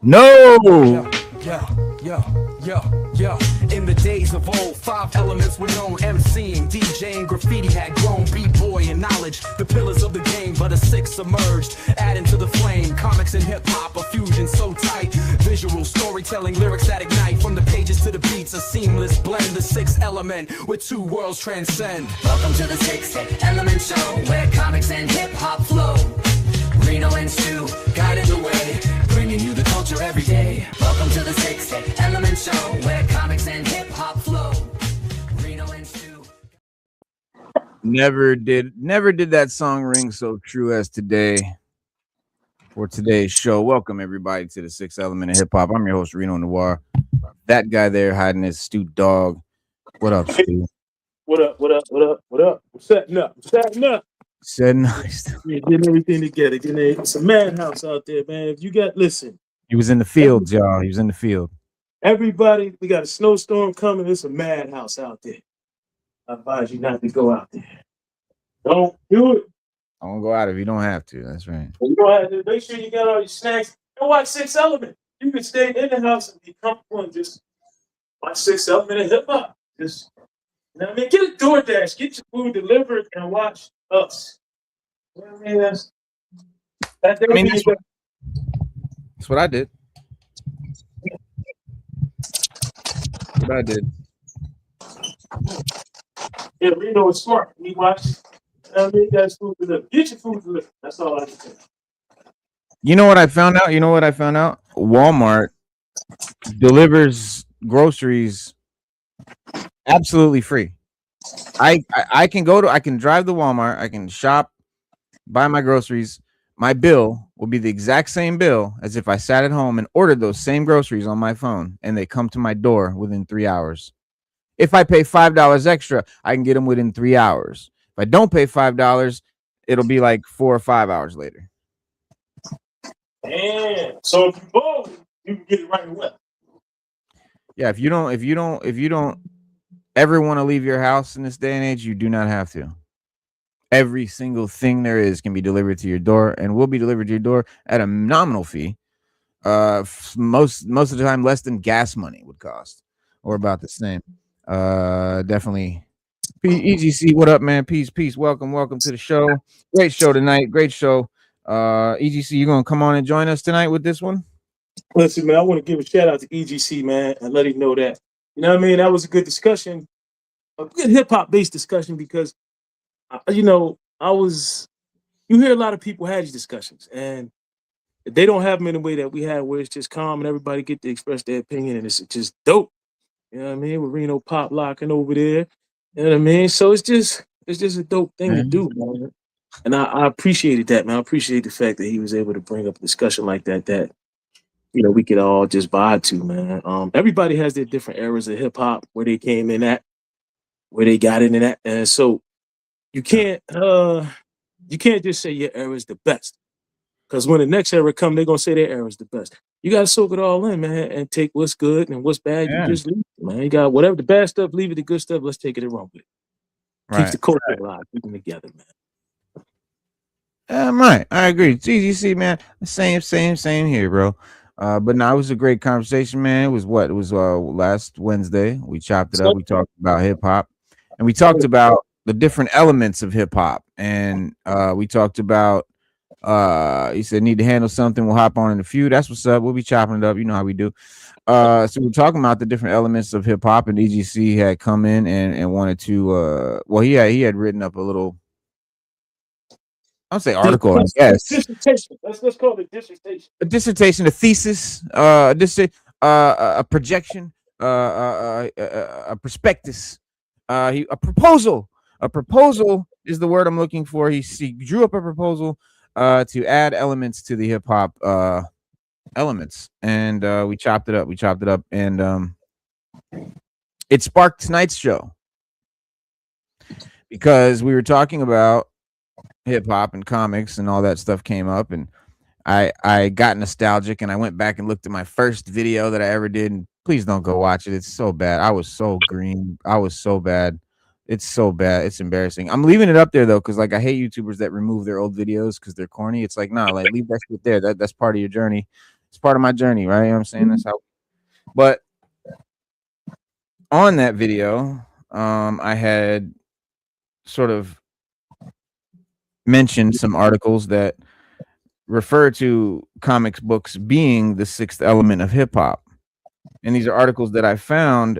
No. Yo. In the days of old, 5 elements were known. MCing, DJing, graffiti had grown. B-boy and knowledge, the pillars of the game. But a 6th emerged, adding to the flame. Comics and hip-hop, a fusion so tight. Visual storytelling, lyrics that ignite. From the pages to the beats, a seamless blend. The 6th element, where 2 worlds transcend. Welcome to the 6th Element Show, where comics and hip-hop flow. Reno and Stu guiding the way, bringing you the culture every day. Welcome to the 6th Element Show, where comics and hip-hop flow. Reno and Stu. Never did that song ring so true as today. For today's show, welcome everybody to the 6th Element of Hip Hop. I'm your host Reno Noir. That guy there hiding his Stu dog. What up, Stu? What up? I'm setting up. Said nice. Yeah, getting everything together. It's a madhouse out there, man. If you listen. He was in the field, y'all. He was in the field. Everybody, we got a snowstorm coming. It's a madhouse out there. I advise you not to go out there. Don't do it. I won't go out if you don't have to. That's right. You don't have to. Make sure you got all your snacks. And watch 6th Element. You can stay in the house and be comfortable and just watch 6th Element and hip hop. Just, you know what I mean? Get a DoorDash. Get your food delivered and watch us. You know what I mean? That's what I did. That's what I did. Yeah, Reno is smart. We watch. I mean, that's food delivered. Get your food delivered. That's all I can say. You know what I found out? Walmart delivers groceries absolutely free. I can drive to Walmart, I can shop, buy my groceries. My bill will be the exact same bill as if I sat at home and ordered those same groceries on my phone, and they come to my door within 3 hours. If I pay $5 extra, I can get them within 3 hours. If I don't pay $5, it'll be like 4 or 5 hours later. Damn. So if you both, you can get it right away. Yeah, if you don't ever want to leave your house in this day and age, you do not have to. Every single thing there is can be delivered to your door, and will be delivered to your door at a nominal fee. Most of the time less than gas money would cost, or about the same. Definitely. EGC, what up, man? Peace. Welcome to the show. Great show tonight. Great show. EGC, you gonna come on and join us tonight with this one? Listen, man, I want to give a shout out to EGC, man, and let him know that. You know what I mean? That was a good discussion, a good hip hop based discussion, because you hear a lot of people have these discussions, and they don't have them in the way that we had, where it's just calm and everybody get to express their opinion, and it's just dope. You know what I mean? With Reno Pop locking over there. You know what I mean? So it's just a dope thing to do, man. And I appreciated that, man. I appreciate the fact that he was able to bring up a discussion like that we could all just vibe to, man. Everybody has their different eras of hip hop, where they came in at, where they got in at, and so you can't just say your era is the best, because when the next era come, they're gonna say their era is the best. You gotta soak it all in, man, and take what's good and what's bad. Yeah. You just leave it, man. You got whatever the bad stuff, leave it. The good stuff, let's take it and run with it. Right. Keeps the culture alive, keep them together, man. Right, I agree. GGC, man, same here, bro. But no, it was a great conversation, man. It was last Wednesday. We chopped it up. We talked about hip hop, and we talked about the different elements of hip hop, and we talked about he said need to handle something. We'll hop on in a few. That's what's up. We'll be chopping it up. You know how we do. So we're talking about the different elements of hip hop, and EGC had come in and wanted to. He had written up a little. I'll say article, I guess. Dissertation. Let's call it dissertation. A dissertation, a thesis, a projection, a prospectus, a proposal. A proposal is the word I'm looking for. He drew up a proposal to add elements to the hip hop elements, and we chopped it up, and it sparked tonight's show because we were talking about hip hop and comics and all that stuff came up, and I got nostalgic, and I went back and looked at my first video that I ever did, and please don't go watch it. It's so bad. I was so green. I was so bad. It's so bad. It's embarrassing. I'm leaving it up there though, because like I hate YouTubers that remove their old videos because they're corny. It's like, nah, like leave that shit there. That's part of your journey. It's part of my journey, right? You know what I'm saying? That's how. But on that video, I had sort of mentioned some articles that refer to comics books being the sixth element of hip hop. And these are articles that I found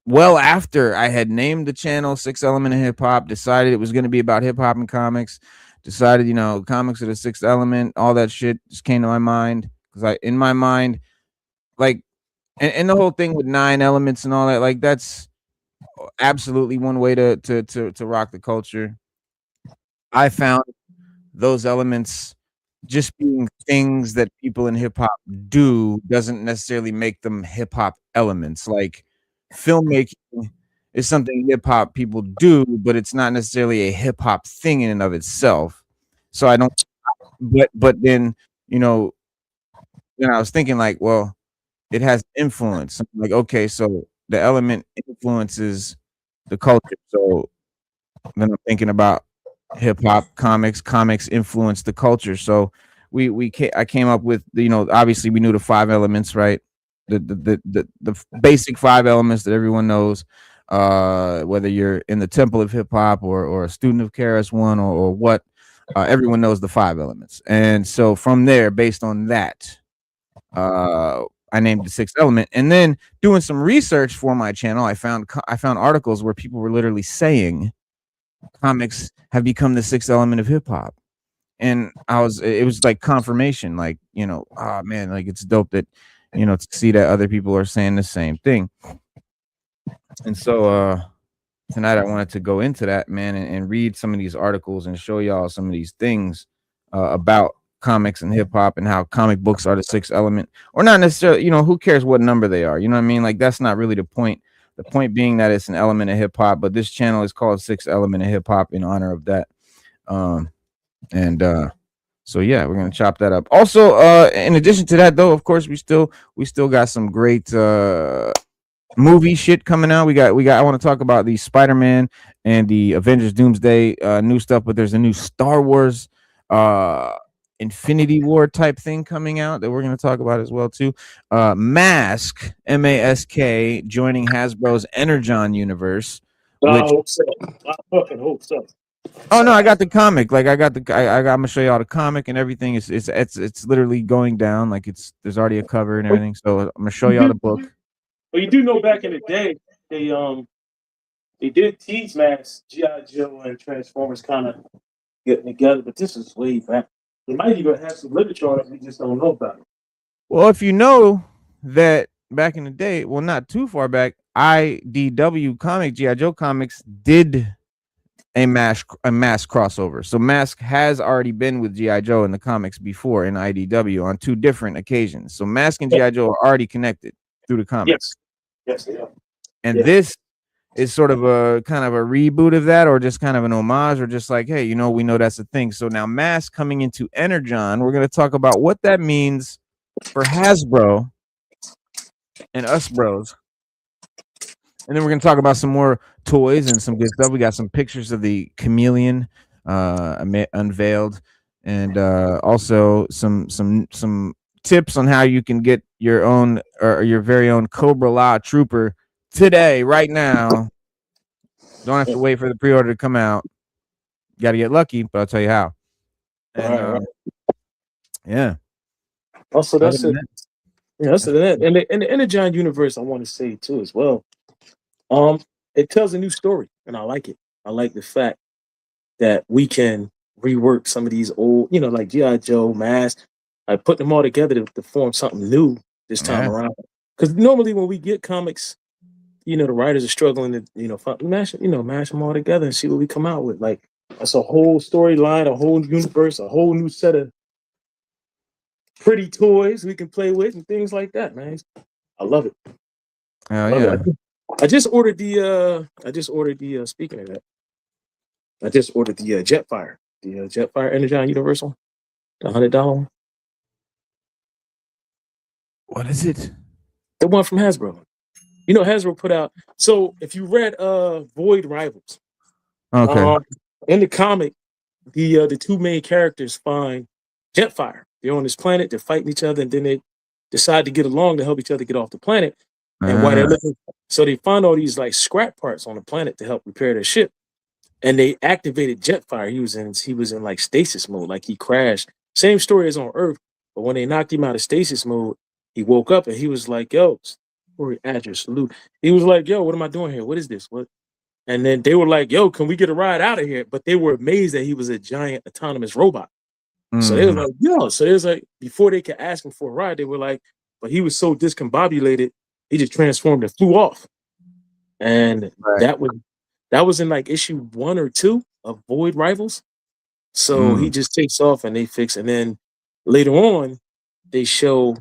well after I had named the channel Sixth Element of Hip Hop, decided it was going to be about hip hop and comics, decided, comics are the sixth element, all that shit just came to my mind. Because in my mind, like, and the whole thing with 9 elements and all that, like, that's absolutely one way to rock the culture. I found those elements just being things that people in hip hop do doesn't necessarily make them hip hop elements. Like filmmaking is something hip hop people do, but it's not necessarily a hip hop thing in and of itself. So I don't, but then, then I was thinking like, well, it has influence. I'm like, okay, so the element influences the culture. So then I'm thinking about hip hop, comics influence the culture. So I came up with obviously we knew the 5 elements, right? The basic 5 elements that everyone knows, whether you're in the temple of hip hop or a student of KRS-One or what, everyone knows the 5 elements. And so from there, based on that, I named the 6th element. And then doing some research for my channel, I found articles where people were literally saying comics have become the 6th element of hip hop. And it was like confirmation, like, oh man, like it's dope that, to see that other people are saying the same thing. And so tonight I wanted to go into that, man, and read some of these articles and show y'all some of these things about comics and hip hop and how comic books are the 6th element, or not necessarily, who cares what number they are, you know what I mean? Like that's not really the point. The point being that it's an element of hip hop, but this channel is called 6th Element of Hip Hop in honor of that. So yeah, we're gonna chop that up. Also, in addition to that, though, of course, we still got some great movie shit coming out. We got. I want to talk about the Spider-Man and the Avengers Doomsday new stuff, but there's a new Star Wars Infinity War type thing coming out that we're going to talk about as well too. M.A.S.K, M.A.S.K, joining Hasbro's Energon universe. I hope so. I fucking hope so. Oh no, I got the comic. Like I'm gonna show you all the comic and everything. It's literally going down. Like there's already a cover and everything. So I'm gonna show y'all the book. But you do know back in the day, they did tease M.A.S.K, G.I. Joe, and Transformers kind of getting together, but this is way back. They might even have some literature on it we just don't know about it. Well, if you know that back in the day, well, not too far back, IDW comic, G.I. Joe comics did a M.A.S.K crossover. So M.A.S.K has already been with G.I. Joe in the comics before in IDW on 2 different occasions. So M.A.S.K and G.I. Joe are already connected through the comics. Yes, they are. And this is sort of a kind of a reboot of that, or just kind of an homage, or just like, hey, we know that's a thing. So now M.A.S.K coming into Energon, we're going to talk about what that means for Hasbro and us bros. And then we're going to talk about some more toys and some good stuff. We got some pictures of the chameleon unveiled, and also some tips on how you can get your own or your very own Cobra Law Trooper today, right now. Don't have to wait for the pre-order to come out. You got to get lucky, but I'll tell you how. And yeah. Also, that's it. Yeah, that's it. And the Energon universe, I want to say too as well. It tells a new story, and I like it. I like the fact that we can rework some of these old, like G.I. Joe, M.A.S.K. I put them all together to form something new this time around. Because normally when we get comics, the writers are struggling to, mash them all together and see what we come out with. Like that's a whole storyline, a whole universe, a whole new set of pretty toys we can play with and things like that, man. I love it. I just ordered the speaking of that, I just ordered the Jetfire, Jetfire Energon Universal, the $100 one. What is it? The one from Hasbro. Hasbro put out. So if you read Void Rivals, okay, in the comic, the 2 main characters find Jetfire, They're on this planet. They're fighting each other, and then they decide to get along to help each other get off the planet. And while they're Ah, looking, so they find all these like scrap parts on the planet to help repair their ship. And they activated Jetfire. He was in like stasis mode, like he crashed. Same story as on Earth, but when they knocked him out of stasis mode, he woke up and he was like, "Yo, story address salute." He was like, "Yo, what am I doing here? What is this? What?" And then they were like, "Yo, can we get a ride out of here?" But they were amazed that he was a giant autonomous robot. So they were mhm, like, "Yo," so it was like before they could ask him for a ride, they were like, but he was so discombobulated, he just transformed and flew off. And right. that was in like issue 1 or 2 of Void Rivals. So he Mm, just takes off and they fix. And then later on, they show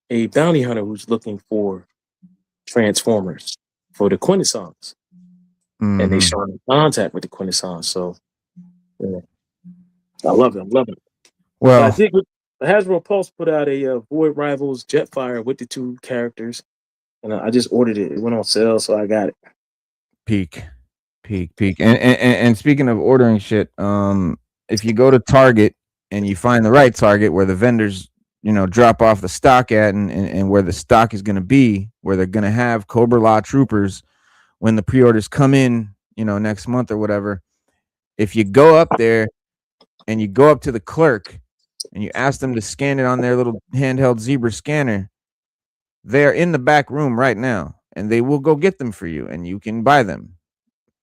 a bounty hunter who's looking for Transformers for the Quintessons, and they mhm. show him in contact with the Quintessons. So yeah, I love it. I'm loving it. But I Well, think Hasbro Pulse put out a Void Rivals Jetfire with the 2 characters, and I just ordered it. It went on sale, so I got it. peak, peak. And speaking of ordering shit, if you go to Target and you find the right Target where the vendors, drop off the stock at, and where the stock is going to be, where they're going to have Cobra Law troopers when the pre-orders come in, next month or whatever. If you go up there and you go up to the clerk and you ask them to scan it on their little handheld Zebra scanner, they're in the back room right now, and they will go get them for you, and you can buy them.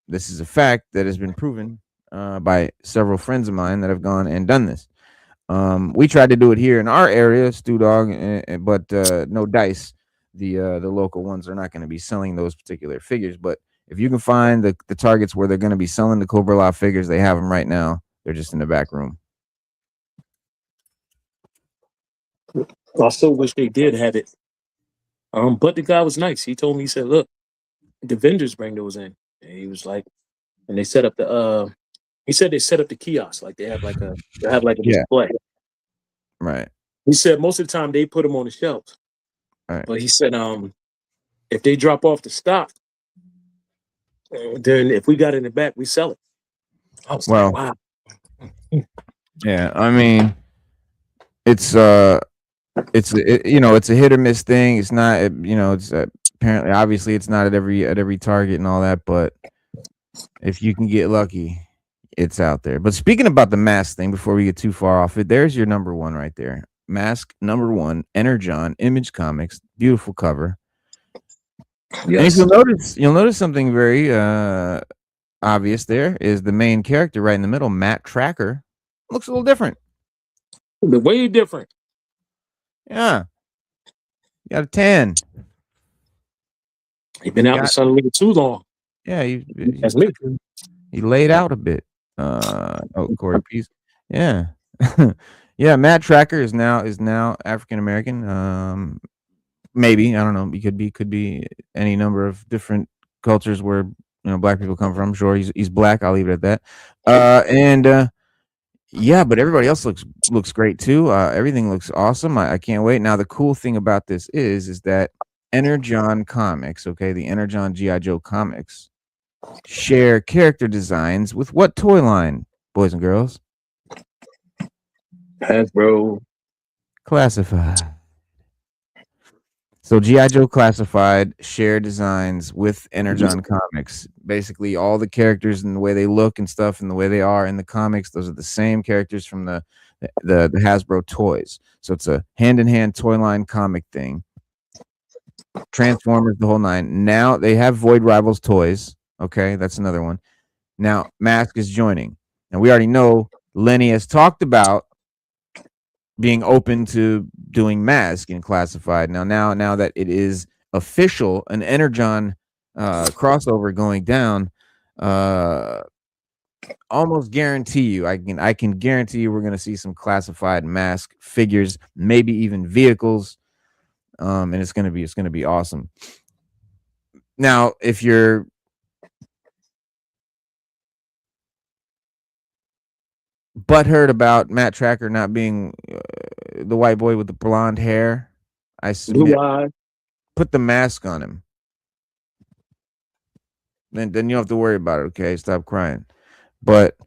This is a fact that has been proven by several friends of mine that have gone and done this. We tried to do it here in our area, Stew Dog, but no dice. The local ones are not going to be selling those particular figures. But if you can find the targets where they're going to be selling the Cobra Law figures, they have them right now. They're just in the back room. I still wish they did have it. But the guy was nice. He told me, he said, "Look, the vendors bring those in." And he was like, and they set up the he said they set up the kiosk, like they have like a Yeah. display. Right. He said most of the time they put them on the shelves, Right. but he said if they drop off the stock, then if we got it in the back, we sell it. I was like, Well, wow. yeah. I mean, it's it's a hit or miss thing. It's not it's apparently obviously it's not at every Target and all that, but if you can get lucky, it's out there. But speaking about the mask thing, before we get too far off it, there's your number one right there. Mask number one, Energon, Image Comics, beautiful cover. And if Yes. you'll notice something very obvious. There is the main character right in the middle, Matt Tracker. Looks a little different. The way different. Yeah, got a tan. He's been out in the Got sun a little too long. yeah, That's me. he laid out a bit. Corey Peace. Yeah. Yeah, Matt Tracker is now African American. Maybe, I don't know. He could be any number of different cultures where black people come from. Sure, he's black. I'll leave it at that. And yeah, but everybody else looks great too. Everything looks awesome. I can't wait. Now the cool thing about this is that Energon Comics, okay, the Energon GI Joe comics, share character designs with what toy line, boys and girls? Hasbro. Classified. So GI Joe Classified share designs with Energon Comics. Basically, all the characters and the way they look and stuff and the way they are in the comics, those are the same characters from the Hasbro toys. So it's a hand-in-hand toy line comic thing. Transformers, the whole nine. Now they have Void Rivals toys. Okay, that's another one. Now M.A.S.K is joining. And we already know Lenny has talked about being open to doing M.A.S.K in Classified. Now that it is official, an Energon crossover going down, almost guarantee you, I can guarantee you we're gonna see some Classified M.A.S.K figures, maybe even vehicles. And it's gonna be awesome. Now, if you're butthurt about Matt Tracker not being the white boy with the blonde hair, I submit, Blue eye. put the mask on him. Then you don't have to worry about it. Okay, stop crying. But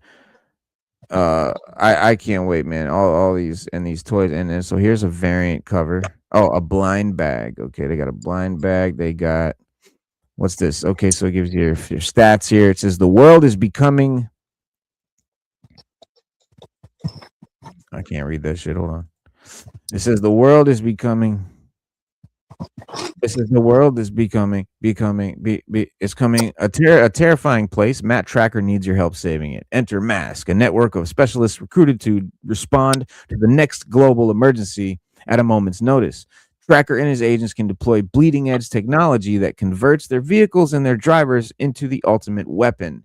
I can't wait, man. All these and these toys, and then so here's a variant cover. Oh, a blind bag. Okay, they got a blind bag. They got what's this? Okay, so it gives you your stats here. It says the world is becoming. I can't read that shit. Hold on. It says the world is becoming. This is the world is it's coming a terrifying place. Matt Tracker needs your help saving it. Enter M.A.S.K, a network of specialists recruited to respond to the next global emergency at a moment's notice. Tracker and his agents can deploy bleeding edge technology that converts their vehicles and their drivers into the ultimate weapon.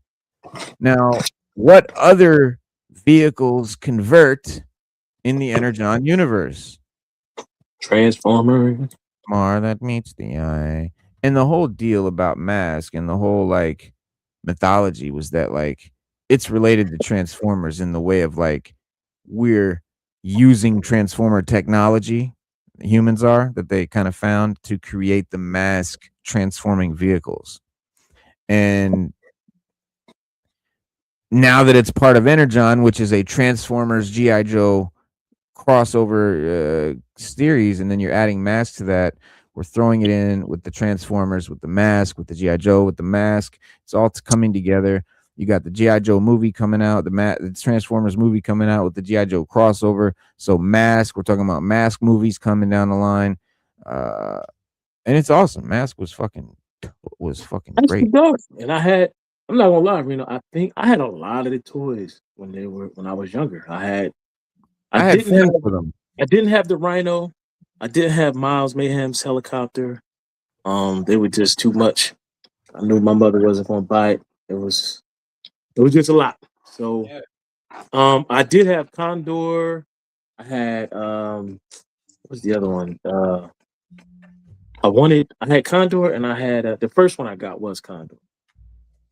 Now, what other vehicles convert in the Energon universe? Transformer. That meets the eye. And the whole deal about M.A.S.K and the whole like mythology was that like it's related to Transformers in the way of like we're using Transformer technology, humans are, that they kind of found to create the M.A.S.K transforming vehicles. And now that it's part of Energon, which is a Transformers G.I. Joe crossover series, and then you're adding M.A.S.K to that. We're throwing it in with the Transformers, with the M.A.S.K, with the G.I. Joe, with the M.A.S.K. It's all coming together. You got the G.I. Joe movie coming out, the Transformers movie coming out with the G.I. Joe crossover. So M.A.S.K, we're talking about M.A.S.K movies coming down the line. And it's awesome. M.A.S.K was fucking great. And I'm not gonna lie, I think I had a lot of the toys when I was younger. I didn't have the Rhino. I didn't have Miles Mayhem's helicopter. They were just too much. I knew my mother wasn't gonna buy it. It was just a lot. So I did have Condor. I had what's the other one? I had Condor, and I had the first one I got was Condor.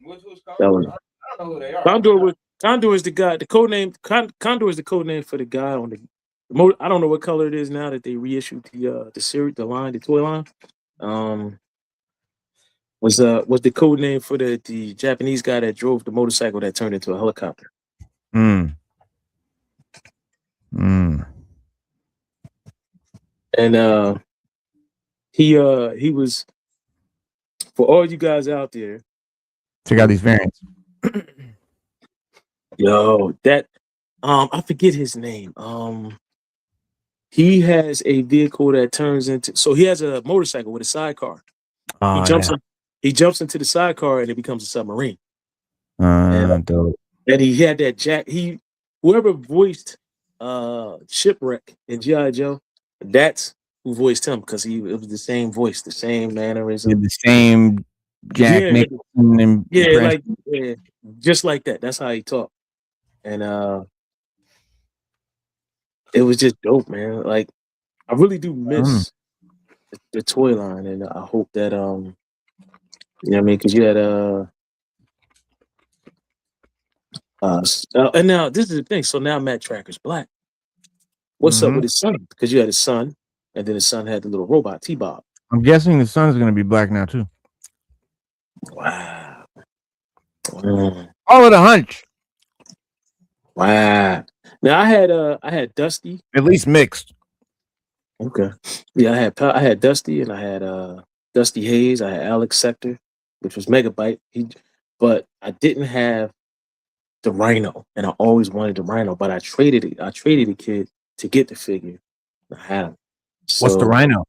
Who's That was, Condor? I don't know who they are. Condor is the guy. The code name Condor is the code name for the guy on the. I don't know what color it is now that they reissued the series, the line, the toy line. Was the code name for the Japanese guy that drove the motorcycle that turned into a helicopter. And he was, for all you guys out there. Check out these variants. Yo, that I forget his name. He has a vehicle that turns into, so he has a motorcycle with a sidecar. He jumps into the sidecar and it becomes a submarine. Dope. And he had that whoever voiced Shipwreck in G.I. Joe, that's who voiced him, because it was the same voice, the same mannerism, the same Jack Nicholson. Just like that. That's how he talked. And it was just dope, man. Like, I really do miss the toy line, and I hope that you know what I mean, because you had and now this is the thing. So now Matt Tracker's black. What's up with his son? Because you had his son, and then his son had the little robot T-Bob. I'm guessing the son is going to be black now too. Wow. All of the hunch. Wow. Now I had Dusty. At least mixed. Okay. Yeah, I had Dusty, and I had Dusty Hayes. I had Alex Sector, which was Megabyte. But I didn't have the Rhino, and I always wanted the Rhino. But I traded it. I traded a kid to get the figure. I had him. So, what's the Rhino?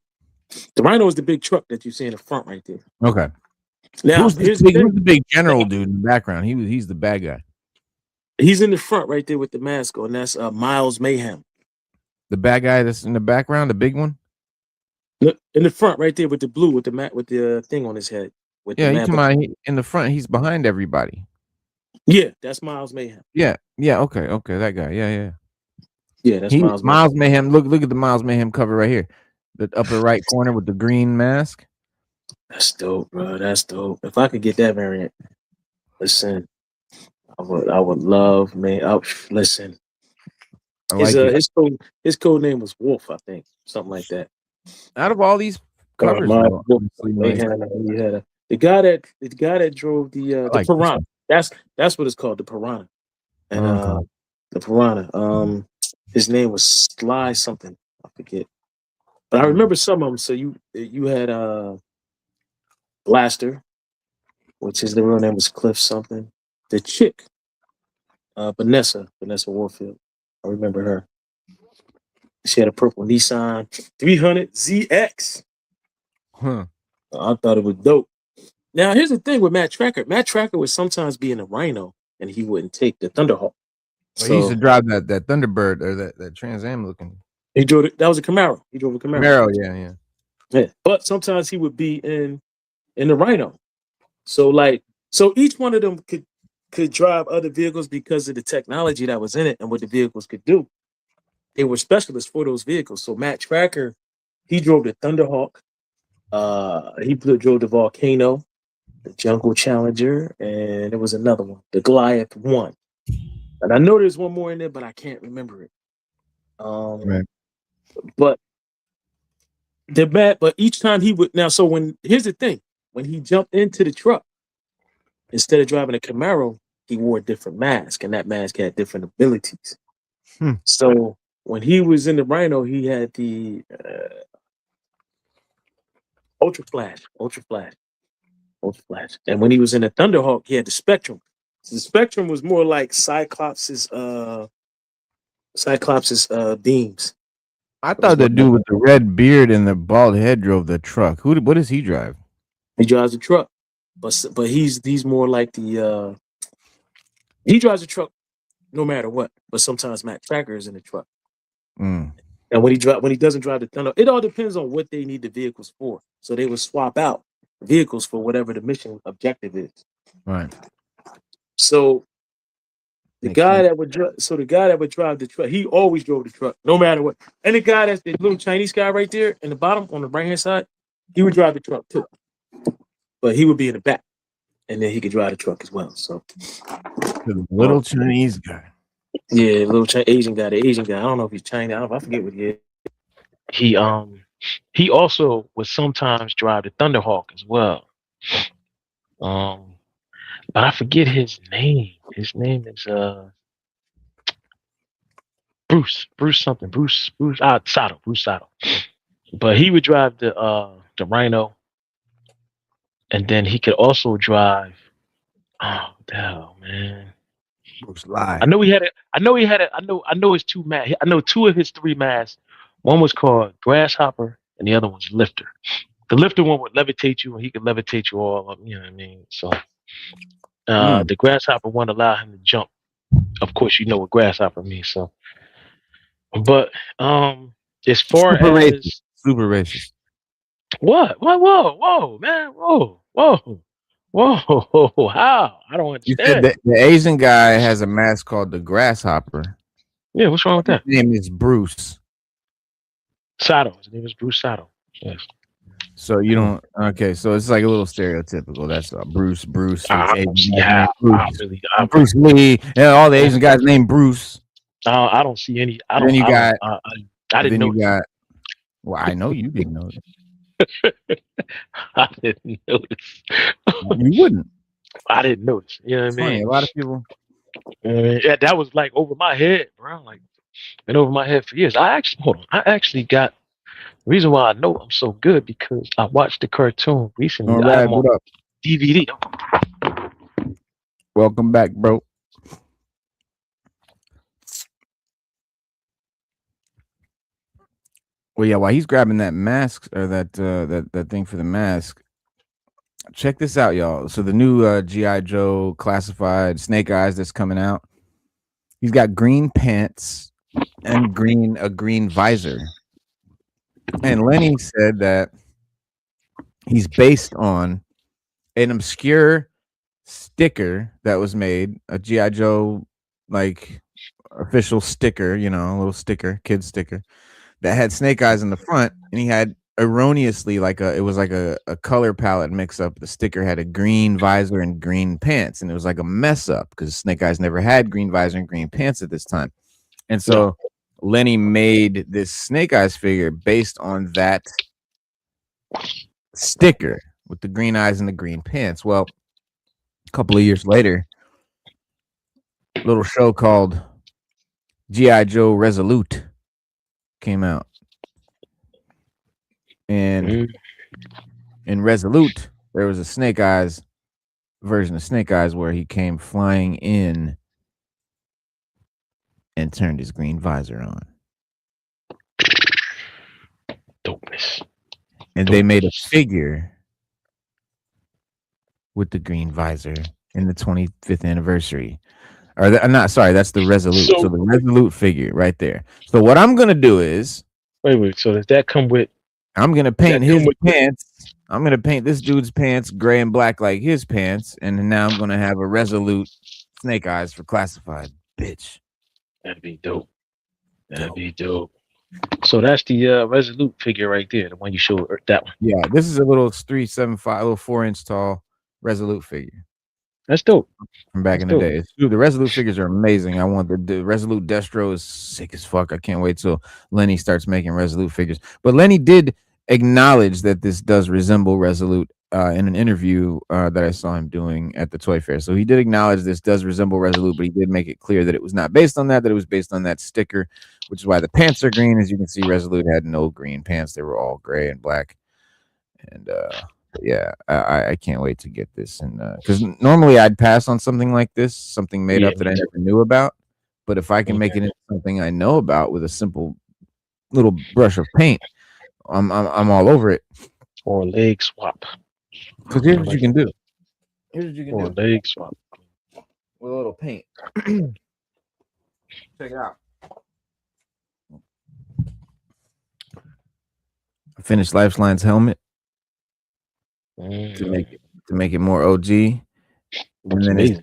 The Rhino is the big truck that you see in the front right there. Okay. Now who's the big general dude in the background? He's the bad guy. He's in the front right there with the mask on. That's Miles Mayhem. The bad guy that's in the background, the big one? Look, in the front right there with the blue, with the thing on his head. In the front, he's behind everybody. Yeah, that's Miles Mayhem. Yeah, okay, that guy. Yeah, that's Miles Mayhem. Look at the Miles Mayhem cover right here. The upper right corner with the green mask. That's dope, bro. That's dope. If I could get that variant, listen, I would love, man. Listen, his code name was Wolf, I think, something like that. Out of all these covers, the guy that drove the Piranha. That's what it's called, the Piranha. And The piranha. His name was Sly something. I forget. But I remember some of them. So you had Blaster, which is the real name was Cliff something. The chick, Vanessa Warfield. I remember her. She had a purple Nissan 300 ZX. Huh. I thought it was dope. Now here's the thing with Matt Tracker. Matt Tracker would sometimes be in a Rhino, and he wouldn't take the Thunderhawk. Well, he used to So drive that Thunderbird or that Trans Am looking he drove that was a Camaro. He drove a Camaro. Camaro. Yeah. Yeah. But sometimes he would be in the Rhino. So each one of them could drive other vehicles because of the technology that was in it and what the vehicles could do. They were specialists for those vehicles. So Matt Tracker, he drove the Thunderhawk. He drove the Volcano, the Jungle Challenger, and there was another one, the Goliath 1. And I know there's one more in there, but I can't remember it. Right. But each time he would here's the thing, when he jumped into the truck, instead of driving a Camaro, he wore a different mask, and that mask had different abilities. So when he was in the Rhino, he had the Ultra Flash. And when he was in the Thunderhawk, he had the Spectrum. So the Spectrum was more like Cyclops's beams. I thought the dude with the red beard and the bald head drove the truck. What does he drive? He drives a truck, but he's more like the he drives a truck no matter what. But sometimes Matt Tracker is in the truck. And when he doesn't drive the Thunder, it all depends on what they need the vehicles for. So they would swap out vehicles for whatever the mission objective is. Right. So the guy that would drive the truck, he always drove the truck, no matter what. And the guy that's the little Chinese guy right there in the bottom on the right hand side, he would drive the truck too. But he would be in the back, and then he could drive the truck as well. So the little Chinese guy. Yeah, little Asian guy. The Asian guy. I don't know if he's Chinese. I forget what he is. He also would sometimes drive the Thunderhawk as well. But I forget his name. His name is Bruce Sato. But he would drive the Rhino, and then he could also drive. Oh, the hell, man! Bruce Lie. I know his two masks. I know two of his three masks. One was called Grasshopper, and the other one's Lifter. The Lifter one would levitate you, and he could levitate you all up. You know what I mean? So the Grasshopper one allowed him to jump. Of course, you know what Grasshopper means. So, but as far as super racist. What? Whoa, man! Whoa! How? I don't understand. You said the Asian guy has a mask called the Grasshopper. Yeah, what's wrong with that? His name is Bruce Sato. His name is Bruce Sato. Yes. So you don't. Okay, so it's like a little stereotypical. That's Bruce. Bruce Lee. Yeah, all the Asian guys named Bruce. I don't see any. I didn't know. Well, I know you didn't know. I didn't notice. You wouldn't. I didn't notice. You know what I mean? Funny, a lot of people. Yeah, that was like over my head, bro. Like been over my head for years. I actually got the reason why I know I'm so good because I watched the cartoon recently. All right, what up? DVD. Welcome back, bro. Well, yeah, while he's grabbing that mask or that thing for the mask, check this out, y'all. So the new G.I. Joe classified Snake Eyes that's coming out, he's got green pants and a green visor. And Lenny said that he's based on an obscure sticker that was made, a G.I. Joe like official sticker, you know, a little sticker, kid sticker that had Snake Eyes in the front, and he had erroneously it was like a color palette mix up. The sticker had a green visor and green pants, and it was like a mess up because Snake Eyes never had green visor and green pants at this time. And so Lenny made this Snake Eyes figure based on that sticker with the green eyes and the green pants. Well, a couple of years later, a little show called G.I. Joe Resolute came out. And Mm. in Resolute, there was a Snake Eyes version of Snake Eyes where he came flying in and turned his green visor on. Dopeness. And they made a figure with the green visor in the 25th anniversary. Or not sorry, that's the Resolute. So the Resolute figure right there. So what I'm gonna do is wait. So does that come with? I'm gonna paint his pants. I'm gonna paint this dude's pants gray and black like his pants, and now I'm gonna have a Resolute Snake Eyes for classified. Bitch. That'd be dope. That'd be dope. So that's the Resolute figure right there, the one you showed. That one. Yeah, this is a little 375, a little 4-inch tall Resolute figure. That's dope. From back in the day. Dude, the Resolute figures are amazing. I want the Resolute Destro is sick as fuck. I can't wait till Lenny starts making Resolute figures. But Lenny did acknowledge that this does resemble Resolute in an interview that I saw him doing at the Toy Fair. So he did acknowledge this does resemble Resolute, but he did make it clear that it was not based on that it was based on that sticker, which is why the pants are green. As you can see, Resolute had no green pants. They were all gray and black. And yeah, I can't wait to get this. And because normally I'd pass on something like this, something made up that I never knew about. But if I can make it into something I know about with a simple little brush of paint, I'm all over it. Or leg swap. Because here's what you can do. Here's what you can do. Leg swap with a little paint. Check it out. I finished Lifeline's helmet. To make it more OG, and then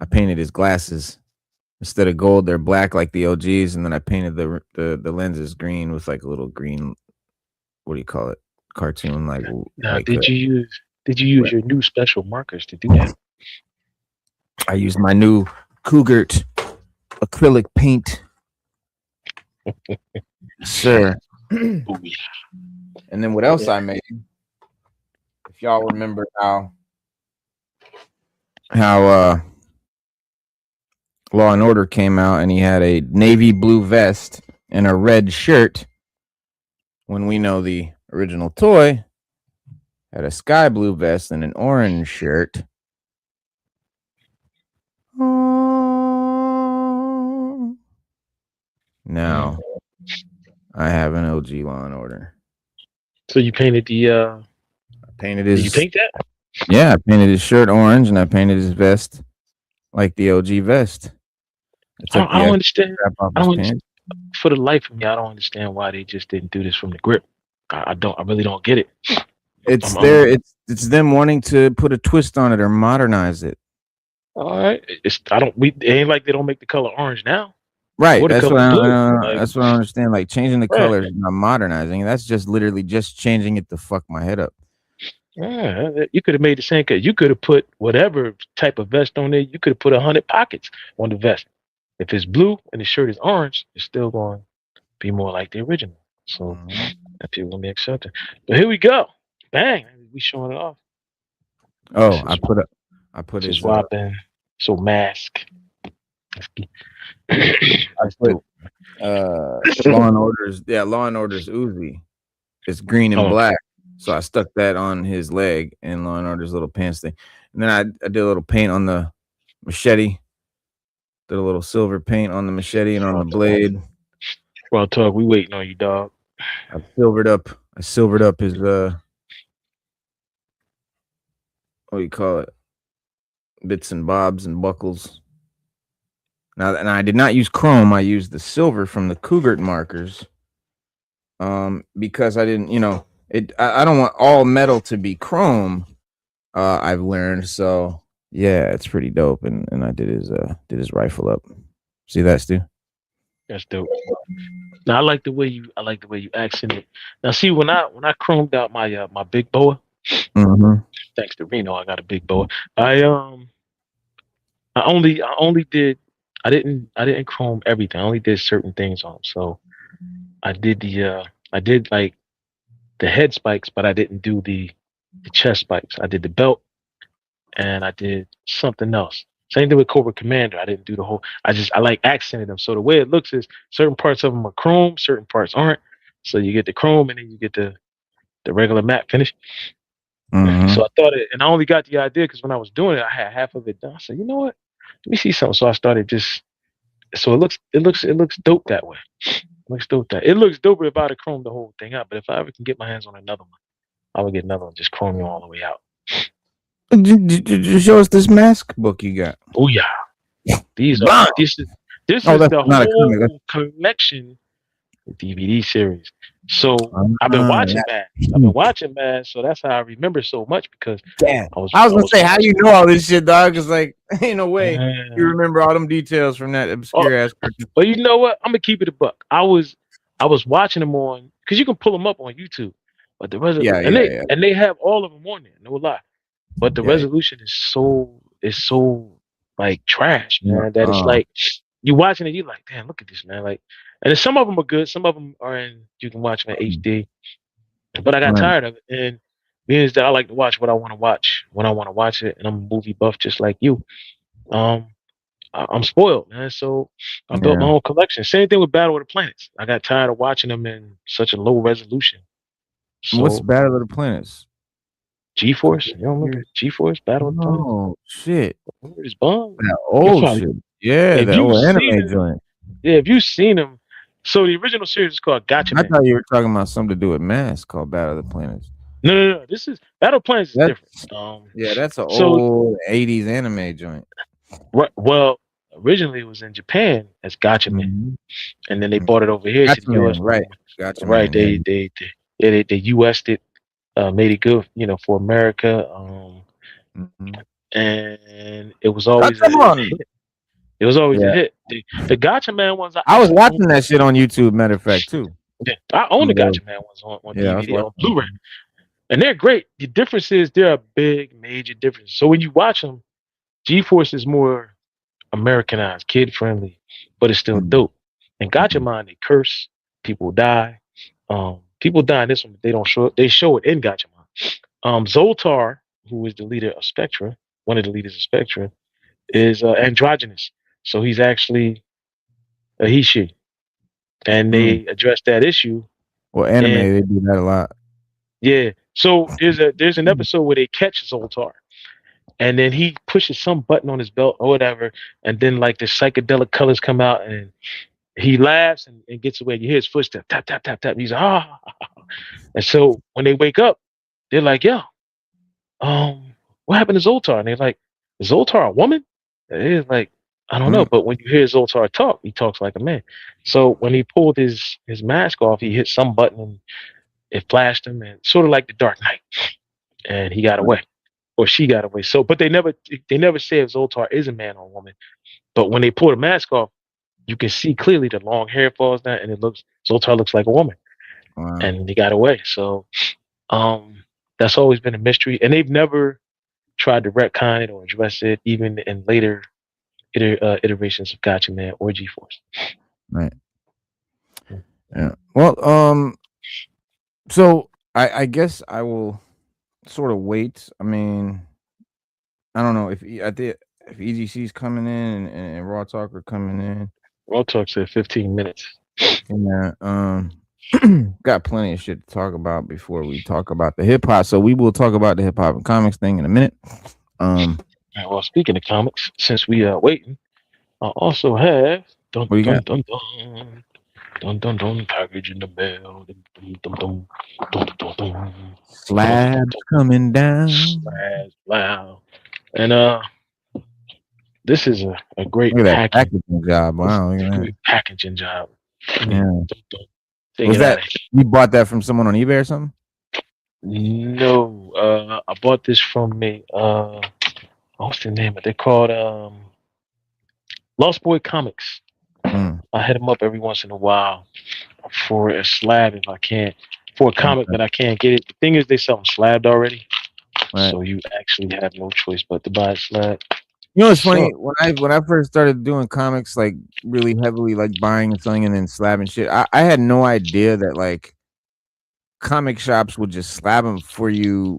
I painted his glasses. Instead of gold, they're black like the OGs, and then I painted the lenses green with like a little green. What do you call it? Cartoon like. Now, did you use your new special markers to do that? I used my new Cougart acrylic paint, sir. And then what else I made? If y'all remember how Law and Order came out and he had a navy blue vest and a red shirt, when we know the original toy had a sky blue vest and an orange shirt. Now I have an OG Law and Order. So you painted the painted his. Did you paint that? Yeah, I painted his shirt orange and I painted his vest like the OG vest. I don't understand. For the life of me, I don't understand why they just didn't do this from the grip. I really don't get it. It's them wanting to put a twist on it or modernize it. All right, it ain't like they don't make the color orange now. Right. That's what I understand. Like changing the colors is not modernizing. That's just literally just changing it to fuck my head up. Yeah, you could have made the same. You could have put whatever type of vest on there. You could have put 100 pockets on the vest. If it's blue and the shirt is orange, it's still going to be more like the original. So that people will be accepted. But here we go. Bang! We showing it off. Oh, I put his swapping. So M.A.S.K. I put Law and Order's Uzi. It's green and black. So I stuck that on his leg and Law and Order's little pants thing. And then I did a little paint on the machete. Did a little silver paint on the machete and on the blade. Well, talk. We waiting on you, dog. I silvered up his what do you call it? Bits and bobs and buckles. Now, and I did not use chrome. I used the silver from the Cougart markers. Because I didn't, I don't want all metal to be chrome. I've learned, so yeah, it's pretty dope. And I did his rifle up. See that, Stu? That's dope. Now I like the way you accent it. Now see, when I chromed out my my big boa, thanks to Reno, I got a big boa. I didn't chrome everything. I only did certain things on them. So I did like the head spikes, but I didn't do the chest spikes. I did the belt and I did something else. Same thing with Cobra Commander. I didn't do the whole. I like accented them. So the way it looks is certain parts of them are chrome, certain parts aren't. So you get the chrome and then you get the regular matte finish. Mm-hmm. So I thought it, and I only got the idea because when I was doing it, I had half of it done. I said, you know what? Let me see something. So I started just. So it looks dope that way. It looks dope that it looks dope if I had chrome the whole thing out. But if I ever can get my hands on another one, I would get another one, just chrome you all the way out. Show us this mask book you got. Oh yeah, these are Bomb. this Oh, is that's the not a comic. whole collection DVD series. So I've been Ah, watching that. I've been watching that, so that's how I remember so much because damn. I was I was I gonna was say, how do you watching. know all this shit, dog? Cause like, ain't no way you Yeah. remember all them details from that Oh, obscure ass cartoon. but you know what? I'm gonna keep it a buck. I was watching them on because you can pull them up on YouTube, but the Yeah, resolution and yeah, they yeah, and they have all of them on there. No lie, but the yeah. resolution is so like trash, Yeah. man. That it's like you watching it, you like, damn, look at this, man. Like, and then some of them are good. Some of them are in you can watch them in HD. But I got Right. tired of it, and means that I like to watch what I want to watch when I want to watch it, and I'm a movie buff just like you. Um, I'm spoiled, man. So I built my Yeah. own collection. Same thing with Battle of the Planets. I got tired of watching them in such a low resolution. What's So Battle of the Planets? G-Force, you don't remember G-Force Battle of the Planets? Oh shit, Remember this bomb? that You old probably shit. Yeah, if that you've old seen anime them, joint. yeah, if you've seen them. So the original series is called Gotcha I Man. thought you were talking about something to do with Mask called Battle of the Planets. No. This is Battle of Planets is That's different. yeah, that's an So old '80s anime joint. right, well, originally it was in Japan as Gotcha Man, Mm-hmm. and then they brought it over here to Gotcha the man, U.S. right? Gotcha Right, man. Yeah. they US'd it, made it good, for America, Mm-hmm. and it was always Gotcha a man. hit. It was always a Yeah, hit. The Gotcha Man ones I I was actually own. watching that shit on YouTube. Matter of fact, too. Yeah, I own the Yeah, Gotcha Man ones on yeah, I was DVD on watching. Blu-ray, and they're great. The difference is there are big major differences. So when you watch them, G-Force is more Americanized, kid friendly, but it's still Mm-hmm. dope. And Gotcha Man, they curse, people die. People die in this one, but they don't show it. They show it in Gotcha Man. Zoltar, who is the leader of Spectra, one of the leaders of Spectra, is androgynous. So he's actually a he she, and Mm. they address that issue. Well, anime And they do that a lot. yeah, so there's an episode where they catch Zoltar, and then he pushes some button on his belt or whatever, and then like the psychedelic colors come out, and he laughs and gets away. You hear his footsteps, tap tap tap tap. He's and so when they wake up, they're like, "Yo, what happened to Zoltar?" And they're like, "Is Zoltar a woman?" And it's like, I don't know. Mm. But when you hear Zoltar talk, he talks like a man. So when he pulled his mask off, he hit some button and it flashed him, and sort of like the Dark Knight, and he got away, or she got away. So, but they never say if Zoltar is a man or a woman. But when they pull the mask off, you can see clearly the long hair falls down, and Zoltar looks like a woman, Wow. and he got away. So, that's always been a mystery, and they've never tried to retcon it or address it, even in later iterations of Gotcha Man or G-Force. Right. Yeah. Well, so I guess I will sort of wait. I mean, I don't know if I think if EGC's coming in and Raw Talk are coming in. Raw Talk said 15 minutes. Yeah. Got plenty of shit to talk about before we talk about the hip hop. So we will talk about the hip hop and comics thing in a minute. Well, speaking of comics, since we are waiting, I also have dun What you dun got? dun dun dun dun dun package in the mail. Dun, dun, dun, dun, dun, dun, dun. Slabs coming down. Slash, wow. And this is a great Look at that packaging. packaging job. Wow, look at that. Great packaging job. Yeah. Take Was it out that of you bought that from someone on eBay or something? here. No, I bought this from what's the name of it? They're called Lost Boy Comics. Mm, I hit them up every once in a while for a slab if I can. For a comic okay. that I can't get it. The thing is, they sell them slabbed already, Right. so you actually have no choice but to buy a slab. You know, it's funny So when I first started doing comics, like really heavily, like buying and selling and then slabbing shit. I had no idea that like comic shops would just slab them for you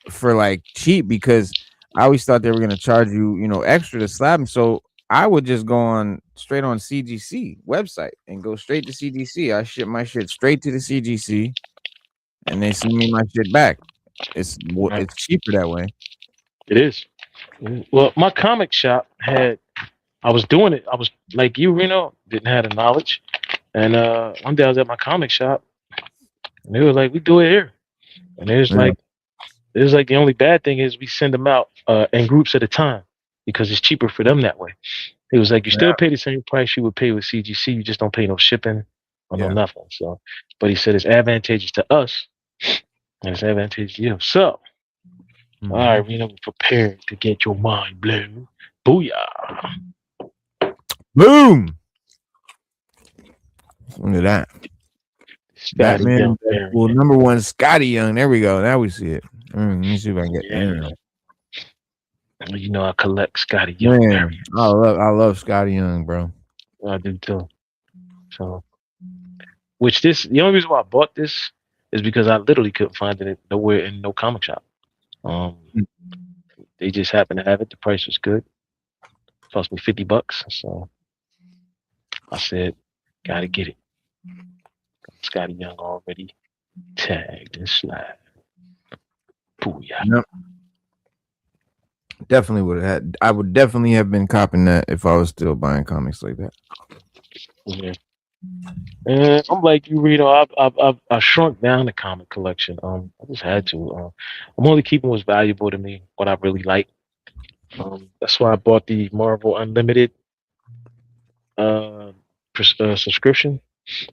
for like cheap because I always thought they were gonna charge you, extra to slap them. So I would just go straight on CGC website and go straight to CGC. I ship my shit straight to the CGC, and they send me my shit back. Right. It's cheaper that way. It is. Well, my comic shop had. I was doing it. I was like you, Reno, didn't have the knowledge. And one day I was at my comic shop, and they were like, "We do it here." And Yeah, it was like the only bad thing is we send them out in groups at a time because it's cheaper for them that way. It was like you still yeah, pay the same price you would pay with CGC, you just don't pay no shipping or no yeah. nothing. So, but he said it's advantageous to us and it's advantageous to you. So, all right, Mhm. Reno, prepared to get your mind blown. Booyah! Boom! Look at that. Scotty Batman Young and Deadpool variant. #1, Scotty Young. There we go. Now we see it. Let me see if I can get Yeah, there. you know I collect Scotty Young Man, variants. I love Scotty Young, bro. I do too. So, which this the only reason why I bought this is because I literally couldn't find it nowhere in no comic shop. Um, they just happened to have it. The price was good. Cost me $50. So I said, gotta get it. Scotty Young already tagged and slide. Booyah. Yep. Definitely would have had. I would definitely have been copping that if I was still buying comics like that. Yeah. And I'm like you, Rito. I shrunk down the comic collection. I just had to. I'm only keeping what's valuable to me, what I really like. That's why I bought the Marvel Unlimited uh, subscription.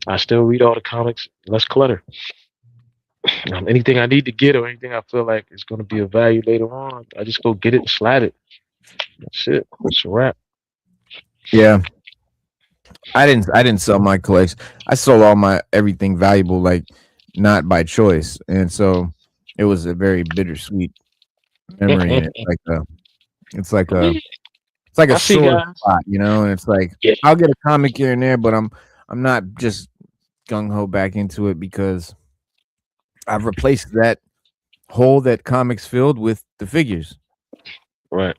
I still read all the comics, less clutter. Anything I need to get or anything I feel like is going to be of value later on, I just go get it and slide it. That's it. It's a wrap. Yeah, I didn't sell my collection. I sold all my everything valuable, like not by choice, and so it was a very bittersweet memory. And it's like I a, mean, it's like a I see sore guys. spot, And it's like Yeah, I'll get a comic here and there, but I'm not just gung ho back into it because I've replaced that hole that comics filled with the figures. right.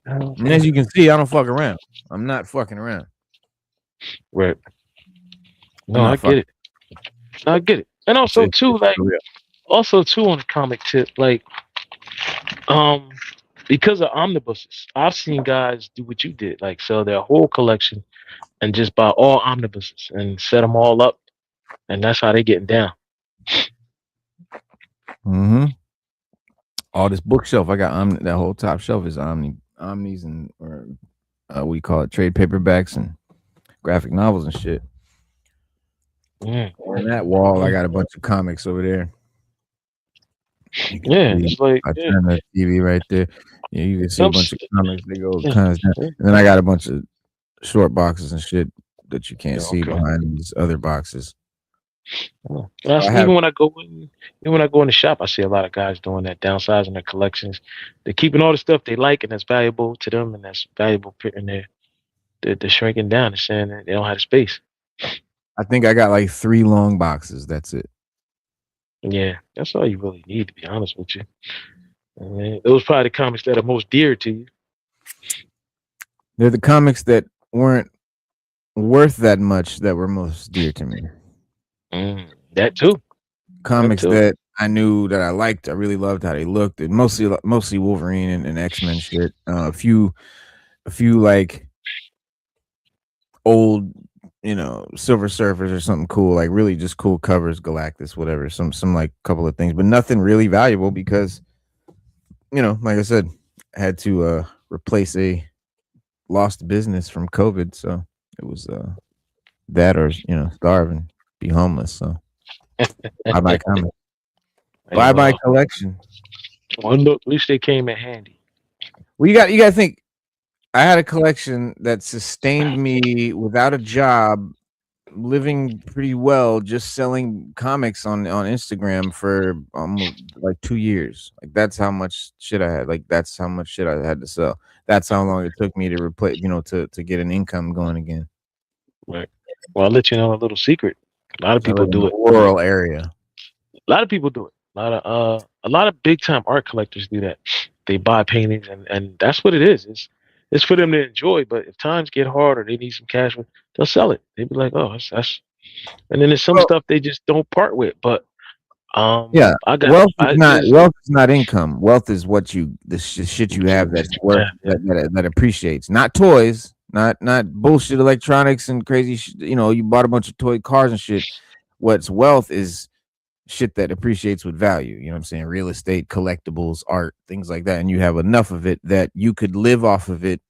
And as you can see, I don't fuck around. I'm not fucking around. Right. I'm No, I not get fucking. it. No, I get it. And also too, It's like for real. also too on the comic tip, like um because of omnibuses, I've seen guys do what you did, like sell their whole collection and just buy all omnibuses and set them all up, and that's how they getting down. Mm-hmm. All this bookshelf, I got that whole top shelf is omnis and or we call it trade paperbacks and graphic novels and shit. Mm. And that wall, I got a bunch of comics over there. You can Yeah, see. it's like I yeah, turn the TV right there. Yeah, you can see a I'm bunch of comics. They go yeah, kind of down. yeah. And then I got a bunch of short boxes and shit that you can't Yeah, see okay. behind these other boxes. Yeah. I That's have. even when I go in the shop, I see a lot of guys doing that, downsizing their collections. They're keeping all the stuff they like and that's valuable to them and that's valuable in there. They're shrinking down and saying that they don't have the space. I think I got like 3 long boxes. That's it. Yeah, that's all you really need, to be honest with you. I mean, those probably the comics that are most dear to you. They're the comics that weren't worth that much that were most dear to me. That too. That Comics too. that I knew that I liked. I really loved how they looked. And mostly Wolverine and X-Men shit. A few like old, Silver Surfers or something cool, like really just cool covers, Galactus, whatever. Some like couple of things, but nothing really valuable because, like I said, I had to replace a lost business from COVID. So it was that or starve and be homeless. So bye bye comics. Hey, Bye bye well, collection. look, at least they came in handy. Well, you got to think. I had a collection that sustained me without a job, living pretty well, just selling comics on Instagram for almost like 2 years. Like that's how much shit I had. Like that's how much shit I had to sell. That's how long it took me to replace, to get an income going again. Right. Well, I'll let you know a little secret. A lot of I people live in do a it. rural area. A lot of people do it. a lot of big time art collectors do that. They buy paintings, and that's what it is. It's for them to enjoy. But if times get hard or they need some cash, they'll sell it. They'd be like, oh, that's. And then there's some Well, stuff they just don't part with. But yeah, I got I there's wealth is not income. Wealth is what shit you have that's worth yeah, yeah, that appreciates. Not toys, not bullshit electronics and crazy. You know, you bought a bunch of toy cars and shit. What's wealth is shit that appreciates with value. You know what I'm saying? Real estate, collectibles, art, things like that. And you have enough of it that you could live off of it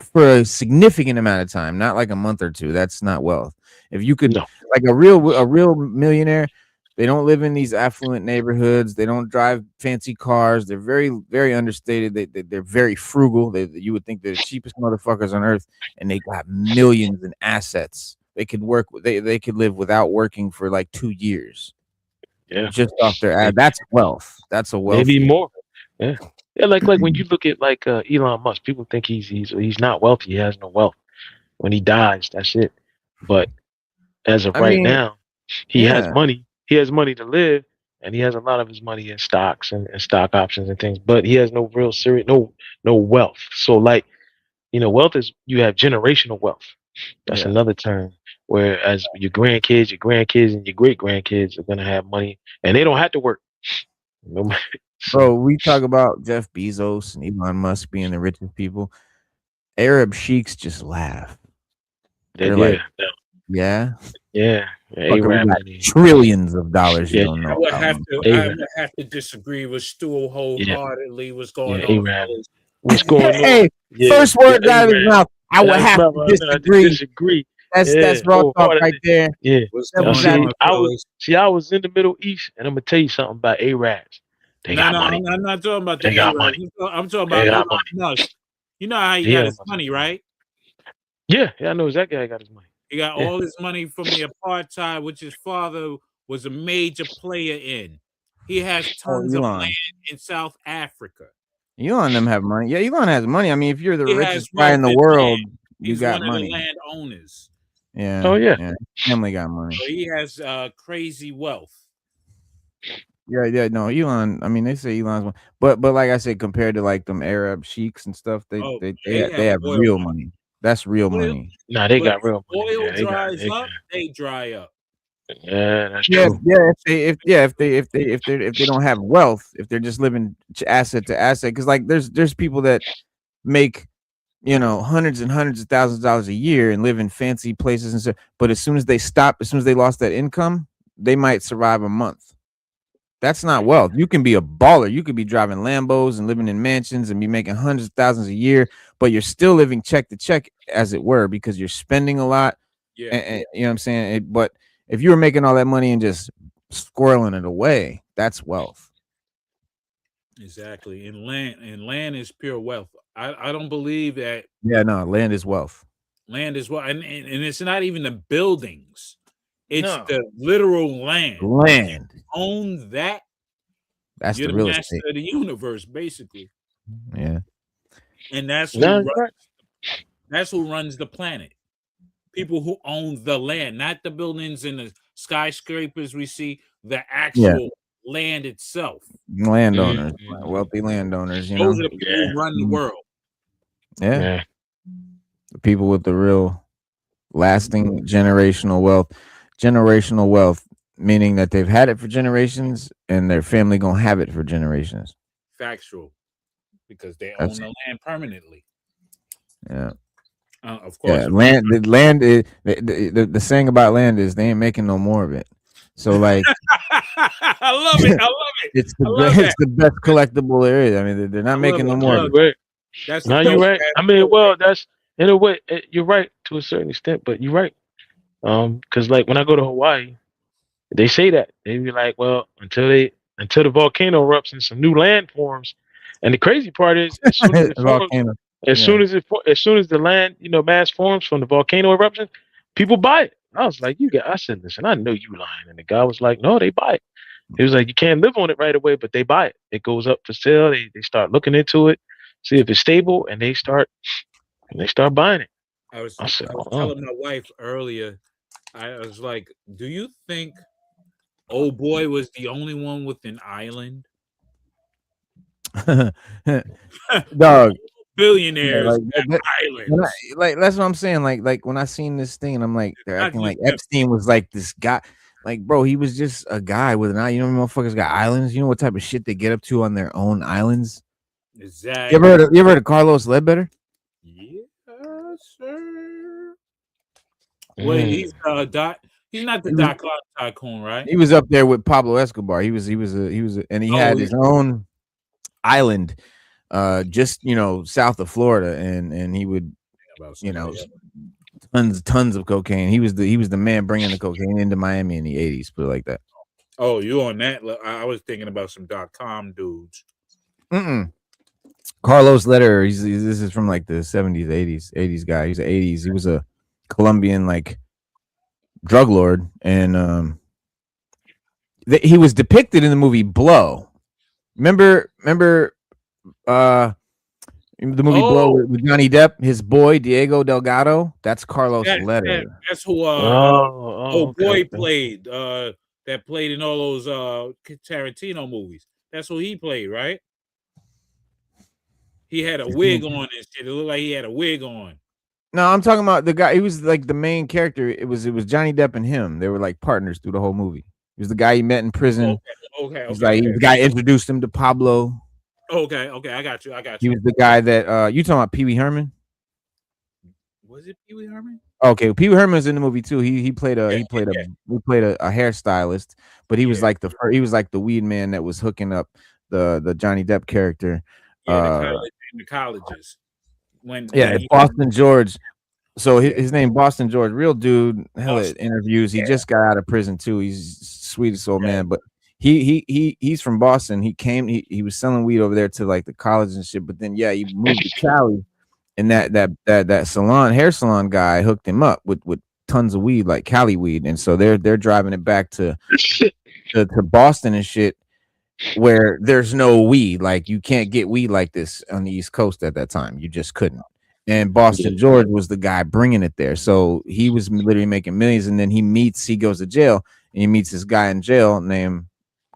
for a significant amount of time, not like a month or two. That's not wealth. If you could, no, like a real millionaire, they don't live in these affluent neighborhoods. They don't drive fancy cars. They're very, very understated. They're very frugal. You would think they're the cheapest motherfuckers on earth, and they got millions in assets. They could work. They could live without working for like 2 years yeah, just off their ad. maybe, That's wealth. That's a maybe wealthy. more. Yeah, yeah. Like when you look at like Elon Musk, people think he's not wealthy. He has no wealth. When he dies, that's it. But as of I right mean, now, he has yeah, money. He has money to live, and he has a lot of his money in stocks and stock options and things. But he has no real serious no wealth. So like wealth is you have generational wealth. That's yeah. another term. Whereas your grandkids, and your great grandkids are gonna have money, and they don't have to work. No, so Bro, we talk about Jeff Bezos and Elon Musk being the richest people. Arab sheiks just laugh. They're like, yeah, no, yeah, yeah, yeah, fucker, we Arab got money. trillions of dollars you Yeah, don't I know would about, have man. to I Arab. would have to disagree with Stu Yeah, wholeheartedly. What's yeah, going on, Arab. fellas? What's going on? Hey, Yeah, first yeah, words out of his Arab. mouth. I would That's have my to no, I disagree. disagree. That's Yeah, raw talk right wholeheartedly. there. Yeah. What's Simple Now going fact. on, see, fellas? I was in the Middle East, and I'm gonna tell you something about Arabs. They No, got no, money. I'm not talking about the They got A-Rab. money. I'm talking They about Elon got money. Musk. You know how he got Yeah, his money, right? yeah, yeah. I know exactly how he got his money. He got Yeah. all his money from the apartheid, which his father was a major player in. He has Oh, tons of Elon. land in South Africa. Elon them have money. Yeah, Elon has money. I mean, if you're the He has richest guy wealth in the in world, land. you He's got one of the money. landowners. Yeah, Oh yeah. yeah. Family got money. So he has crazy wealth. Yeah, yeah. No, Elon. I mean, they say Elon's one, but like I said, compared to like them Arab sheiks and stuff, they Oh, they they they have, have they have oil real money. money. That's real Oil, money. Nah, they but got real money. oil Yeah, they got. dries up, they dry up. Yeah, that's Yeah, true. yeah. If they don't have wealth, if they're just living asset to asset, because like there's people that make hundreds and hundreds of thousands of dollars a year and live in fancy places and stuff, but as soon as they lost that income, they might survive a month. That's not wealth. You can be a baller. You could be driving Lambos and living in mansions and be making hundreds of thousands a year, but you're still living check to check, as it were, because you're spending a lot. Yeah, And you know what I'm saying? But if you were making all that money and just squirreling it away, that's wealth. exactly. And land is pure wealth. I don't believe that Yeah, no, land is wealth. land is what, and it's not even the buildings. It's No. the literal land. Land. Own that, That's you're the the real master estate. of the universe, basically. Yeah. And that's who No, runs, you're right. that's who runs the planet. People who own the land, not the buildings and the skyscrapers we see, the Yeah. actual land itself. Landowners, Mhm. wealthy landowners, Those are the people Yeah, who run the Mhm. world. Yeah. yeah. The people with the real lasting generational wealth. Generational wealth, meaning that they've had it for generations and their family gonna have it for generations. Factual. Because they own That's the land permanently. yeah. Of course. Yeah, land is the saying about land is they ain't making no more of it. So like I love it. I love it. it's I love it's that. the best collectible there is. I mean, they're I not love making it. no I more No, of love it. you're right. That's a No, you're dope right. ass I mean, story. well, that's in a way you're right to a certain extent, but you're right. Because like when I go to Hawaii, they say that they be like, well, until the volcano erupts and some new land forms, and the crazy part is, as soon as it forms, Volcano. Yeah. as soon as the land mass forms from the volcano eruption, people buy it. I was like, I said, listen, I know you lying, and the guy was like, no, they buy it. He was like, you can't live on it right away, but they buy it. It goes up for sale. They start looking into it, see if it's stable, and they start buying it. I was I said, I was oh, telling my wife earlier, I was like, do you think old boy was the only one with an island? Dog. Yeah, Billionaires like got when islands. that's what I'm saying. Like when I seen this thing, and I'm like, they're Not acting just like that. Epstein was like this guy. Like, bro, he was just a guy with an eye. You know, motherfuckers got islands. You know what type of shit they get up to on their own islands. Exactly. You ever heard of Carlos Ledbetter? Yes, sir. Wait, Mm. he's dot. He's not the He was dot-com tycoon, right? he was up there with Pablo Escobar. And he Oh, had his own island, just south of Florida, and he would about you somebody know else. tons of cocaine. He was the man bringing the cocaine into Miami in the 80s. Put it like that. Oh, you on that? I was thinking about some .com dudes. Mm-mm. Carlos Lederer. This is from like the 70s, 80s guy. He's the 80s. He was a Colombian like drug lord, and he was depicted in the movie Blow. Remember the movie Blow Oh, with Johnny Depp, his boy Diego Delgado. That's Carlos Lederer. that's who Oh, old okay, boy okay. played that played in all those Tarantino movies. That's who he played, right? He had a wig on and shit. It looked like he had a wig on. No, I'm talking about the guy. He was like the main character. It was Johnny Depp and him. They were like partners through the whole movie. He was the guy he met in prison. He's like the guy introduced him to Pablo. Okay. I got you. He was the guy that you talking about Pee Wee Herman? Was it Pee Wee Herman? Okay, Pee Wee Herman's in the movie too. He played a Yeah, he played a hairstylist, but he was yeah, like the weed man that was hooking up the Johnny Depp character. yeah. Uh, The colleges when yeah, he Boston George. So yeah his name Boston George, real dude. Hella Boston. interviews. He Yeah, just got out of prison too. He's sweetest old yeah. man, but he's from Boston. He was selling weed over there to like the college and shit. But then he moved to Cali, and that salon hair salon guy hooked him up with tons of weed, like Cali weed, and so they're driving it back to Boston and shit, where there's no weed. Like you can't get weed like this on the East Coast at that time. You just couldn't. And Yeah. Boston George was the guy bringing it there. So he was literally making millions. And then he goes to jail, and he meets this guy in jail named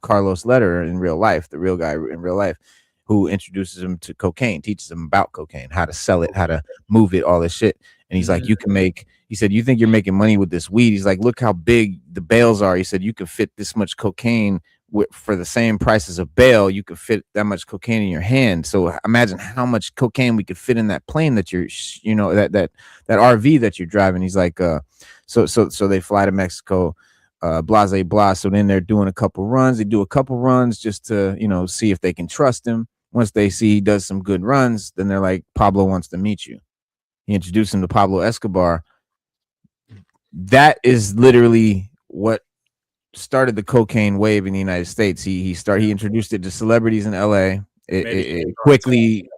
Carlos Lederer in real life, the real guy in real life, who introduces him to cocaine, teaches him about cocaine, how to sell it, how to move it, all this shit. And he's like, he said, you think you're making money with this weed? He's like, look how big the bales are. He said, you could fit this much cocaine for the same price as a bale. You could fit that much cocaine in your hand. So imagine how much cocaine we could fit in that plane that that RV that you're driving. He's like, so they fly to Mexico, blase blah. So then they're doing a couple runs. They do a couple runs just to see if they can trust him. Once they see he does some good runs, then they're like, Pablo wants to meet you. He introduced him to Pablo Escobar. That is literally what started the cocaine wave in the United States. He introduced it to celebrities in LA. It quickly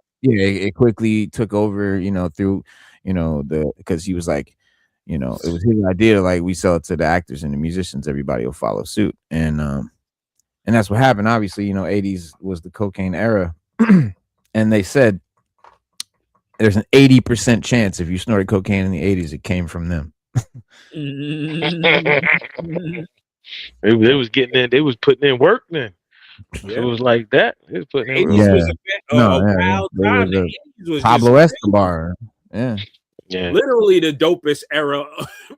took over, through, because he was like, it was his idea, like we sell it to the actors and the musicians, everybody will follow suit. And that's what happened. Obviously, 80s was the cocaine era. And they said there's an 80% chance if you snorted cocaine in the 80s, it came from them. They was getting in. They was putting in work then. Yeah. It was like that. They was putting in real. 80s Yeah. was a wild There time. was The a 80s was Pablo just Escobar. Yeah. Yeah. literally the dopest era,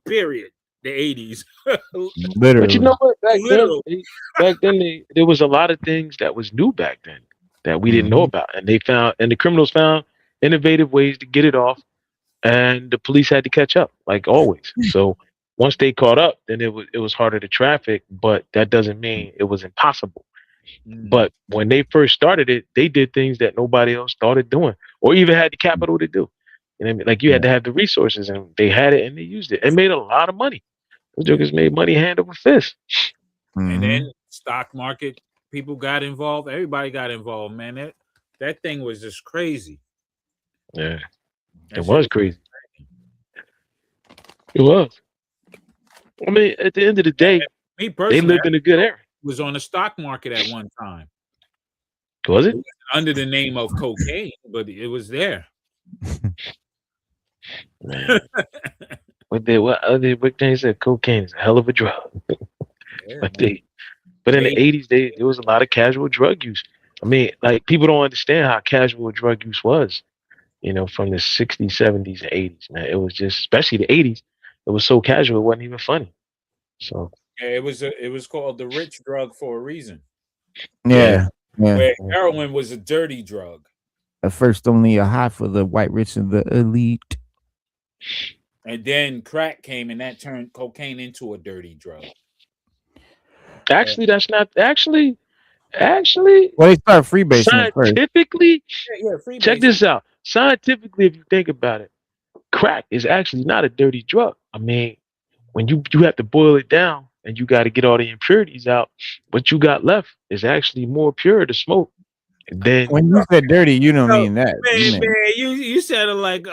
period. The 80s. Literally. But you know what? Literally. Back then, there was a lot of things that was new back then that we didn't know about, and the criminals found innovative ways to get it off, and the police had to catch up, like always. So once they caught up, then it was harder to traffic, but that doesn't mean it was impossible. But when they first started it, they did things that nobody else started doing, or even had the capital to do. You know what I mean? Like you had to have the resources, and they had it, and they used it, and made a lot of money. Those jokers made money hand over fist. And then stock market people got involved. Everybody got involved, man. That thing was just crazy. Yeah, That it shit was crazy. It was. I mean, at the end of the day, Me they personally, lived in a good era. was on the stock market at one time. Was It it? wasn't under the name of cocaine, but it was there. Man. What they said? Cocaine is a hell of a drug. Yeah, But man. in the 80s, there was a lot of casual drug use. I mean, like people don't understand how casual drug use was. From the 60s, 70s, and 80s. Man, it was just, especially the 80s, it was so casual, it wasn't even funny. So Yeah, it was called the rich drug for a reason. yeah, Yeah, yeah. Where heroin was a dirty drug. At first, only a high for the white rich and the elite. And then crack came and that turned cocaine into a dirty drug. actually, that's not actually. Well, they start freebasing at first. Scientifically, Yeah, free check this out. Scientifically, if you think about it, crack is actually not a dirty drug. I mean, when you have to boil it down and you got to get all the impurities out, what you got left is actually more pure to smoke. And then When you said dirty, you don't mean that. You sounded like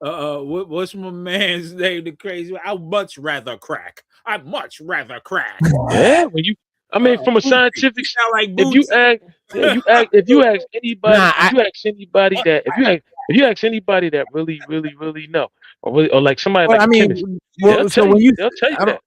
what's my man's name? The crazy. I'd much rather crack. I'd much rather crack. Yeah, when you. I mean, from a scientific, like if you ask anybody, if you ask anybody that really know, or like somebody Well, like I a mean, chemist, well, they'll so tell when you, they'll tell you that.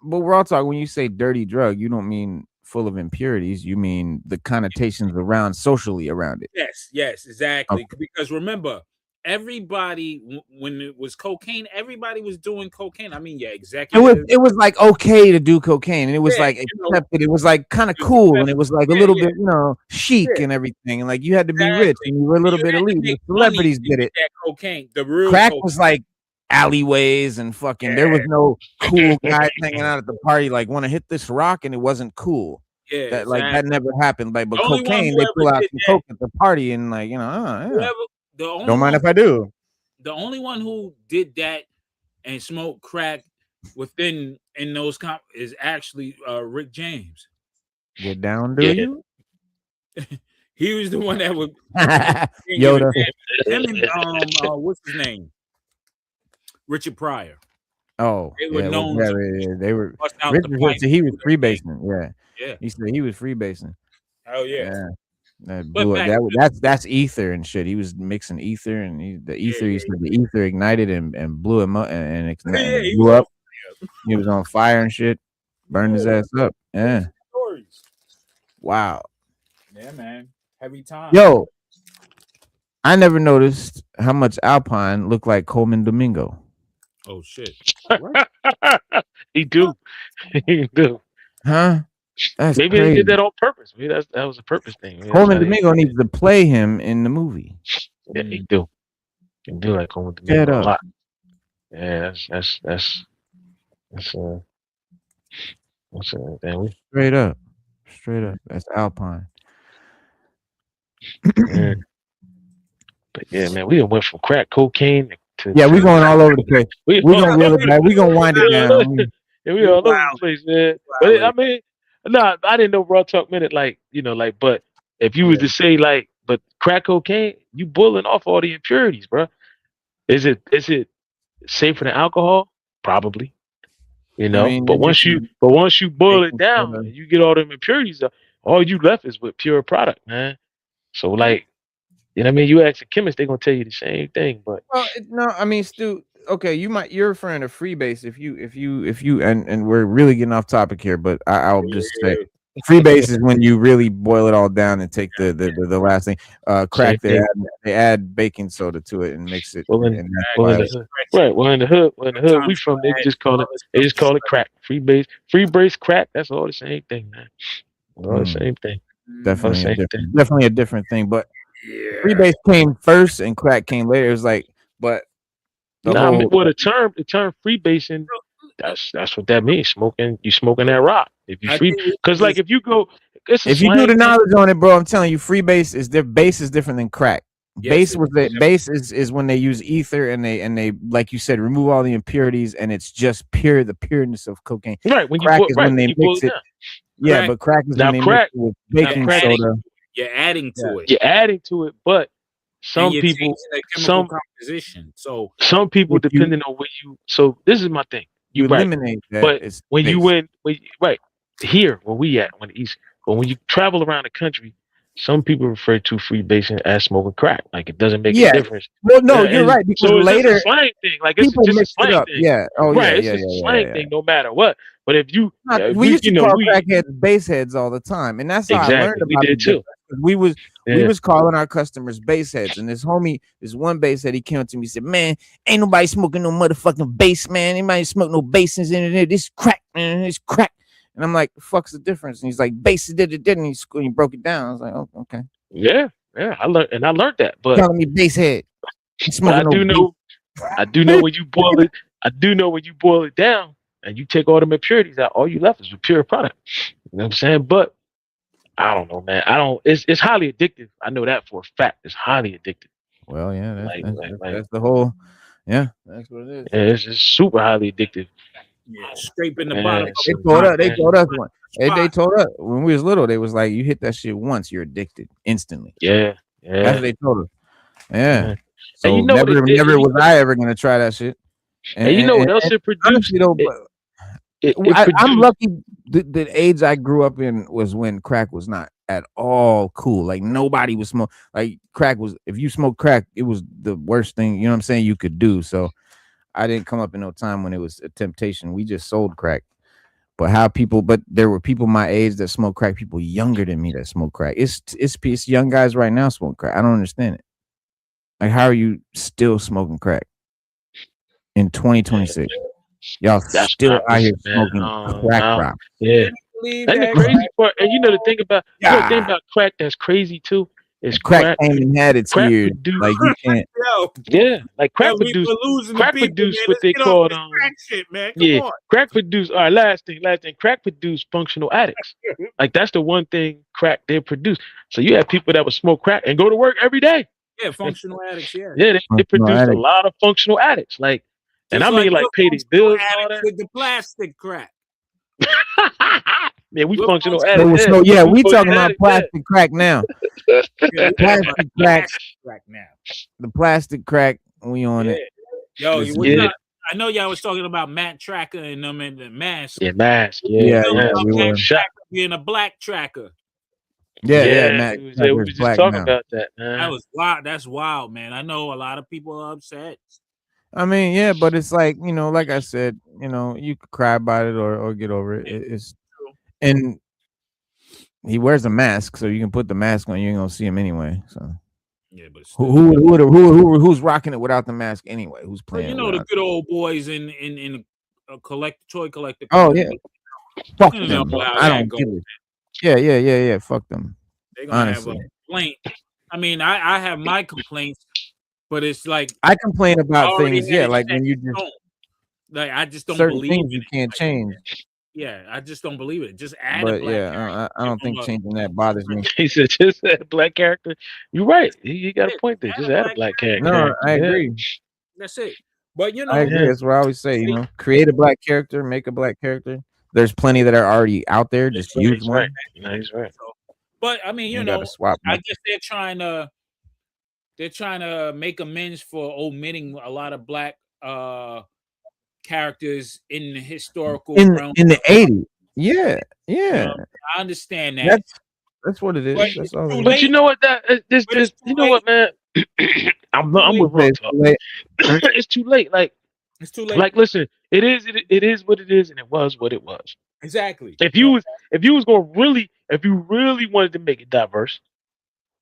but we're all talking. When you say dirty drug, you don't mean full of impurities. You mean the connotations around socially around it. Yes, exactly. Okay. Because remember, everybody when it was cocaine, everybody was doing cocaine. I mean, yeah, executive. It was like okay to do cocaine, and it was like you know, accepted. It was like kind of cool, and it was like a little yeah. bit, chic and everything. And like you had to be rich, and you were a little bit elite. The celebrities did it. That cocaine, the real crack cocaine. was like alleyways and fucking. There was no cool guys hanging out at the party. Like, want to hit this rock, and it wasn't cool. Yeah, that like that never happened. Like, but The only one cocaine, who they ever pull out did some that- coke at the party, and like yeah. The only Don't mind one- if I do. The only one who did that and smoked crack in those is actually Rick James. Get down, do Yeah. you? He was the one that would Yoda. Him and what's his name? Richard Pryor. Oh, They were yeah, known well, to yeah, they were. bust out Richard the said pipe. he was freebasing. Yeah, Yeah. he said he was freebasing. Oh yeah. Yeah. That But blew back it. That's ether and shit. He was mixing ether, and he said the ether ignited and blew him up and ignited, he blew was up. He was on fire and shit. Burned his ass up. Yeah. Stories. Wow. Yeah, man. Heavy time. Yo, I never noticed how much Alpine looked like Coleman Domingo. Oh shit. He do. He do. Huh? That's Maybe crazy. they did that on purpose. Maybe that was a purpose thing. Maybe Coleman that's how Domingo needs to play him in the movie. Yeah, he do. He do like Coleman Get Domingo a up. lot. Yeah, that's damn, Straight up. That's Alpine. yeah. But yeah, man, we done went from crack cocaine to Yeah, we're going all over the place. We're gonna reel it back. We're gonna wind it down. Yeah, we all over the place, man. But I mean, nah, I didn't know Raw Talk Minute, but if you was to say but crack cocaine, you boiling off all the impurities, bro. Is it safer than alcohol? Probably. I mean, but once you boil it down soda. and you get all them impurities out, all you left is with pure product, man. So like, you know what I mean? You ask a chemist, they're gonna tell you the same thing, but Well, no, I mean, Stu. Okay, you're referring to freebase. If you and we're really getting off topic here, but I'll just say freebase is when you really boil it all down and take the last thing. Crack they add baking soda to it and mix it. Well, in the hood, we from they just call it crack. Freebase crack. That's all the same thing, man. All the same thing. Definitely a different thing. But freebase came first and crack came later. It was like, but the term freebasing, that's what that means. You smoking that rock. If you because if you go, if you do the knowledge on it, bro, I'm telling you, freebase is their base is different than crack. Base is when they use ether and they like you said remove all the impurities and it's just the pureness of cocaine. Right. When crack you is when they mix it. Yeah, but crack is when they mix it with baking soda. You're adding to it. You're adding to it, but some people, composition. So some people, depending on where you. So this is my thing. You eliminate that. But when you win, here where we at on the East, but when you travel around the country, some people refer to freebasing as smoking crack. Like it doesn't make a difference. Well, no, you're right. Because so later, it's a slang thing. Like it's just a slang thing. Yeah. Oh, right. Yeah. It's a slang thing, no matter what. But if you, we used to call crackheads baseheads all the time, and that's how I learned about it too. we was Yeah. calling our customers bass heads, and this one bass head, he came up to me and said, "Man, ain't nobody smoking no motherfucking bass, man. Anybody smoke no basses in there? This crack, man. It's crack." And I'm like, "The fuck's the difference?" And he's like, "Bass did it, didn't he?" And he broke it down. I was like, "Oh, okay." Yeah. I learned that, but Telling me bass head. He's but smoking I do know when you boil it. I do know when you boil it down and you take all the impurities out, all you left is a pure product. You know what I'm saying? But I don't know, man. I don't. It's highly addictive. I know that for a fact. It's highly addictive. Well, yeah, Like, that's the whole. Yeah, that's what it is. yeah, it's just super highly addictive. Yeah, scraping the Yeah, bottom. so- They told us one. Spot. They told us when we was little. They was like, "You hit that shit once, you're addicted instantly." Yeah, That's yeah. what they told us. Yeah. Yeah. So And you know what never, it did- never was I ever gonna try that shit. And you know what else it produced? Honestly, though, It I'm produced- lucky. The age I grew up in was when crack was not at all cool. Like nobody was smoke. Like crack was. If you smoked crack, it was the worst thing. You know what I'm saying? You could do. So I didn't come up in no time when it was a temptation. We just sold crack. But there were people my age that smoked crack. People younger than me that smoke crack. It's young guys right now smoke crack. I don't understand it. Like, how are you still smoking crack in 2026? Y'all That's still not out here listen, man. smoking crack No. rock. Yeah. Believe And the that. crazy part, and you know the thing about Yeah. crack that's crazy too is Crack came and had its crack years. produced- Like you can't. Yo, yeah, like crack yo, we produced losing crack the people, produced man. what Let's they get off called this crack shit, man. Come yeah, on. crack produced. All right, last thing. Crack produced functional addicts. Like that's the one thing crack did produce. So you have people that would smoke crack and go to work every day. Yeah, functional addicts. Yeah. Yeah, they Functional produced a addicts. lot of functional addicts. Like, and Just I mean like we're pay their functional bills and all addicts that. with the plastic crack. Yeah, we We're functional functional addicts. So yeah, we talking functional about addicts, plastic crack now. Yeah, we talking Plastic about crack. plastic crack now. The plastic crack. We on Yeah. it. Yo, Listen, what yeah. y'all- I know y'all was talking about Matt Tracker and them and the mask. Yeah, M.A.S.K. Yeah, Yeah, Feel yeah, about we Matt were. Shot. Tracker being a black tracker. Yeah. Matt we Tracker's was just black talking now. about that, That man. was wild. That's wild, man. I know a lot of people are upset. I mean, yeah, but it's like, like I said, you could cry about it or get over it. It's and he wears a mask, so you can put the mask on. You ain't gonna see him anyway. So Yeah, but who's rocking it without the mask anyway? Who's But playing? you know the good old boys in a toy collector. Oh yeah, fuck You them. know how I that don't goes. give it. Yeah. Fuck them. They're gonna have Honestly, a complaint. I mean, I have my complaints, but it's like I complain I about already things. had Yeah, it like set when you in just stone. Like I just don't certain believe things in you it. can't Like, change. yeah, I just don't believe it. Just add a But black yeah, character. I don't think Give 'em changing that bothers me. He said just a black character. You're right. You got a Yeah, point there. add Just a add a black black character. No, I Yeah. agree. That's it. But you know, I agree. That's what I always say. Create a black character, make a black character. There's plenty that are already out there. Just use He's one. right. No, he's right. but I mean, you gotta know, swap. I guess they're trying to make amends for omitting a lot of black characters in the historical realm. in the 80s. Yeah. I understand that. That's what it is. But That's all. it's It is. But you know what? This But it's too you know what, man? I'm with Real It's Talk. too late. It's too late. Like too late. listen, it is what it is, and it was what it was. Exactly. If you really wanted to make it diverse,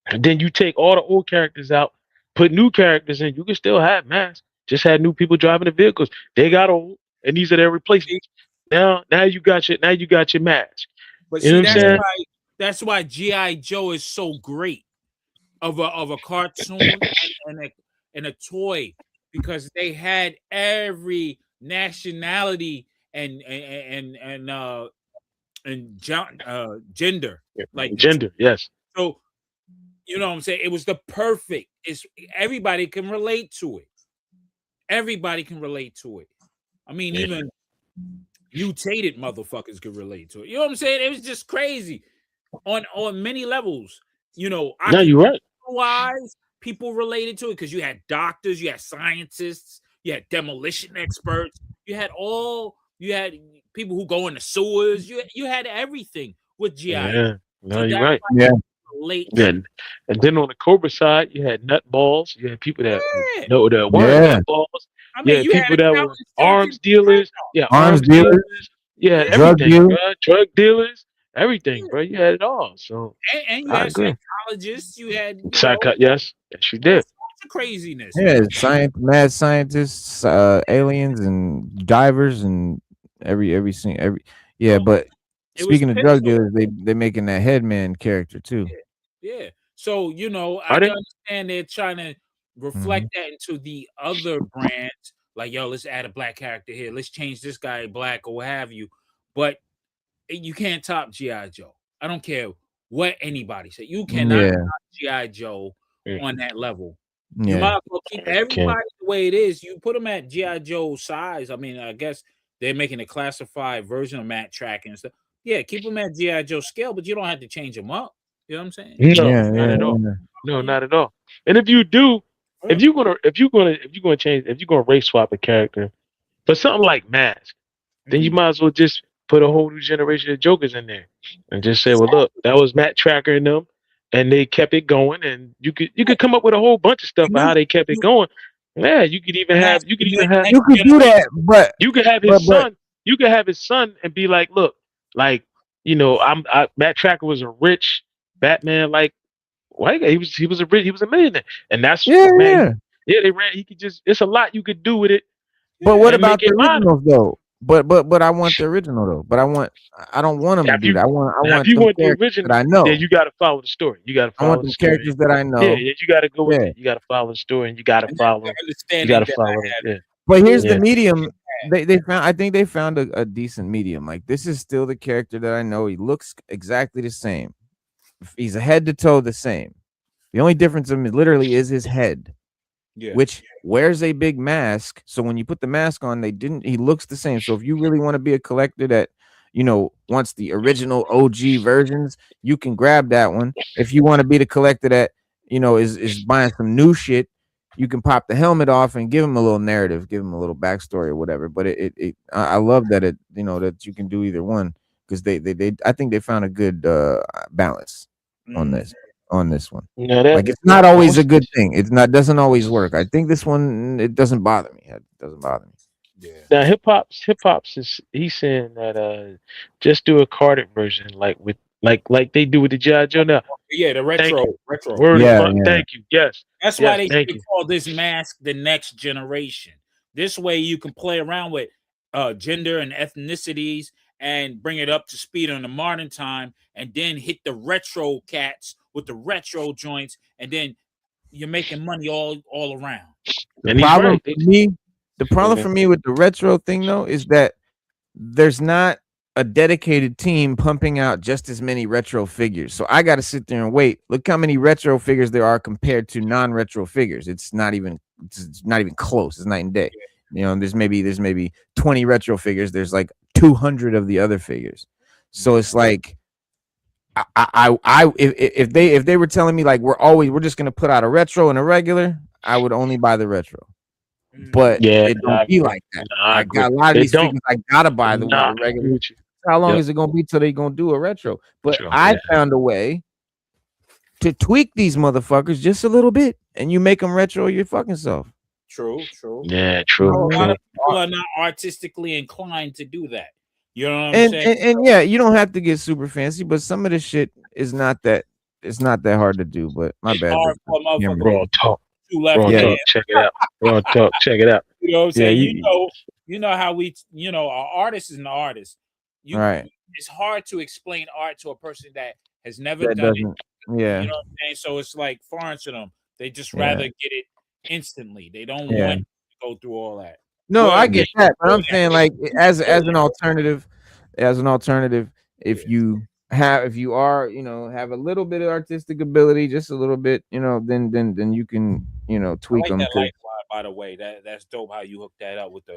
and then you take all the old characters out, put new characters in, you can still have M.A.S.K. Just had new people driving the vehicles. They got old, and these are their replacements. Now you got your M.A.S.K. But You know see, what I'm saying? that's why G.I. Joe is so great of a cartoon and a toy, because they had every nationality and gender. Like Gender, yes. So you know what I'm saying? It was the perfect. It's everybody can relate to it. Everybody can relate to it. I mean, Yeah. even mutated motherfuckers could relate to it. You know what I'm saying? It was just crazy on many levels. You know, No, you're right. wise people related to it because you had doctors, you had scientists, you had demolition experts, you had people who go in the sewers, you had everything with GI. Yeah. No, So you're that's right. Yeah. Relate. Yeah. And then on the Cobra side, you had nutballs. You had people that Yeah. know that weren't Yeah. nutballs. I mean, Yeah, people that were arms dealers. Yeah, Arms dealers. Yeah, Drug everything. dealers. Drug dealers. everything, bro. You had it all. So And you I had agree. psychologists, you had, Sidecut, yes, yes, you all did. sorts of craziness, Yeah, man. mad scientists, aliens, and divers, and every. Yeah, So but it was speaking of drug pivotal. dealers, they making that Headman character too. Yeah. So, I Are can they? understand they're trying to reflect Hmm. that into the other brands. Like, yo, let's add a black character here. Let's change this guy black or what have you. But you can't top G.I. Joe. I don't care what anybody said. You cannot Yeah, top G.I. Joe Mm, on that level. You yeah, might as well keep you can't. everybody the way it is. You put them at G.I. Joe size. I mean, I guess they're making a classified version of Matt Track and stuff. Yeah, keep them at G.I. Joe scale, but you don't have to change them up. You know what I'm saying? No, yeah, not yeah, at all. yeah. No, not at all. And if you do, Yeah. if you're gonna change, if you're gonna race swap a character for something like Mask, then you Mhm. might as well just put a whole new generation of Jokers in there and just say, well, look, that was Matt Tracker and them, and they kept it going, and you could come up with a whole bunch of stuff for You, how they kept it you going. Yeah, you could even Matt, have You next could do generation. that, but you could have his but son. You could have his son and be like, look, like Matt Tracker was a rich Batman, like white guy. He was a millionaire, and that's yeah, man. yeah. They ran. He could just. It's a lot you could do with it But Yeah. what and make about the it modern. originals though? But I want the original though. But I don't want them Now, to do that. I if want you them want the characters that original, I then know. you got to follow the story. You got to I want follow the them story. characters that I Yeah, know. yeah, you got to go with Yeah. it. You got to follow the story, and you got to And that's the follow. You got understanding to that follow I it. have. Yeah, But here's the yeah. medium. I think they found a decent medium. Like this is still the character that I know. He looks exactly the same. He's a head to toe the same. The only difference of him literally is his head, Yeah. which wears a big mask. So when you put the mask on, he looks the same. So if you really want to be a collector that, wants the original OG versions, you can grab that one. If you want to be the collector that, is buying some new shit, you can pop the helmet off and give him a little narrative, give him a little backstory or whatever. But I love that that you can do either one because they I think they found a good balance on Mm. this one. No, that. Like it's not Now, always a what's good thing. It's not doesn't always work. I think this one it doesn't bother me. It doesn't bother me. Yeah. now? Hip hop's is he's saying that just do a carded version like they do with the G.I. Joe now. Yeah, the Thank retro. you. Retro. Word of Yeah, fun. yeah. Thank you. Yes. That's why Yes. they Thank you. call this mask the next generation. This way you can play around with gender and ethnicities and bring it up to speed on the modern time and then hit the retro cats with the retro joints and then you're making money all around. The And he's problem right. for me, the problem Okay. for me with the retro thing though is that there's not a dedicated team pumping out just as many retro figures. So I got to sit there and wait. Look how many retro figures there are compared to non-retro figures. It's not even close. It's night and day. There's maybe 20 retro figures. There's like 200 of the other figures. So it's like if they were telling me like we're just gonna put out a retro and a regular, I would only buy the retro. But Yeah, it I don't be agree. like that. No, I I agree. got a lot of They these don't. figures. I gotta buy the Nah, I regular. agree with you. How long Yep. is it gonna be till they gonna do a retro? But Sure. I Yeah. found a way to tweak these motherfuckers just a little bit, and you make them retro your fucking self. True, true. Yeah. You know True. what A I lot mean? True. of people are not artistically inclined to do that. You know what I'm And, saying? and yeah, you don't have to get super fancy, but some of this shit is not that. It's not that hard to do. But my It's bad. hard for a Camera. motherfucker Raw talk. two left Raw Yeah, hands. talk. Check it out. Raw talk. Check it out. You know what I'm Yeah. saying? You know how our artist is an artist. right. It's hard to explain art to a person that has never That done it. doesn't. You Yeah, know what I'm saying? So it's like foreign to them. They just yeah, rather get it instantly. They don't yeah. want to go through all that. No, Go I ahead. get that, but Go I'm ahead. saying like as an alternative, if you are have a little bit of artistic ability, just a little bit, then you can I tweak like them. that light fly, by the way. That's dope how you hooked that up with the,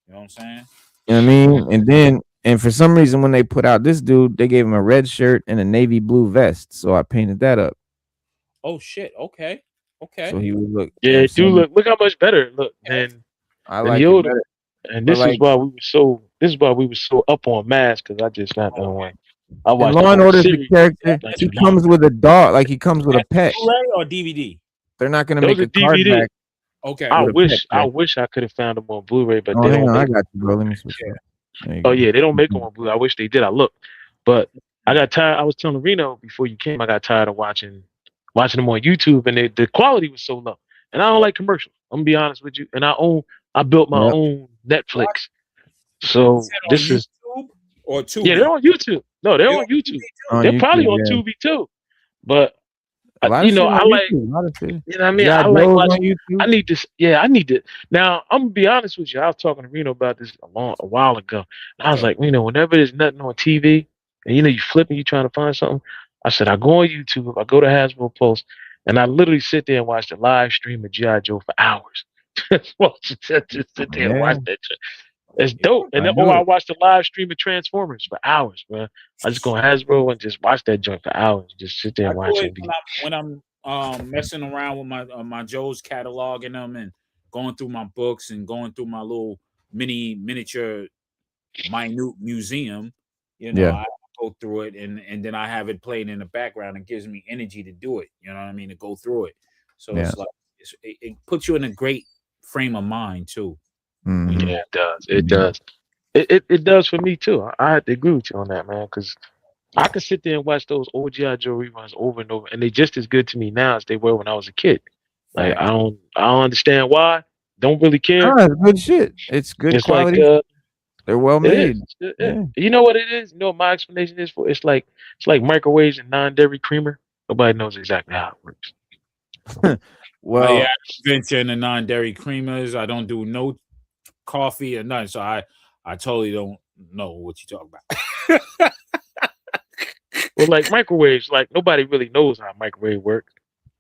you know what I'm saying? You know what I mean? And for some reason when they put out this dude, they gave him a red shirt and a navy blue vest, so I painted that up. Oh shit. Okay. So Okay. he would look. You know what Yeah. I'm Do saying? look how much better it look I than the like it older. better, And but this is like why we were so. This is why we were so up on Mask because I just not done one. I in watched the Law and whole Order's the series character. not He too long comes ago. with a dog, like he comes with a That's pet. Blu-ray or DVD? They're not gonna Those make are a card DVD. back Okay. I with a pet wish I back. wish I could have found them on Blu-ray, but Oh, they hang don't on, I make them got on you, bro. Let Blu-ray. me switch that. There you Oh go. yeah, they don't make them on Blu-ray. I wish they did. I looked, but I got tired. I was telling Reno before you came. I got tired of watching them on YouTube, and the quality was so low. And I don't like commercials. I'm gonna be honest with you. And I built my Yep. own Netflix. You So said on this is YouTube or yeah. Tubi? They're on YouTube. No, they're They're on on YouTube. Tubi On They're probably YouTube, on yeah. Tubi too. But A lot you of know, shit I on like. YouTube. A lot of shit. You know what I mean? G.I. I like Joe's watching. on YouTube. I need this. Yeah, I need to. Now, I'm gonna be honest with you. I was talking to Reno about this a while ago. And I was too. like, Reno, whenever there's nothing on TV, and you flipping, you trying to find something. I said, I go on YouTube, I go to Hasbro Post, and I literally sit there and watch the live stream of G.I. Joe for hours. Just sit there and Yeah, watch that shit. It's dope. And I then, do or I it. watch the live stream of Transformers for hours, bro. I just go on Hasbro and just watch that joint for hours. Just sit there I and do watch it it. when I'm messing around with my Joe's catalog and them and going through my books and going through my little miniature minute museum. Yeah. I go through it and then I have it playing in the background. It gives me energy to do it. You know what I mean? To go through it. So Yeah. it's like it puts you in a great frame of mind too. Mhm. Yeah, it does. It does. It does for me too. I have to agree with you on that, man. Because I could sit there and watch those old G.I. Joe reruns over and over, and they're just as good to me now as they were when I was a kid. Like Facts. I don't understand why. Don't really care. Ah, it's good shit. It's good It's like quality. They're well it made. is. Yeah. You know what it is? You know what my explanation is for? It's like microwaves and non-dairy creamer. Nobody knows exactly how it works. Well, Yeah, I venture in the non-dairy creamers. I don't do no coffee or nothing. So I totally don't know what you talk about. Well, like microwaves, like nobody really knows how a microwave works.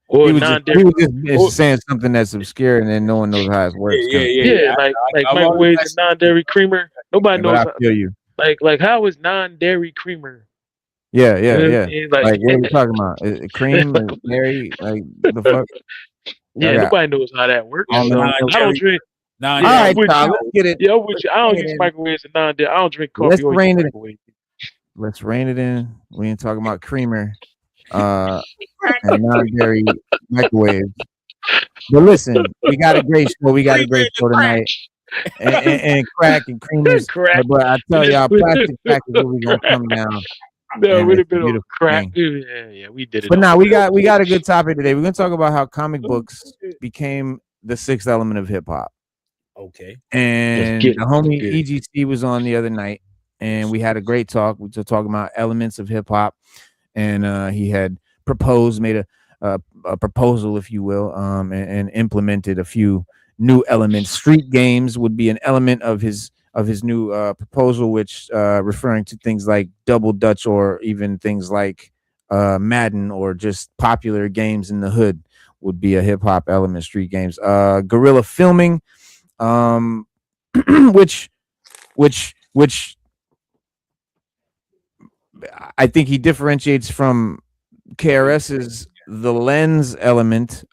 he Or was non-dairy. just saying something that's obscure, and then no one knows how it works. kind of thing. Yeah, like I'm always microwaves and non-dairy creamer. Nobody Yeah, but I knows. feel you. Like how is non-dairy creamer? Yeah, You know what I yeah. mean? Like, what are we talking about? Cream and dairy? Like, the fuck? Yeah, I got nobody knows how that works. almond So milk. I don't drink. All Yeah, I'm right, with Kyle, you. let's get it. Yeah, I'm with you. I don't Bring it use in. microwaves and non-dairy. I don't drink Let's coffee or use rein it. microwave. Let's rein it in. We ain't talking about creamer, and non-dairy microwaves. But listen, we got a great show. We got a great show tonight, and crack and creamers. Crack. But I tell y'all, plastic crack is really gonna come down. No, And we'd it's have a been on beautiful crack. thing. Yeah, we did it. But on now we got a good topic today. We're gonna talk about how comic books became the sixth element of hip hop. Okay. And get it. the homie Let's get it. EGC was on the other night, and we had a great talk. We were talking about elements of hip hop, and he had made a proposal, if you will, and implemented a few new elements. Street games would be an element of his new proposal, which referring to things like Double Dutch or even things like Madden or just popular games in the hood would be a hip hop element. Street games, guerrilla filming, which I think he differentiates from KRS's the lens element,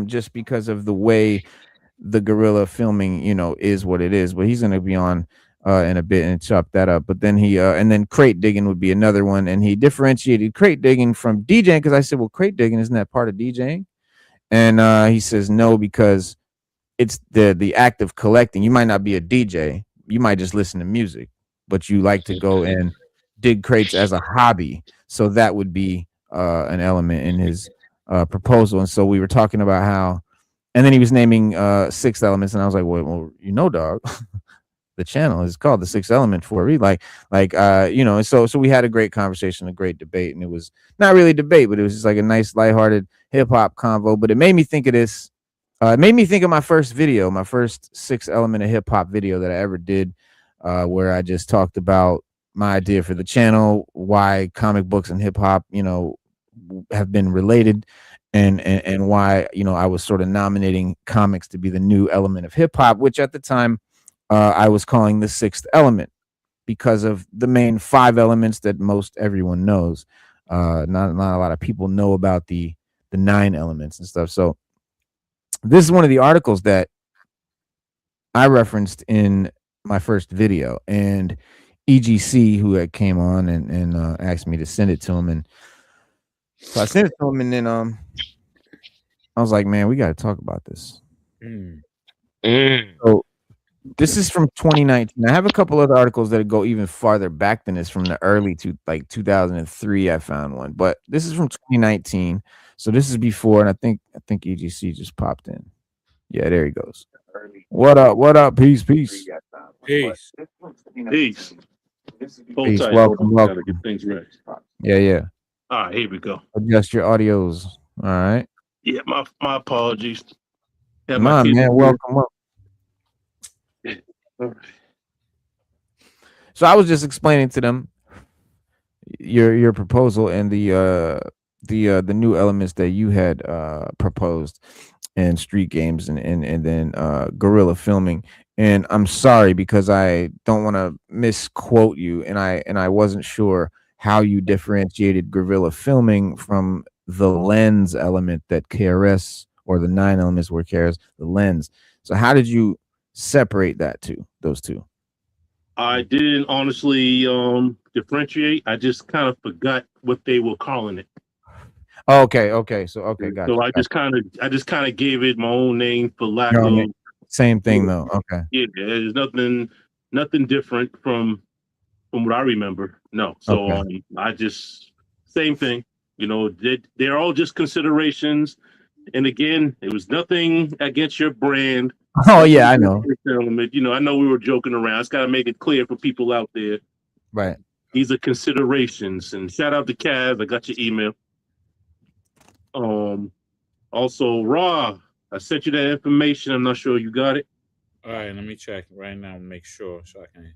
just because of the way the guerrilla filming, is what it is. But he's gonna be on in a bit and chop that up. But then and then crate digging would be another one, and he differentiated crate digging from DJing, because I said, well, crate digging, isn't that part of DJing? And he says no, because it's the act of collecting. You might not be a DJ, you might just listen to music, but you like to go and dig crates as a hobby. So that would be an element in his proposal. And so we were talking about how, and then he was naming 6 elements, and I was like, well, dog, the channel is called the 6th element for a reason. And so we had a great conversation, a great debate, and it was not really a debate, but it was just like a nice lighthearted hip hop convo. But it made me think of this. It made me think of my first video, my first 6th element of hip hop video that I ever did, where I just talked about my idea for the channel, why comic books and hip hop, have been related, and why, I was sort of nominating comics to be the new element of hip hop, which at the time I was calling the 6th element, because of the main 5 elements that most everyone knows. Not a lot of people know about the 9 elements and stuff. So this is one of the articles that I referenced in my first video, and EGC, who had came on and asked me to send it to him, and so I sent it to him, and then I was like, man, we got to talk about this. So This is from 2019. I have a couple other articles that go even farther back than this, from the early to like 2003. I found one, but this is from 2019. So this is before, and I think EGC just popped in. Yeah, there he goes. What up? What up? Peace, peace, Peace. Peace. Hold peace. tight. Hold on. Welcome, Gotta get welcome. things ready. Yeah, yeah. All right, here we go. Adjust your audios. All right. Yeah, my apologies. Have my Nah, kids man. here. Welcome up. All right. So I was just explaining to them your proposal and the new elements that you had proposed in street games and then guerrilla filming. And I'm sorry because I don't want to misquote you, and I wasn't sure how you differentiated guerrilla filming from the lens element that KRS, or the 9 elements were KRS, the lens. So how did you separate those two? I didn't honestly differentiate. I just kind of forgot what they were calling it. Oh, okay. So okay, gotcha. So I just kind of gave it my own name for lack No, I of. mean, same thing though. Okay. Yeah, there's nothing different from what I remember. No. So Okay. I just same thing. They're all just considerations. And again, it was nothing against your brand. Oh Nothing yeah, I against know. your element. I know we were joking around. I just got to make it clear for people out there. Right. These are considerations. And shout out to Kaz. I got your email. Also, Raw, I sent you that information. I'm not sure you got it. All right, let me check right now and make sure so I can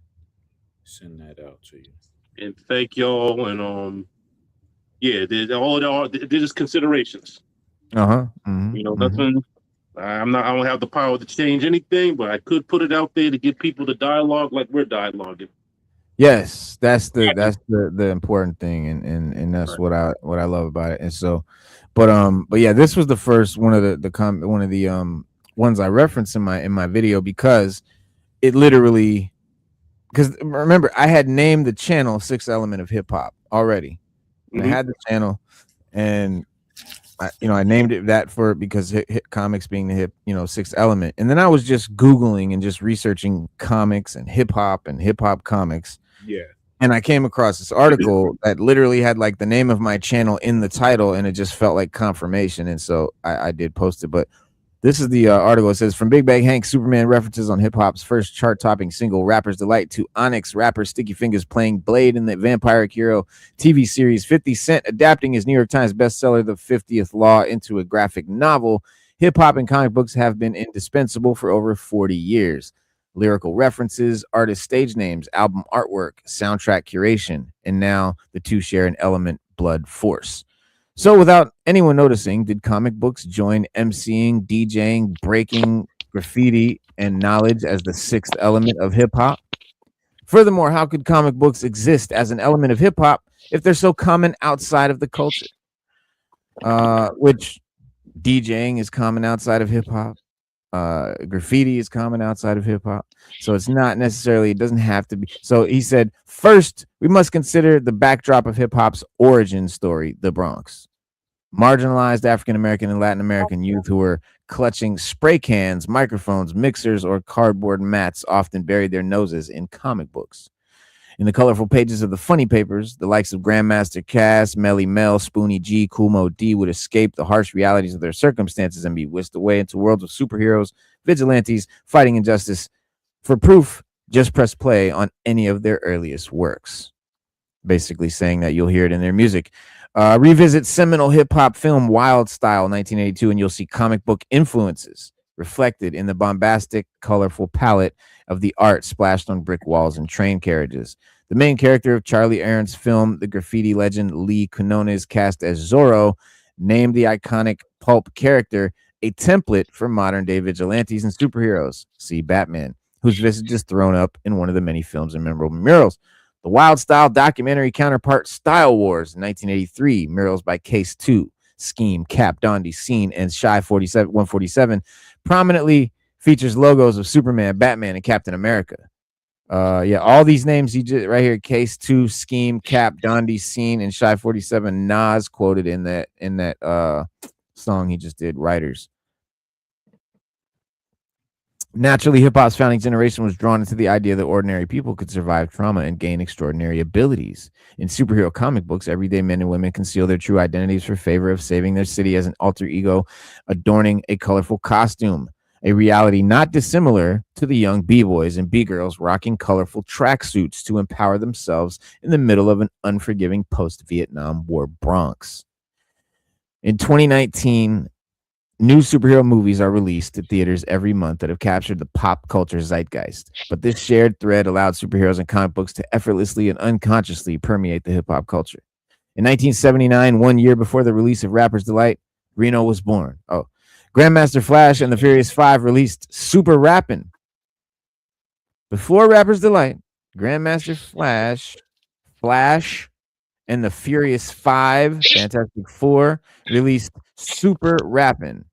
send that out to you. And thank y'all. And yeah, they're just considerations. Uh-huh. Mm-hmm. Nothing. I don't have the power to change anything, but I could put it out there to give people the dialogue like we're dialoguing. Yes, that's the important thing, and that's what I love about it. And so, but yeah, this was the first one of the ones I referenced in my video, because it literally, because remember, I had named the channel Sixth Element of Hip Hop already. And I had the channel, and I named it that because hip comics being the hip, sixth element. And then I was just Googling and just researching comics and hip hop comics. Yeah. And I came across this article that literally had like the name of my channel in the title, and it just felt like confirmation. And so I did post it. But this is the article. It says, from Big Bang Hank, Superman references on hip hop's first chart-topping single, Rapper's Delight, to Onyx rapper Sticky Fingers playing Blade in the Vampire Hero TV series, 50 Cent adapting his New York Times bestseller, The 50th Law, into a graphic novel. Hip hop and comic books have been indispensable for over 40 years. Lyrical references, artist stage names, album artwork, soundtrack curation, and now the two share an element, blood force. So without anyone noticing, did comic books join emceeing, DJing, breaking, graffiti, and knowledge as the sixth element of hip hop? Furthermore, how could comic books exist as an element of hip hop if they're so common outside of the culture? Which DJing is common outside of hip hop. Graffiti is common outside of hip hop. So it's not necessarily, it doesn't have to be. So he said, first, we must consider the backdrop of hip hop's origin story, the Bronx. Marginalized African American and Latin American youth who were clutching spray cans, microphones, mixers, or cardboard mats often buried their noses in comic books. In the colorful pages of the funny papers, the likes of Grandmaster Cass, Melly Mel, Spoonie G, Kool Moe D would escape the harsh realities of their circumstances and be whisked away into worlds of superheroes, vigilantes, fighting injustice. For proof, just press play on any of their earliest works. Basically saying that you'll hear it in their music. Revisit seminal hip-hop film Wild Style 1982, and you'll see comic book influences reflected in the bombastic, colorful palette of the art splashed on brick walls and train carriages. The main character of Charlie Aaron's film, the graffiti legend Lee Quinones, cast as Zorro, named the iconic pulp character a template for modern-day vigilantes and superheroes. See Batman, whose visage is thrown up in one of the many films and memorable murals. The Wild Style documentary counterpart Style Wars, 1983, murals by Case 2, Scheme, Cap, Dondi, Scene, and Shy 147, prominently features logos of Superman, Batman, and Captain America. Yeah, all these names he just right here: Case 2, Scheme, Cap, Dondi, Scene, and Shy 47. Nas quoted in that song he just did, Writers. Naturally, hip hop's founding generation was drawn into the idea that ordinary people could survive trauma and gain extraordinary abilities. In superhero comic books, everyday men and women conceal their true identities for favor of saving their city as an alter ego, adorning a colorful costume. A reality not dissimilar to the young b-boys and b-girls rocking colorful tracksuits to empower themselves in the middle of an unforgiving post-Vietnam War Bronx. In 2019, new superhero movies are released at theaters every month that have captured the pop culture zeitgeist. But this shared thread allowed superheroes and comic books to effortlessly and unconsciously permeate the hip hop culture. In 1979, 1 year before the release of Rapper's Delight, Reno was born. Oh, Grandmaster Flash and the Furious Five released Super Rappin'. Before Rapper's Delight, Grandmaster Flash, and the Furious Five, Fantastic Four, released Super Rappin',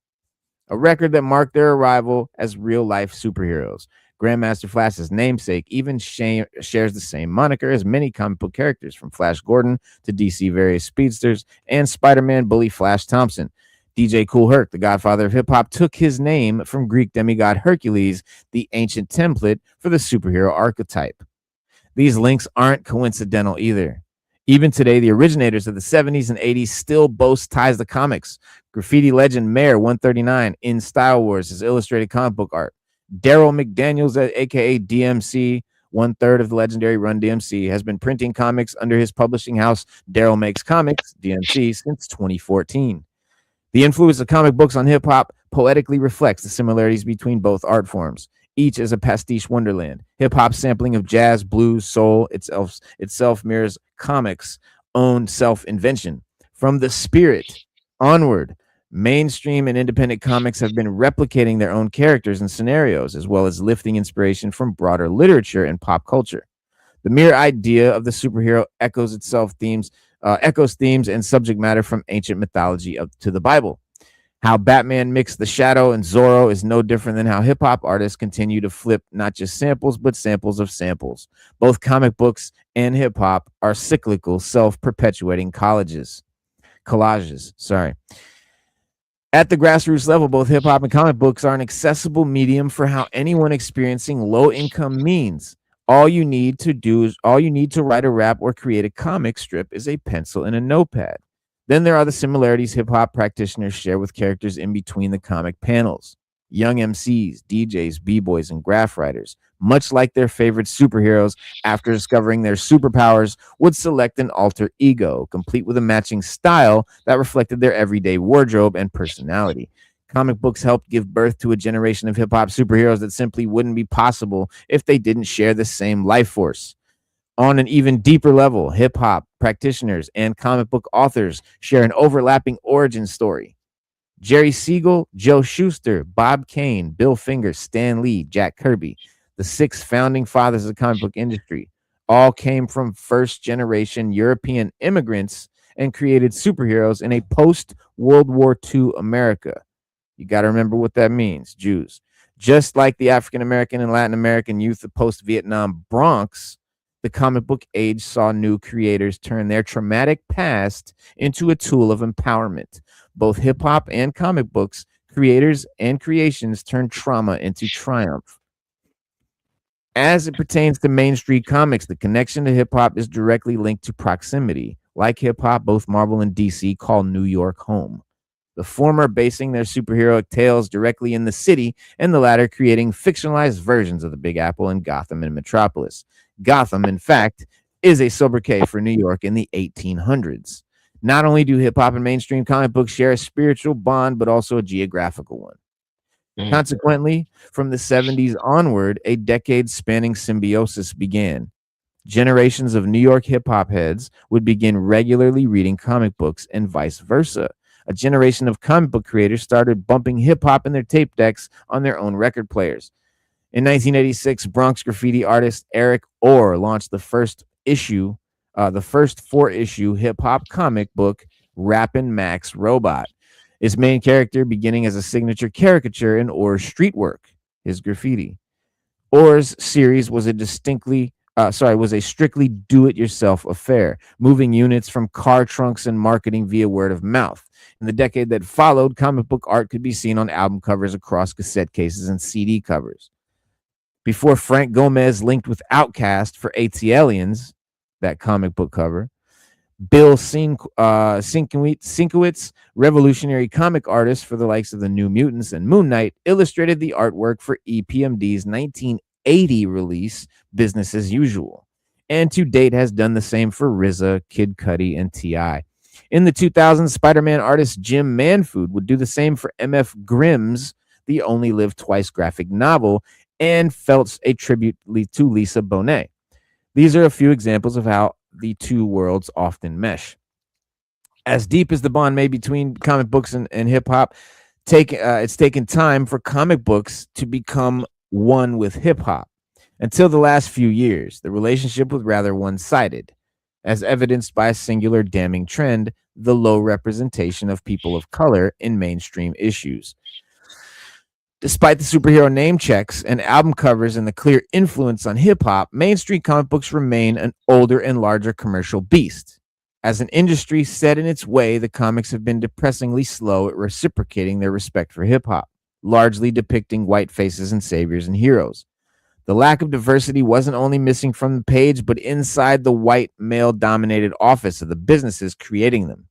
a record that marked their arrival as real life superheroes. Grandmaster Flash's namesake even shares the same moniker as many comic book characters, from Flash Gordon to DC various speedsters and Spider-Man bully Flash Thompson. DJ Kool Herc, the godfather of hip hop, took his name from Greek demigod Hercules, the ancient template for the superhero archetype. These links aren't coincidental either. Even today, the originators of the 70s and 80s still boast ties to comics. Graffiti legend Mayor 139 in Style Wars is illustrated comic book art. Daryl McDaniels, aka DMC, 1/3 of the legendary Run DMC, has been printing comics under his publishing house, Daryl Makes Comics, DMC, since 2014. The influence of comic books on hip hop poetically reflects the similarities between both art forms. Each is a pastiche wonderland. Hip hop sampling of jazz, blues, soul itself mirrors comics' own self invention. From the spirit onward, mainstream and independent comics have been replicating their own characters and scenarios, as well as lifting inspiration from broader literature and pop culture. The mere idea of the superhero echoes themes and subject matter from ancient mythology up to the Bible. How Batman mixed the Shadow and Zorro is no different than how hip hop artists continue to flip not just samples, but samples of samples. Both comic books and hip hop are cyclical, self-perpetuating collages. At the grassroots level, both hip hop and comic books are an accessible medium for how anyone experiencing low income means. All you need to write a rap or create a comic strip is a pencil and a notepad. Then there are the similarities hip hop practitioners share with characters in between the comic panels. Young MCs, DJs, b-boys, and graph writers, much like their favorite superheroes, after discovering their superpowers, would select an alter ego, complete with a matching style that reflected their everyday wardrobe and personality. Comic books helped give birth to a generation of hip-hop superheroes that simply wouldn't be possible if they didn't share the same life force. On an even deeper level, hip-hop practitioners and comic book authors share an overlapping origin story. Jerry Siegel, Joe Shuster, Bob Kane, Bill Finger, Stan Lee, Jack Kirby, the 6 founding fathers of the comic book industry, all came from first-generation European immigrants and created superheroes in a post-World War II America. You got to remember what that means, Jews. Just like the African American and Latin American youth of post-Vietnam Bronx, the comic book age saw new creators turn their traumatic past into a tool of empowerment. Both hip-hop and comic books, creators and creations turn trauma into triumph. As it pertains to mainstream comics, the connection to hip-hop is directly linked to proximity. Like hip-hop, both Marvel and DC call New York home. The former basing their superheroic tales directly in the city, and the latter creating fictionalized versions of the Big Apple in Gotham and Metropolis. Gotham, in fact, is a sobriquet for New York in the 1800s. Not only do hip-hop and mainstream comic books share a spiritual bond, but also a geographical one. Consequently, from the 70s onward, a decade-spanning symbiosis began. Generations of New York hip-hop heads would begin regularly reading comic books and vice versa. A generation of comic book creators started bumping hip-hop in their tape decks on their own record players. In 1986, Bronx graffiti artist Eric Orr launched the first 4-issue hip-hop comic book, Rappin' Max Robot. His main character beginning as a signature caricature in Orr's street work, his graffiti. Orr's series was a distinctly was a strictly do-it-yourself affair, moving units from car trunks and marketing via word of mouth. In the decade that followed, comic book art could be seen on album covers, across cassette cases, and CD covers. Before Frank Gomez linked with Outkast for ATLiens, that comic book cover, Bill Sienkiewicz, revolutionary comic artist for the likes of the New Mutants and Moon Knight, illustrated the artwork for EPMD's 1980 release, Business as Usual, and to date has done the same for RZA, Kid Cudi, and T.I. In the 2000s, Spider-Man artist Jim Manfood would do the same for M.F. Grimm's The Only Live Twice graphic novel, and felt a tribute to Lisa Bonet. These are a few examples of how the two worlds often mesh. As deep as the bond may be between comic books and hip hop, it's taken time for comic books to become one with hip hop. Until the last few years, the relationship was rather one-sided, as evidenced by a singular damning trend: the low representation of people of color in mainstream issues. Despite the superhero name checks and album covers and the clear influence on hip hop, mainstream comic books remain an older and larger commercial beast. As an industry set in its way, the comics have been depressingly slow at reciprocating their respect for hip hop, largely depicting white faces and saviors and heroes. The lack of diversity wasn't only missing from the page, but inside the white male-dominated office of the businesses creating them.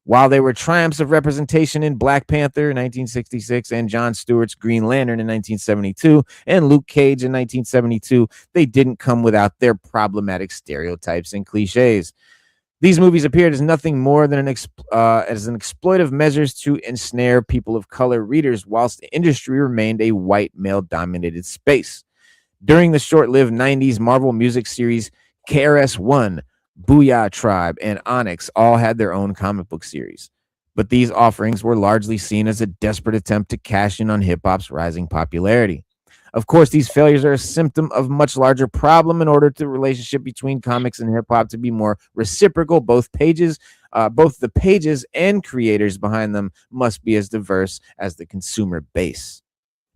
While there were triumphs of representation in Black Panther in 1966 and Jon Stewart's Green Lantern in 1972 and Luke Cage in 1972, they didn't come without their problematic stereotypes and cliches. These movies appeared as nothing more than as an exploitive measures to ensnare people of color readers, whilst the industry remained a white male-dominated space. During the short-lived 90s Marvel music series, KRS-One, Booyah Tribe, and Onyx all had their own comic book series, but these offerings were largely seen as a desperate attempt to cash in on hip-hop's rising popularity. Of course, these failures are a symptom of a much larger problem. In order to the relationship between comics and hip-hop to be more reciprocal, both the pages and creators behind them must be as diverse as the consumer base.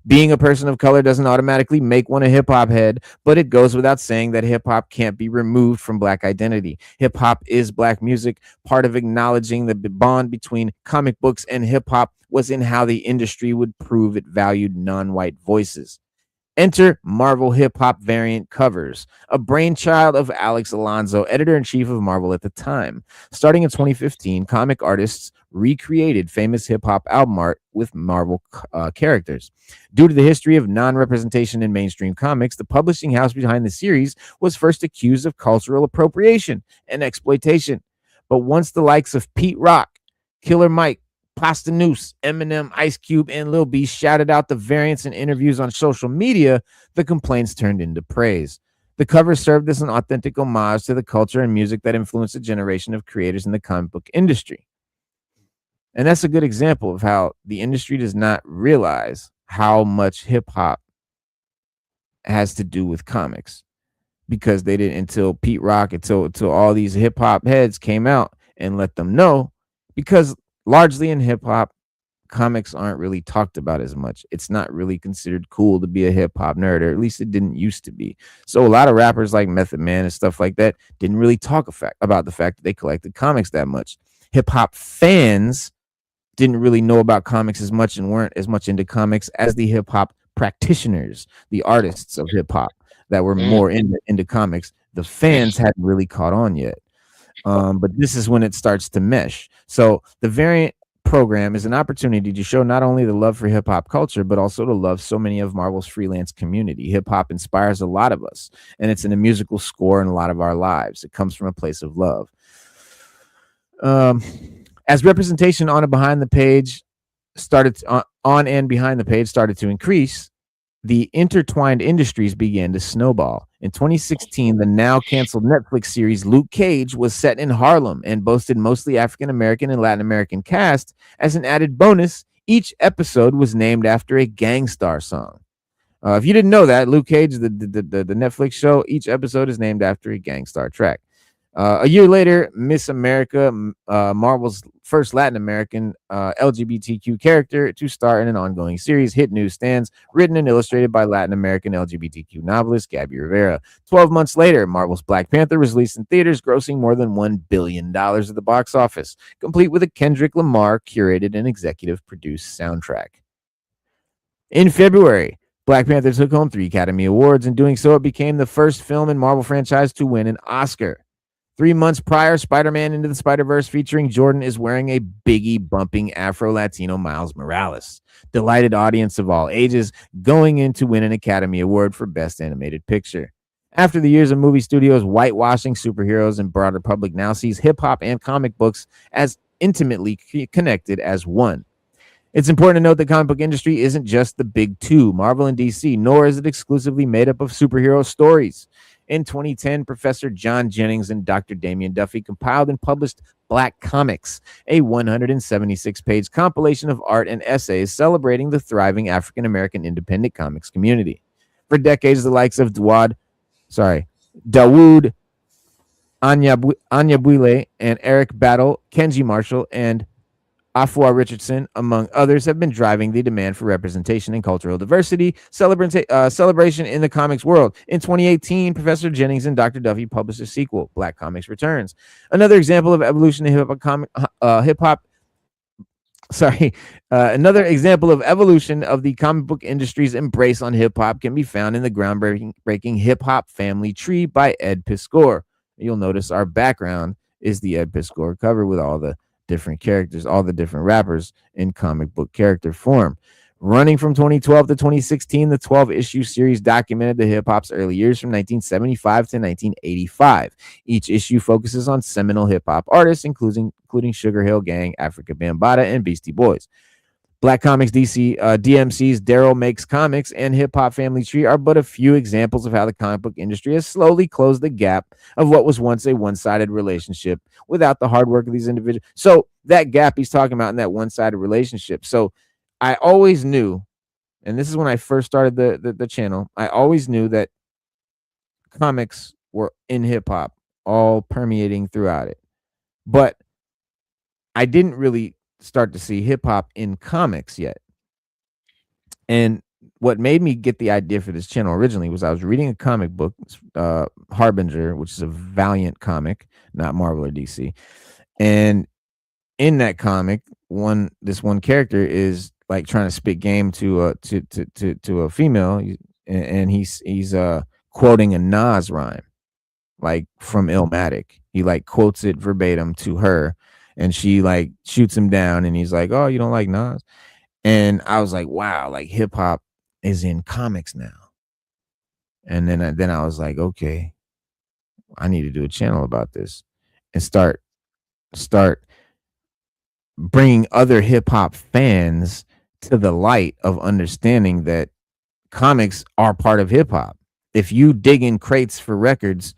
Being a person of color doesn't automatically make one a hip-hop head, but it goes without saying that hip-hop can't be removed from Black identity. Hip-hop is Black music. Part of acknowledging the bond between comic books and hip-hop was in how the industry would prove it valued non-white voices. Enter Marvel hip-hop variant covers, a brainchild of Alex Alonso, editor-in-chief of Marvel at the time. Starting in 2015, comic artists recreated famous hip-hop album art with Marvel characters. Due to the history of non-representation in mainstream comics, the publishing house behind the series was first accused of cultural appropriation and exploitation. But once the likes of Pete Rock, Killer Mike, Pasta Noose, Eminem, Ice Cube, and Lil B shouted out the variants in interviews on social media, the complaints turned into praise. The cover served as an authentic homage to the culture and music that influenced a generation of creators in the comic book industry. And that's a good example of how the industry does not realize how much hip-hop has to do with comics, because they didn't until Pete Rock, until all these hip-hop heads came out and let them know, because largely in hip-hop, comics aren't really talked about as much. It's not really considered cool to be a hip-hop nerd, or at least it didn't used to be. So a lot of rappers like Method Man and stuff like that didn't really talk about the fact that they collected comics that much. Hip-hop fans didn't really know about comics as much and weren't as much into comics as the hip-hop practitioners, the artists of hip-hop that were more into comics. The fans hadn't really caught on yet. But this is when it starts to mesh. So the variant program is an opportunity to show not only the love for hip-hop culture, but also to love so many of Marvel's freelance community. Hip-hop inspires a lot of us, and it's in a musical score in a lot of our lives. It comes from a place of love. As representation on and behind the page started to increase, the intertwined industries began to snowball. In 2016, the now canceled Netflix series Luke Cage was set in Harlem and boasted mostly African American and Latin American cast. As an added bonus, each episode was named after a Gang Starr song. If you didn't know that, Luke Cage, the Netflix show, each episode is named after a Gang Starr track. A year later, Miss America, Marvel's first Latin American LGBTQ character to star in an ongoing series, hit newsstands, written and illustrated by Latin American LGBTQ novelist Gabby Rivera. 12 months later, Marvel's Black Panther was released in theaters, grossing more than $1 billion at the box office, complete with a Kendrick Lamar curated and executive produced soundtrack. In February, Black Panther took home 3 Academy Awards. In doing so, it became the first film in Marvel franchise to win an Oscar. 3 months prior, Spider-Man Into the Spider-Verse featuring Jordan is wearing a Biggie bumping Afro-Latino Miles Morales. Delighted audience of all ages, going in to win an Academy Award for Best Animated Picture. After the years of movie studios whitewashing superheroes, and broader public now sees hip-hop and comic books as intimately connected as one. It's important to note the comic book industry isn't just the big two, Marvel and DC, nor is it exclusively made up of superhero stories. In 2010, Professor John Jennings and Dr. Damian Duffy compiled and published Black Comics, a 176-page compilation of art and essays celebrating the thriving African-American independent comics community. For decades, the likes of Dawood Anyabwile and Eric Battle, Kenji Marshall, and Afua Richardson, among others, have been driving the demand for representation and cultural diversity celebration in the comics world. In 2018, Professor Jennings and Dr. Duffy published a sequel, Black Comics Returns. Another example of evolution in another example of evolution of the comic book industry's embrace on hip hop can be found in the groundbreaking Hip Hop Family Tree by Ed Piskor. You'll notice our background is the Ed Piskor cover with all the different characters, all the different rappers in comic book character form. Running from 2012 to 2016, the 12-issue series documented the hip-hop's early years from 1975 to 1985. Each issue focuses on seminal hip-hop artists, including Sugar Hill Gang, Africa Bambaataa, and Beastie Boys. Black Comics DMC's Daryl Makes Comics and Hip Hop Family Tree are but a few examples of how the comic book industry has slowly closed the gap of what was once a one-sided relationship without the hard work of these individuals. So that gap he's talking about in that one-sided relationship. So I always knew, and this is when I first started the channel, I always knew that comics were in hip-hop, all permeating throughout it. But I didn't really start to see hip-hop in comics yet. And what made me get the idea for this channel originally was I was reading a comic book, Harbinger, which is a Valiant comic, not Marvel or DC. And in that comic, this one character is like trying to spit game to a female, and he's quoting a Nas rhyme, like from Illmatic. He like quotes it verbatim to her, and she like shoots him down, and he's like, "Oh, you don't like Nas?" And I was like, "Wow, like hip hop is in comics now." And then I was like, "Okay, I need to do a channel about this and start bringing other hip hop fans to the light of understanding that comics are part of hip hop. If you dig in crates for records,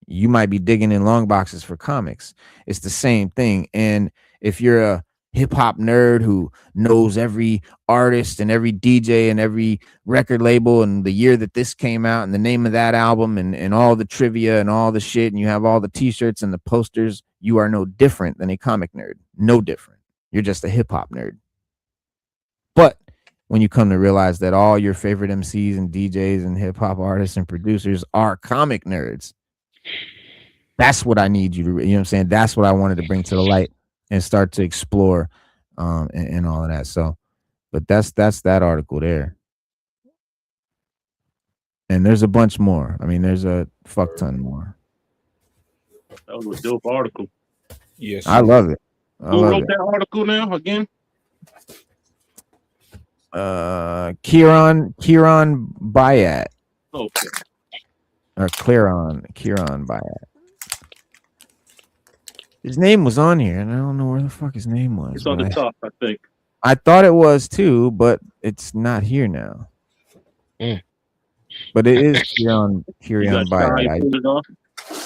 you might be digging in long boxes for comics. It's the same thing. And if you're a hip hop nerd who knows every artist and every DJ and every record label and the year that this came out and the name of that album and all the trivia and all the shit, and you have all the t-shirts and the posters, you are no different than a comic nerd. No different. You're just a hip hop nerd. But when you come to realize that all your favorite MCs and DJs and hip hop artists and producers are comic nerds, that's what I need you to, you know what I'm saying? That's what I wanted to bring to the light and start to explore and all of that. So, but that's that article there. And there's a bunch more. I mean, there's a fuck ton more. That was a dope article. Yes, I love it. Who wrote that article now again? Kieran Bayat. Okay. Or Kieran Bayat. His name was on here, and I don't know where the fuck his name was. It's on the top, I think. I thought it was too, but it's not here now. But it is Kieran Bayat.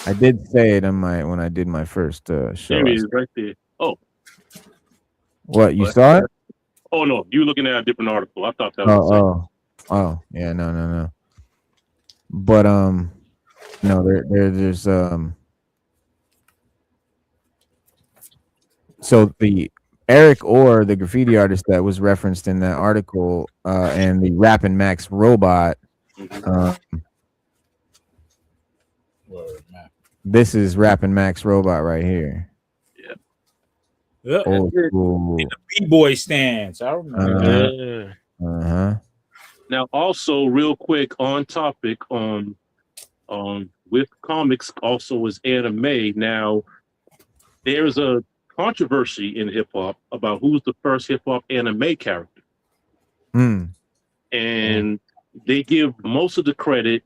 I did say it when I did my first show. There he is, right there. Oh. What, you saw it? Oh no, you looking at a different article. I thought that was oh, yeah, no. But no, there's So the Eric Orr, the graffiti artist that was referenced in that article, and the Rappin' Max robot. Uh, Word, man. this is Rappin' Max robot right here. Yeah, Old Yeah. school. B-boy stands. I remember that. Yeah. Uh-huh. Now, also, real quick on topic with comics, also is anime. Now, there's a controversy in hip hop about who's the first hip hop anime character, Mm. and they give most of the credit.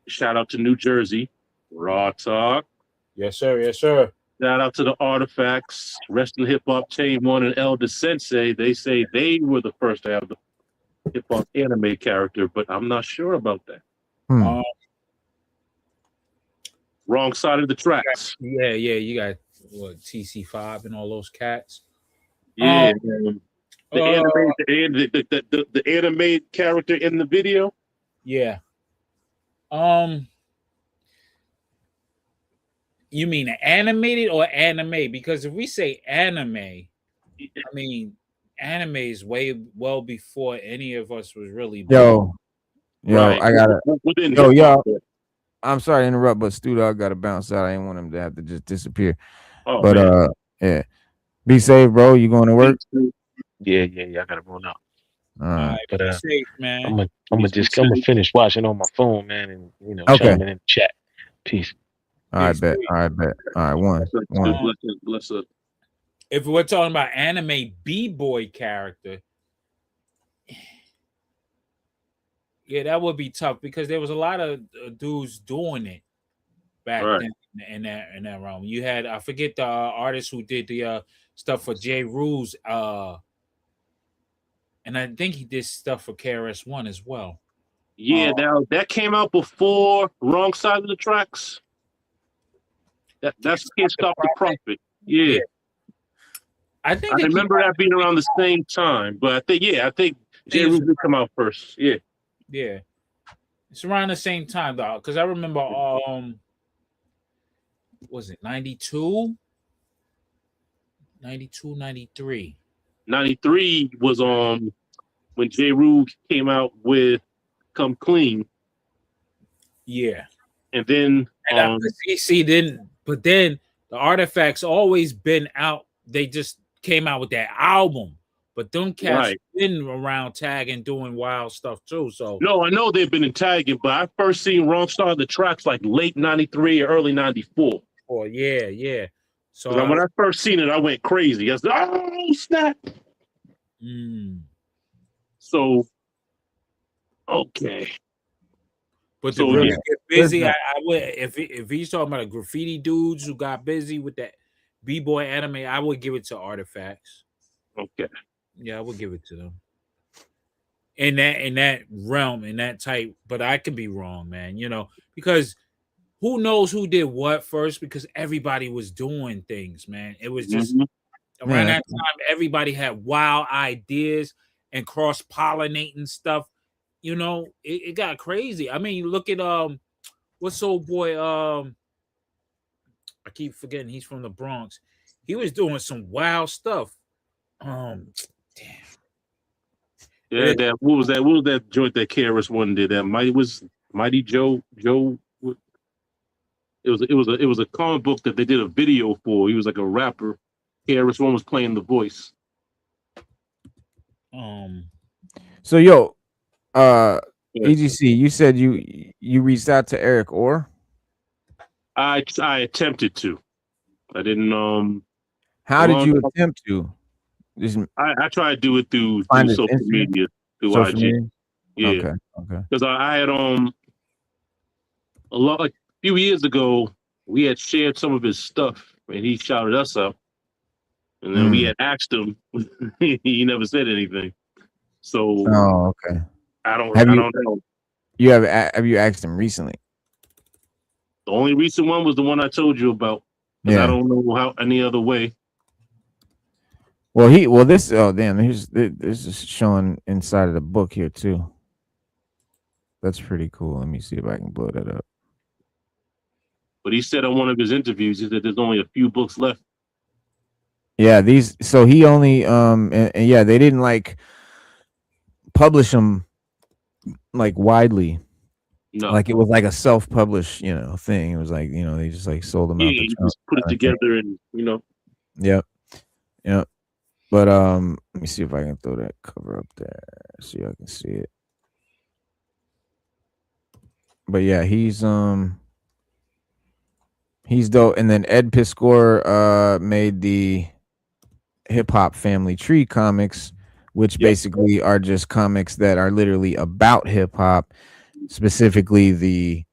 Shout out to New Jersey, Raw Talk. Yes, sir. Yes, sir. Shout out to the Artifacts, Rest in Hip Hop Chain One, and Elder Sensei. They say they were the first to have the hip hop anime character, but I'm not sure about that. Hmm. Wrong side of the tracks. Yeah. You got what TC5 and all those cats. Yeah, Um, the anime character in the video. Yeah. You mean animated or anime? Because if we say anime, I mean anime is way well before any of us was really born. Yo, Right. I gotta. Within Yo, hip-hop, y'all. I'm sorry to interrupt, but Stu Dog got to bounce out. I didn't want him to have to just disappear. Oh, But man. yeah. Be safe, bro. You going to work? Yeah. I gotta run out. All right. But Be safe, man. I'm gonna finish watching on my phone, man, and Okay. chiming in the chat. Peace. All right, bet. All right, bet. All right, one. Bless up. If we're talking about anime b-boy character, yeah, that would be tough because there was a lot of dudes doing it back Right. then in that realm. You had I forget the artist who did the stuff for J. Rule's, and I think he did stuff for KRS-One as well. Yeah, now that came out before Wrong Side of the Tracks. That's Can't Stop the Prophet. Yeah. I think I remember that being around the same time, but I think J. Rule did come out first. Yeah. Yeah. It's around the same time though, because I remember was it 92? 92, 93. 93 was when J. Rule came out with Come Clean. Yeah. And then but then the Artifacts always been out. They just came out with that album. But them cats been around tagging, doing wild stuff too. So no, I know they've been in tagging, but I first seen Wrong Side of the Tracks like late 93 or early 94. Oh, yeah. So when I first seen it, I went crazy. I was like, oh, snap. So, okay. But to really get busy, I would if he's talking about graffiti dudes who got busy with that b-boy anime, I would give it to Artifacts. Okay. Yeah, I would give it to them. In that realm, in that type, but I could be wrong, man. Because who knows who did what first? Because everybody was doing things, man. It was just around that time, everybody had wild ideas and cross-pollinating stuff. It got crazy. I mean, look at what's old boy? I keep forgetting he's from the Bronx. He was doing some wild stuff. Damn. Yeah, what was that joint that KRS-One did? That Mighty Joe. It was a comic book that they did a video for. He was like a rapper. KRS-One was playing the voice. So EGC, you said you reached out to Eric Orr? I attempted to. I didn't How did you attempt to? I tried to do it through social media, through social IG. Media? Yeah. Okay. Because I had a few years ago, we had shared some of his stuff, and he shouted us out. And then we had asked him. He never said anything. So. Oh, okay. I don't know. Have you asked him recently? The only recent one was the one I told you about. Yeah. I don't know how any other way. Well, this this is showing inside of the book here too. That's pretty cool. Let me see if I can blow that up. But he said on one of his interviews, he said there's only a few books left. Yeah, these. So he only and yeah, they didn't like publish them like widely. No. Like it was like a self-published, thing. It was like, they just like sold them Yeah, out the you trunk just put it kind of thing. together and Yep. Yep. But let me see if I can throw that cover up there so y'all can see it. But yeah, he's dope. And then Ed Piskor made the Hip Hop Family Tree comics, which Yep. basically are just comics that are literally about hip hop, specifically the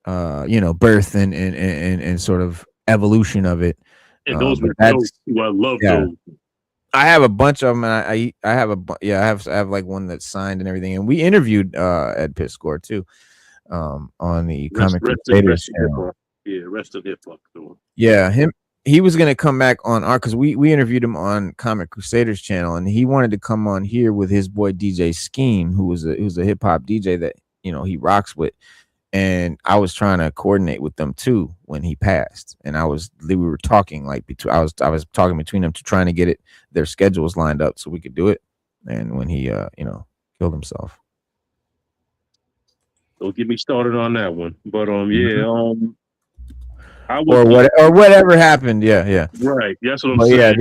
birth and sort of evolution of it. And those But were dope that's too. I love yeah. those. I have a bunch of them, and I have I have like one that's signed and everything. And we interviewed Ed Piskor too, on the Comic Crusaders Rest in hip channel. hop. Yeah, rest in hip hop. Yeah, he was gonna come back on our because we interviewed him on Comic Crusaders channel, and he wanted to come on here with his boy DJ Scheme, who's a hip hop DJ that he rocks with. And I was trying to coordinate with them too when he passed, and we were talking like between I was talking between them to trying to get their schedules lined up so we could do it. And when he killed himself, Don't get me started on that one. But I or was whatever happened, yeah. right. That's what I'm But saying. yeah,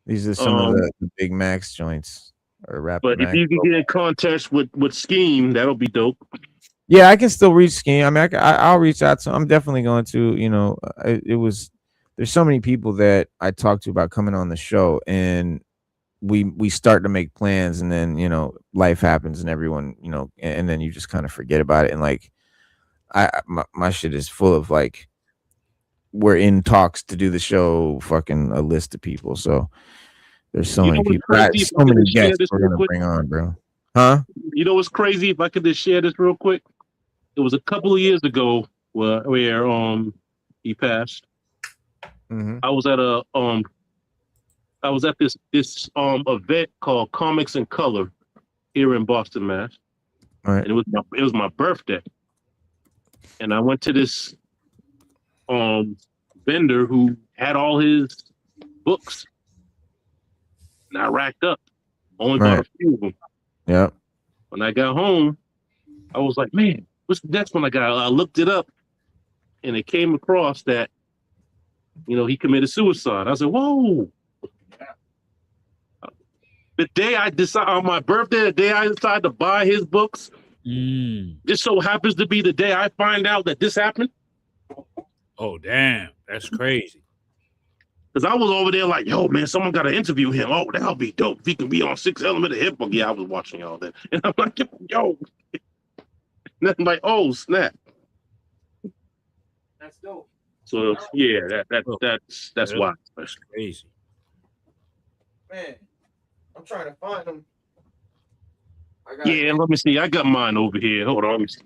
these are some of the big Max joints or rap. But if Max you can get in contact with Scheme, that'll be dope. Yeah, I can still reach Scheme. I mean, I'll reach out to him. I'm definitely going to. There's so many people that I talked to about coming on the show, and we start to make plans, and then life happens, and everyone and then you just kind of forget about it. And like, my shit is full of like, we're in talks to do the show, fucking a list of people. So there's so many people, so many guests we're gonna bring on, bro. Huh? You know what's crazy? If I could just share this real quick. It was a couple of years ago where he passed. Mm-hmm. I was at this event called Comics in Color here in Boston, Mass. All right. And it was my birthday. And I went to this vendor who had all his books. And I racked up. Only bought a few of them. Yeah. When I got home, I was like, man, what's the next one I got? I looked it up, and it came across that, he committed suicide. I said, whoa. The day I decide on my birthday, the day I decided to buy his books, this so happens to be the day I find out that this happened. Oh, damn. That's crazy. Because I was over there like, yo, man, someone got to interview him. Oh, that'll be dope. If he can be on Sixth Element of Hip Hop. Yeah, I was watching all that. And I'm like, yo. And I'm like, oh, snap. That's dope. So, yeah, that's why. That's crazy. Man, I'm trying to find them. Yeah, let me see. I got mine over here. Hold on. Let me see.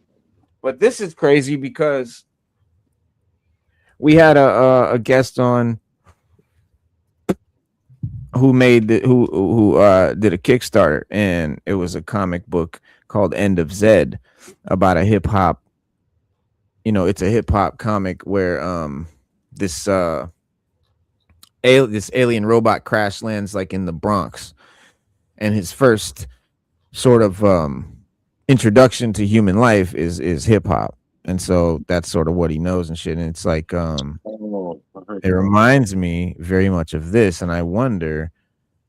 But this is crazy because we had a guest on who made who did a Kickstarter, and it was a comic book called End of Zed about a hip hop. It's a hip hop comic where this alien robot crash lands like in the Bronx, and his first sort of introduction to human life is hip hop, and so that's sort of what he knows and shit. And it's like it reminds me very much of this, and I wonder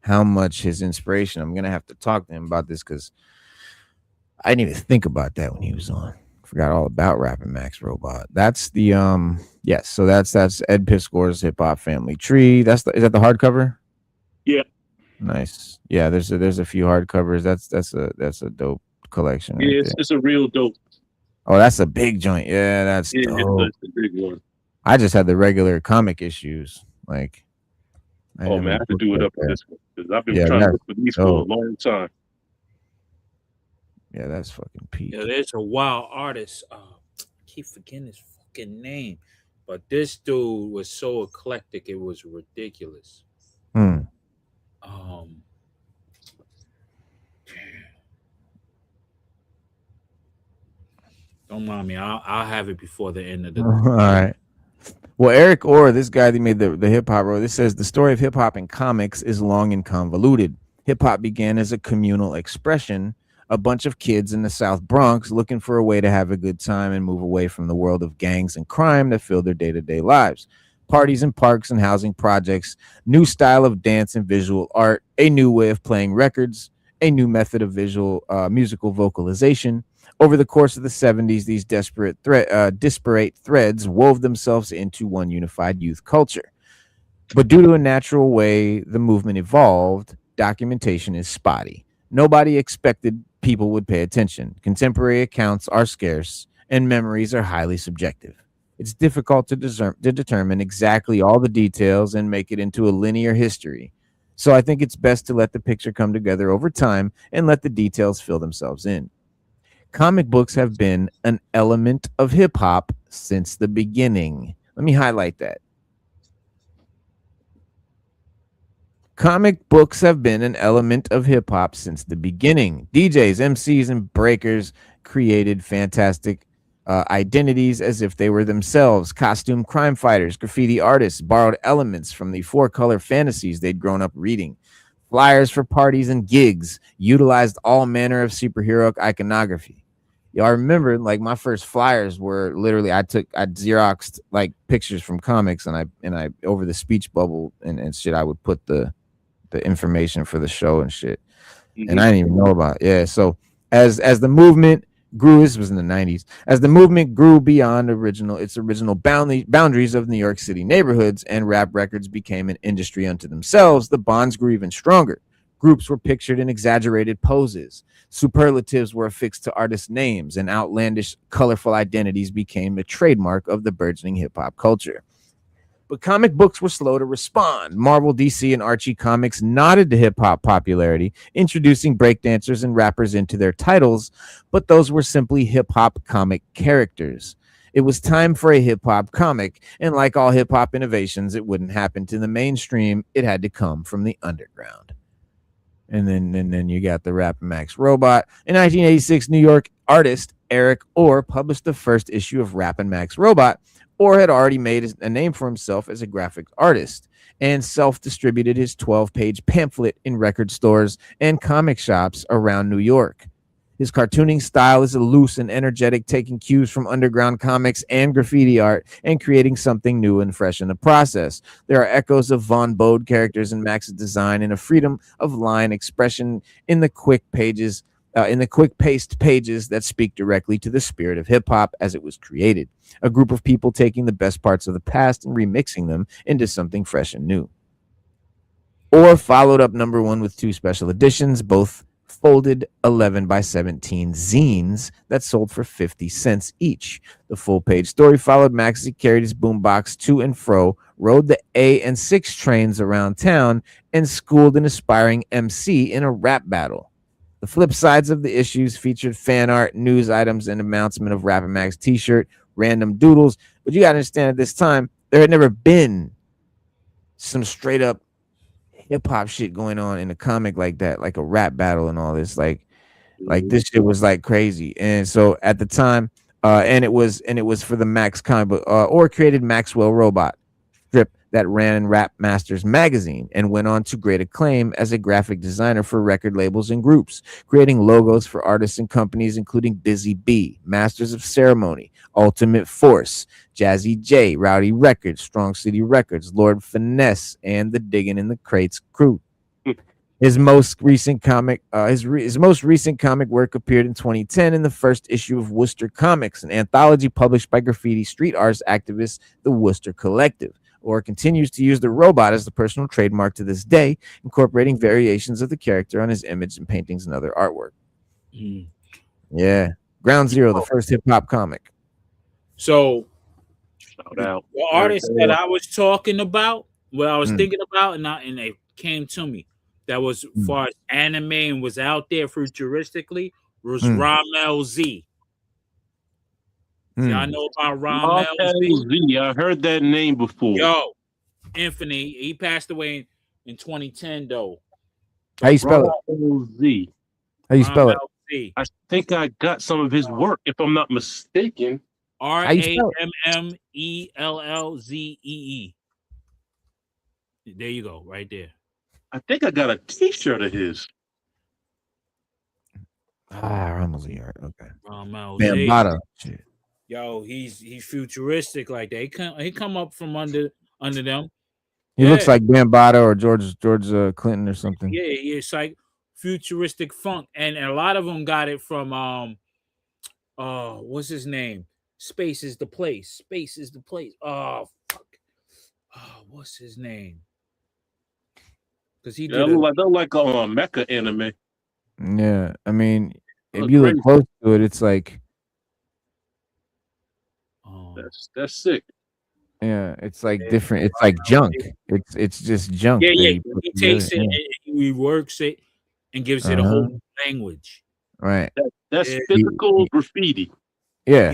how much his inspiration. I'm gonna have to talk to him about this because I didn't even think about that when he was on. Forgot all about Rapping Max Robot. That's the yes. So that's Ed Piskor's Hip Hop Family Tree. Is that the hardcover? Yeah. Nice. Yeah. There's a few hardcovers. That's a dope collection. Yeah, Right it's a real dope. Oh, that's a big joint. Yeah, that's dope. It's a big one. I just had the regular comic issues. Like, I have to do it up for this one because I've been trying to look for these for a long time. Yeah, that's fucking peak. Yeah, there's a wild artist. I keep forgetting his fucking name, but this dude was so eclectic, it was ridiculous. Don't mind me. I'll have it before the end of the. All right. Well, Eric Orr, this guy that made the hip hop roll, this says the story of hip hop in comics is long and convoluted. Hip hop began as a communal expression, a bunch of kids in the South Bronx looking for a way to have a good time and move away from the world of gangs and crime that filled their day-to-day lives. Parties in parks and housing projects, new style of dance and visual art, a new way of playing records, a new method of visual musical vocalization. Over the course of the 70s, these disparate threads wove themselves into one unified youth culture. But due to a natural way the movement evolved, documentation is spotty. Nobody expected people would pay attention. Contemporary accounts are scarce, and memories are highly subjective. It's difficult to determine exactly all the details and make it into a linear history. So I think it's best to let the picture come together over time and let the details fill themselves in. Comic books have been an element of hip hop since the beginning. Let me highlight that. Comic books have been an element of hip hop since the beginning. DJs, MCs, and breakers created fantastic identities as if they were themselves. Costume crime fighters, graffiti artists borrowed elements from the four-color fantasies they'd grown up reading. Flyers for parties and gigs utilized all manner of superheroic iconography. I remember like my first flyers were literally I Xeroxed like pictures from comics and I over the speech bubble and shit I would put the information for the show and shit. And I didn't even know about it. Yeah. So as the movement grew, this was in the 90s, as the movement grew beyond its original boundaries of New York City neighborhoods and rap records became an industry unto themselves, the bonds grew even stronger. Groups were pictured in exaggerated poses. Superlatives were affixed to artist names, and outlandish, colorful identities became a trademark of the burgeoning hip hop culture. But comic books were slow to respond. Marvel, DC, and Archie Comics nodded to hip hop popularity, introducing breakdancers and rappers into their titles, but those were simply hip hop comic characters. It was time for a hip hop comic, and like all hip hop innovations, it wouldn't happen to the mainstream. It had to come from the underground. And then you got the Rap and Max Robot. In 1986, New York artist Eric Orr published the first issue of Rap and Max Robot. Orr had already made a name for himself as a graphic artist and self-distributed his 12-page pamphlet in record stores and comic shops around New York. His cartooning style is loose and energetic, taking cues from underground comics and graffiti art and creating something new and fresh in the process. There are echoes of Von Bode characters in Max's design and a freedom of line expression in the quick paced pages that speak directly to the spirit of hip hop as it was created. A group of people taking the best parts of the past and remixing them into something fresh and new. Or followed up number one with two special editions, both folded 11 by 17 zines that sold for 50 cents each. The full page story followed Max as he carried his boombox to and fro, rode the A and 6 trains around town, and schooled an aspiring MC in a rap battle. The flip sides of the issues featured fan art, news items, and announcement of Rap and Max t-shirt, random doodles. But you got to understand at this time, there had never been some straight up hip hop shit going on in a comic like that, like a rap battle and all this. Like this shit was like crazy. And so at the time, and it was for the Max comic book, or created Maxwell Robot strip that ran in Rap Masters magazine and went on to great acclaim as a graphic designer for record labels and groups, creating logos for artists and companies including Busy Bee, Masters of Ceremony, Ultimate Force, Jazzy J, Rowdy Records, Strong City Records, Lord Finesse, and the Diggin' in the Crates crew. His most recent comic work appeared in 2010 in the first issue of Worcester Comics, an anthology published by graffiti street arts activists, the Worcester Collective. Or continues to use the robot as the personal trademark to this day, incorporating variations of the character on his image and paintings and other artwork. Yeah. Ground Zero, the first hip hop comic. So Shout out. the artist that I was talking about, what I was thinking about, and they came to me, that was as far as anime and was out there futuristically, was Ramel Z. Y'all know about Ramel Z? I heard that name before. Yo, Infinite. He passed away in 2010, though. How you spell it? Z. How you spell it? Z. I think I got some of his work, if I'm not mistaken. RAMMELLZEE. There you go, right there. I think I got a T-shirt of his. Ramos yard. Okay. Z. Bambata. Shit. Yo, he's futuristic like that. He come up from under them. He looks like Bambata or George Clinton or something. Yeah, it's like futuristic funk, and a lot of them got it from what's his name? Space is the place. Space is the place. Oh fuck. Oh, what's his name? Because he did like a M.A.S.K anime. Yeah, I mean, if you look close to it, it's like that's sick. Yeah, it's like different. It's like junk. It's just junk. Yeah. He takes it and he works it and gives it a whole language. Right. That's physical graffiti. Yeah.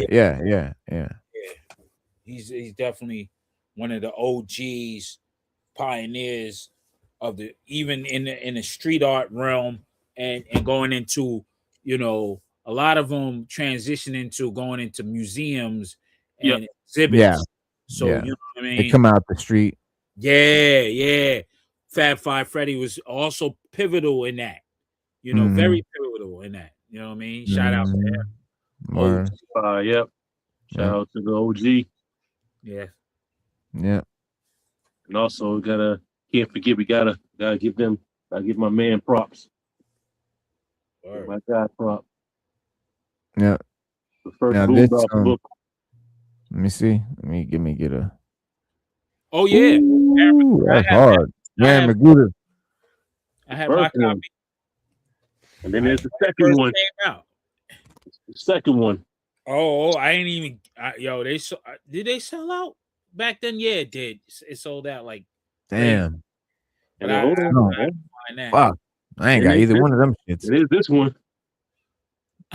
He's definitely one of the OGs, pioneers of the even in the street art realm and going into, a lot of them transition into going into museums and exhibits. Yeah. So you know what I mean? They come out the street. Yeah. Fab Five Freddy was also pivotal in that. Very pivotal in that. You know what I mean? Shout out to him. Yep. Shout out to the OG. Yeah. Yeah. And also can't forget, we gotta give my man props. My guy prop. Yeah. The first Boondocks book. Let me see. Let me get a. Oh yeah. Ooh, that's hard. Yeah, Magruder. I had my copy. And then there's the second one. Came out. The second one. Oh, I ain't even. Did they sell out back then? Yeah, it did. It sold out like. Damn. And hold on. Fuck. I ain't got either one of them shits. It is this one.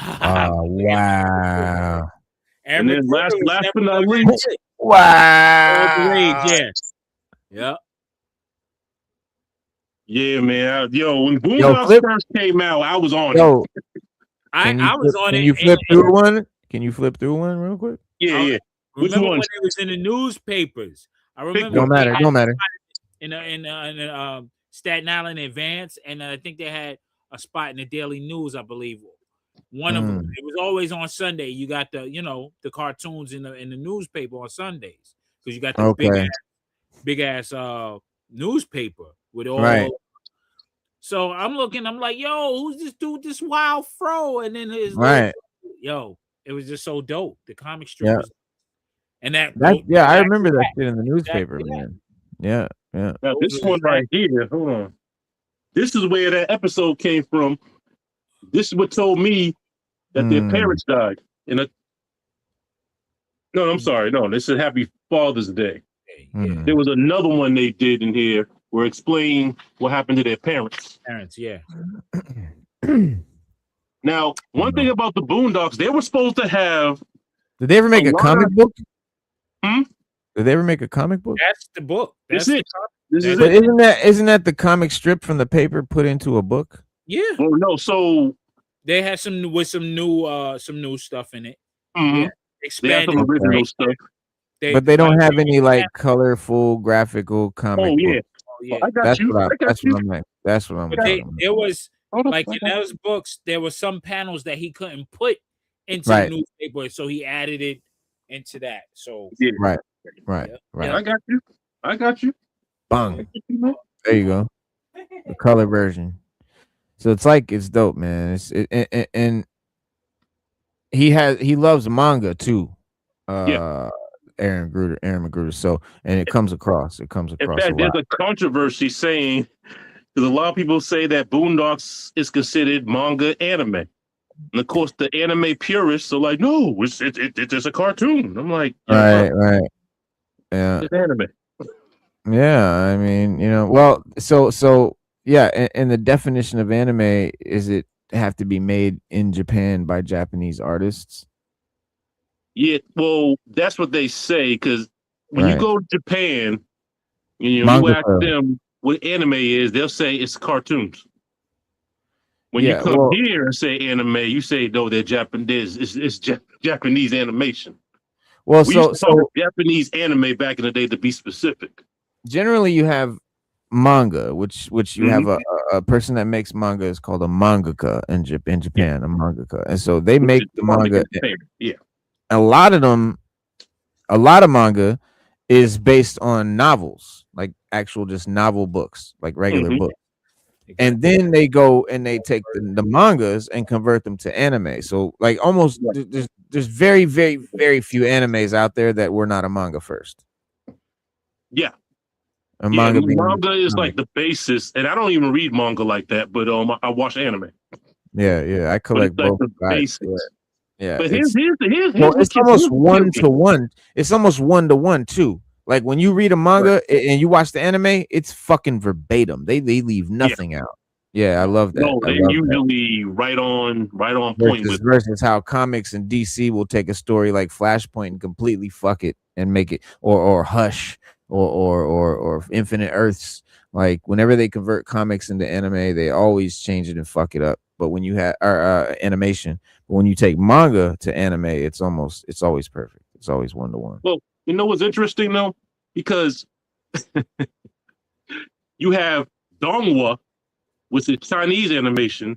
Oh, wow. And then last but not least. Wow. Yeah. Yeah, man. When Boondocks first came out, I was on it. I was on it. Can you flip through one? Can you flip through one real quick? Yeah. Remember when it was in the newspapers? I remember. Don't matter. In Staten Island Advance, and I think they had a spot in the Daily News, I believe. One of them. It was always on Sunday. You got the cartoons in the newspaper on Sundays because you got the big ass newspaper with all. Right. So I'm looking. I'm like, yo, who's this dude? This wild fro, and then his right. It was just so dope. The comic strip was, and that I remember that shit in the newspaper, man. Yeah. Now this one right here, hold on. This is where that episode came from. This is what told me that their parents died. No, I'm sorry. No, this is Happy Father's Day. There was another one they did in here where explain what happened to their parents. Yeah. Now, one thing about the Boondocks, they were supposed to have. Did they ever make a comic book? Did they ever make a comic book? That's the book. That's it. But isn't that the comic strip from the paper put into a book? Yeah. Oh no, so they had some new stuff in it. Yeah. Expanded. They have some original stuff. But they don't have any like colorful graphical comic book. Yeah. I got you. That's what I'm saying. There was like in those books, there were some panels that he couldn't put into the newspaper, so he added it into that. So right. I got you. Bang. There you go. The color version. So it's dope, man. And he loves manga too. Aaron Magruder. So and it comes across. In fact, there's a controversy saying because a lot of people say that Boondocks is considered manga anime. And of course, the anime purists are like, no, it's a cartoon. I'm like, right. Yeah. It's anime. Yeah, I mean, so yeah, and the definition of anime is it have to be made in Japan by Japanese artists? Yeah, well, that's what they say because when you go to Japan, you ask them what anime is, they'll say it's cartoons. When you come here and say anime, you say no, they're Japanese. It's Japanese animation. Well, We used to call so it Japanese anime back in the day to be specific. generally you have manga, which you have Mhm. a person that makes manga is called a mangaka in Yeah, Japan, a mangaka, and so they which make is the comic manga. in Japan. Yeah. A lot of them, a lot of manga is based on novels, like actual just novel books, like regular Mhm. books. And Exactly. then they go and they take the mangas and convert them to anime. So like almost Right. there's very, very, very few animes out there that were not a manga first. Yeah. A Yeah, manga being manga is like the basis, and I don't even read manga like that, but I watch anime. yeah. I But it's collect like both the sides. Yeah, basics. yeah. But It's well, here's it's what almost one kills me. to one. It's almost 1-to-1 too. Like when you read a Right. manga and you watch the anime, it's fucking verbatim. They leave Yeah. nothing out. Yeah, I love that. No, I they're love that. usually right on point with. Versus how comics and DC will take a story like Flashpoint and completely fuck it and make it or Hush or Infinite Earths. Like whenever they convert comics into anime, they always change it and fuck it up. But when you have animation, but when you take manga to anime, it's always perfect. It's always 1-to-1. Well, you know what's interesting though, because you have Donghua, which is Chinese animation,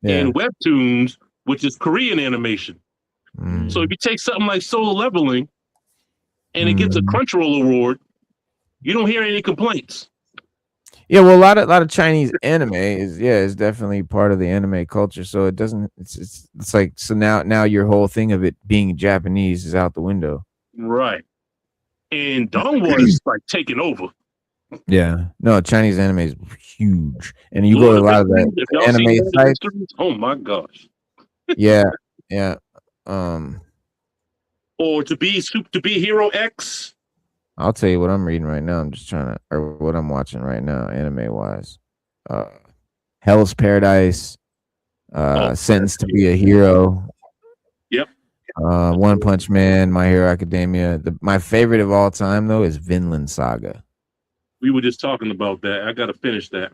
Yeah. and webtoons, which is Korean animation. So if you take something like Solo Leveling and it gets a Mm. Crunchyroll award, you don't hear any complaints. Yeah, well, a lot of Chinese anime is definitely part of the anime culture. So it doesn't. It's like so now your whole thing of it being Japanese is out the window. Right. And Donghua is like taking over. Yeah, no, Chinese anime is huge, and you go Lord to a of lot of Mysteries, if the y'all seen anime Lord of sites. Mysteries, oh my gosh. Yeah, yeah. Um, Or to be Hero X. I'll tell you what I'm reading right now. I'm just trying to, or what I'm watching right now, anime wise. Uh, Hell's Paradise. Oh, Sentenced to be a Hero. yep. One Punch Man, My Hero Academia. My favorite of all time though is Vinland Saga. We were just talking about that. I gotta finish that.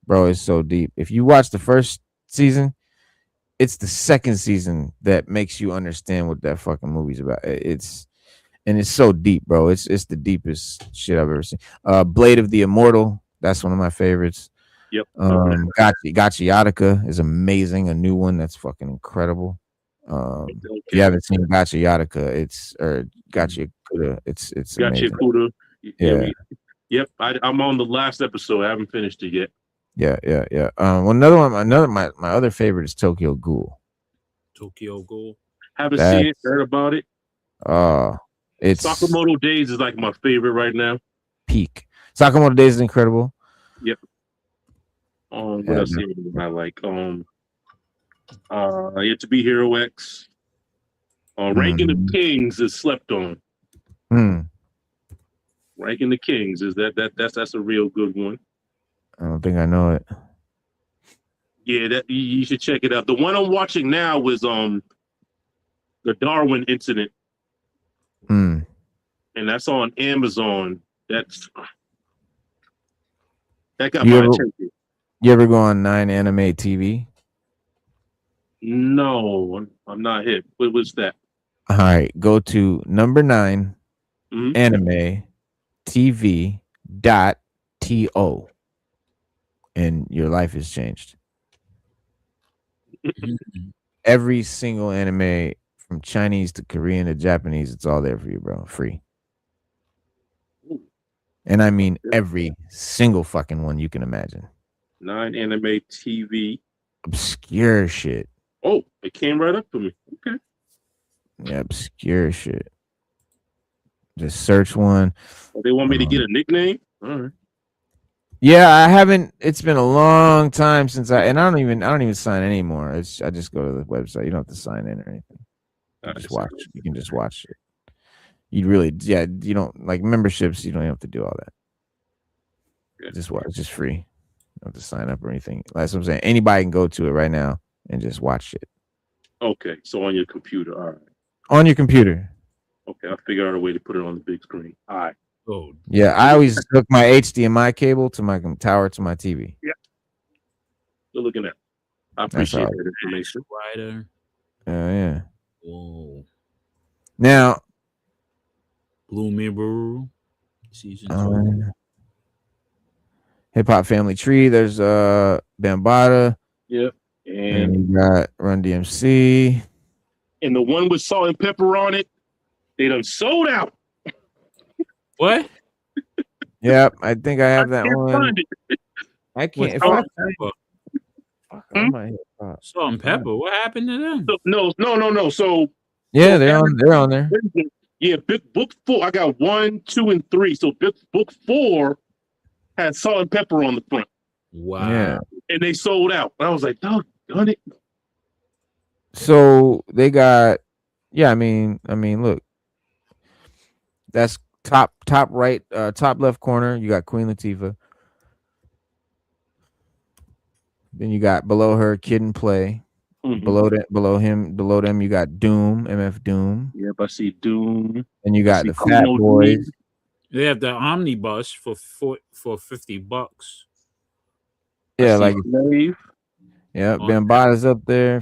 Bro, it's so deep. If you watch the first season, it's the second season that makes you understand what that fucking movie's about. It's so deep, bro. It's the deepest shit I've ever seen. Blade of the Immortal, that's one of my favorites. Yep. Gotcha Yataka is amazing. A new one that's fucking incredible. If you haven't seen Gotcha Yataka, Gotcha Kuda, it's Gotcha amazing. Kuda. Yeah. Yep. I'm on the last episode. I haven't finished it yet. Yeah. Well, my other favorite is Tokyo Ghoul. Tokyo Ghoul. Haven't seen it, heard about it. It's Sakamoto Days is like my favorite right now. Peak. Sakamoto Days is incredible. Yep. What else I like? Yet to be Hero X. Ranking of Kings is slept on. Ranking the Kings is that's a real good one. I don't think I know it. Yeah, that you should check it out. The one I'm watching now was the Darwin incident. And that's on Amazon. That got my attention. You ever go on 9 Anime TV? No, I'm not hip. What was that? All right, go to number 9 anime TV.to and your life is changed. Every single anime from Chinese to Korean to Japanese, it's all there for you, bro. Free. And I mean every single fucking one you can imagine. 9 Anime TV. Obscure shit. Oh, it came right up for me. Okay. Yeah, obscure shit. Just search one. Oh, they want me to get a nickname? All right. Yeah, I haven't. It's been a long time since I don't even sign anymore. I just go to the website. You don't have to sign in or anything. Just watch. You can just watch it. You don't like memberships. You don't have to do all that. Yeah. Just watch. It's just free. You don't have to sign up or anything. That's what I'm saying. Anybody can go to it right now and just watch it. Okay, so on your computer. All right. On your computer. Okay, I'll figure out a way to put it on the big screen. All right. Oh, yeah, I always hook my HDMI cable to my tower to my TV. Yeah. Good looking at. I appreciate that information. Writer. Yeah. Whoa. Now, Season 2. Hip Hop Family Tree. There's Bambaataa. Yep. And you got Run DMC. And the one with salt and pepper on it, they done sold out. What? Yep, I think I have that can't one. find it. I can't. If Salt I and pepper. I might hip hop. Salt and pepper. What happened to them? No. So Yeah, they're on there. yeah, Big Book 4. I got 1, 2, and 3. So Big Book 4 had salt and pepper on the front. Wow. Yeah. And they sold out. I was like, doggone it. So they got, I mean, look, that's top right, top left corner. You got Queen Latifah. Then you got below her Kid and Play. Mm-hmm. Below them, you got Doom, MF Doom. Yep, I see Doom. And you got the Fat Boys. They have the omnibus for $50. Yeah, like Slave. Yeah, Bambaata's up there.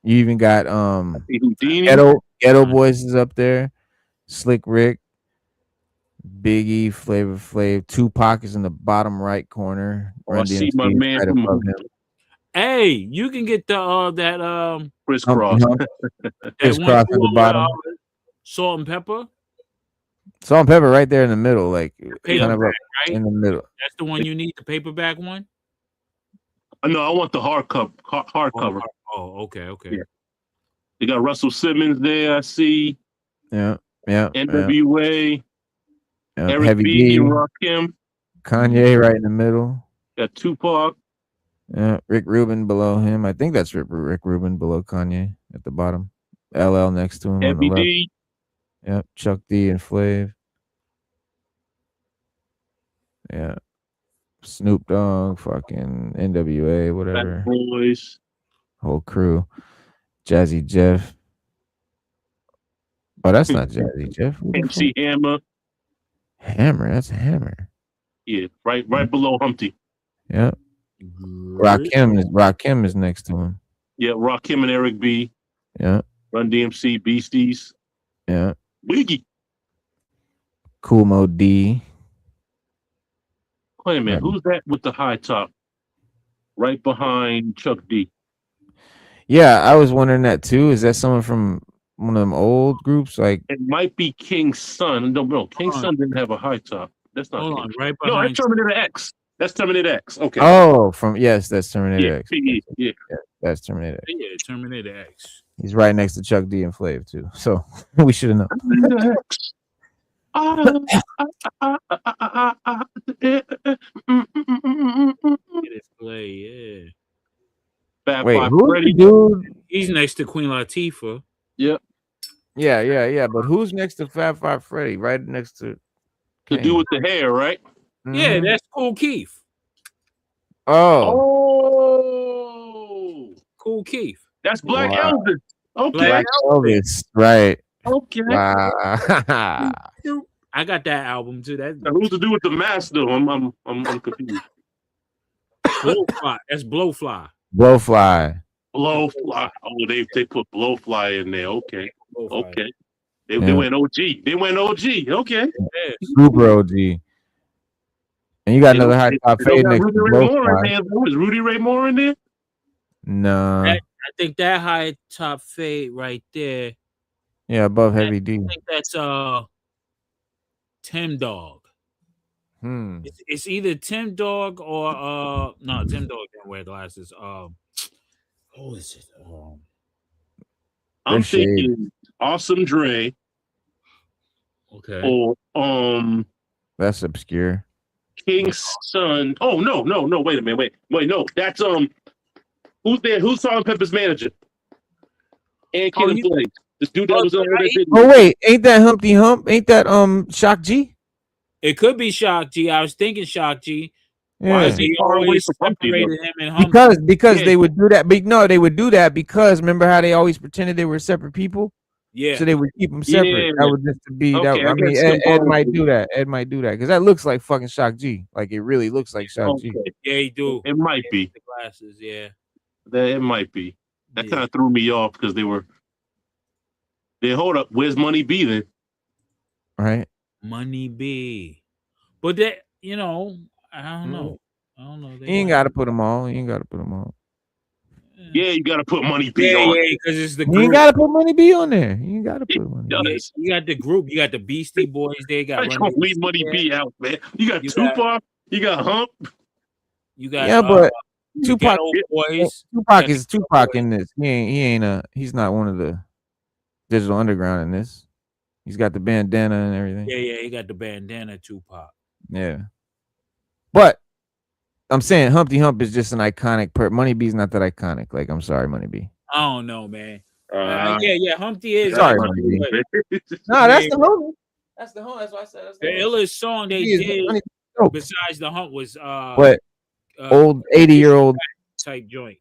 You even got Ghetto Boys is up there. Slick Rick, Biggie, Flavor Flav, Tupac is in the bottom right corner. I see my man right from Hey, you can get that crisscross. Crisscross at the bottom. Salt and pepper. Salt and pepper right there in the middle, like kind of up right? in the middle. That's the one you need, the paperback one. No, I want the hardcover. Oh, okay. Yeah. You got Russell Simmons there. I see. Yeah. NWA. Eric Heavy B. D. and Rakim. Kanye right in the middle. Got Tupac. Yeah, Rick Rubin below him. I think that's Rick Rubin below Kanye at the bottom. LL next to him. Heavy on the D. left. Yep, Chuck D and Flav. Yeah. Snoop Dogg, fucking NWA, whatever. Fat Boys. Whole crew. Jazzy Jeff. Oh, that's not Jazzy Jeff. MC Hammer. That's Hammer. Yeah, right below Humpty. Yeah. Rakim is next to him. Yeah, Rakim and Eric B. Yeah. Run DMC, Beasties. Yeah. Wiggy. Cool Mo D. Wait a minute, who's that with the high top? Right behind Chuck D. Yeah, I was wondering that too. Is that someone from one of them old groups? Like it might be King's son. No, King's son didn't have a high top. That's not. Hold on, right behind. No, that's Terminator X. That's Terminator X. Okay. Oh, that's Terminator X. Yeah, that's Terminator X. Yeah, Terminator X. He's right next to Chuck D and Flav too. So we should have known. Terminator X. Yeah. Wait, who's the dude? He's next to Queen Latifah. Yep. Yeah. But who's next to Fab Five Freddy? Right next to the dude with the hair, right? Mm-hmm. Yeah, that's Kool Keith. Oh, Kool Keith. That's Black Elvis. Okay, Black Elvis, right? Okay. Wow. I got that album too. That who's to do with the mask though? I'm confused. Blowfly. That's Blowfly. Blowfly. Oh, they put Blowfly in there. Okay. Blowfly. Okay. They went OG. Okay. Yeah. Super OG. And you got another high top fade next to Blowfly. Is Rudy Ray Moore in there? No. I think that high top fade right there. Yeah, above Heavy D. I think that's Tim Dog. It's either Tim Dog or no, Tim Dog didn't wear glasses. Who is it? I'm thinking Awesome Dre. Okay. Or that's obscure. King's son. Oh no, wait a minute. Wait, no. That's who's there? Who's Salt and Pepper's manager? And Kid and Play. This dude that was over there. Oh wait, ain't that Humpty Hump? Ain't that Shock G? It could be Shock G. I was thinking Shock G. Yeah. Why is he always separated him and Humpty? Because they would do that. But no, they would do that because remember how they always pretended they were separate people? Yeah. So they would keep them separate. Yeah. That would just be that. I mean, Ed might do that. Ed might do that because that looks like fucking Shock G. Like it really looks like Shock G. Yeah, he do. It might be the glasses. Yeah. It might be. That kind of threw me off because they were. Hold up. Where's Money B then? Right. Money B. But that, I don't know. I don't know. You ain't got to put them all. You ain't got to put them all. Yeah, you got to put Money B on. Yeah, because it's the You group. ain't got to put Money B on there. You ain't got to put Money B. Yeah, you got the group. You got the Beastie Boys. They got. I can't leave Money B out, man. You got Tupac. You got Hump. You got but Tupac. Boys. Tupac in this. He's not one of the Digital Underground in this. He's got the bandana and everything. Yeah, he got the bandana, Tupac. Yeah. But I'm saying Humpty Hump is just an iconic Money B's not that iconic. Like, I'm sorry, Money B. I don't know, man. Yeah, Humpty is. Sorry, Money B. No, that's the homie. That's the homie. That's what I said. The illest song they did besides the Hump was what old 80-year-old type joint.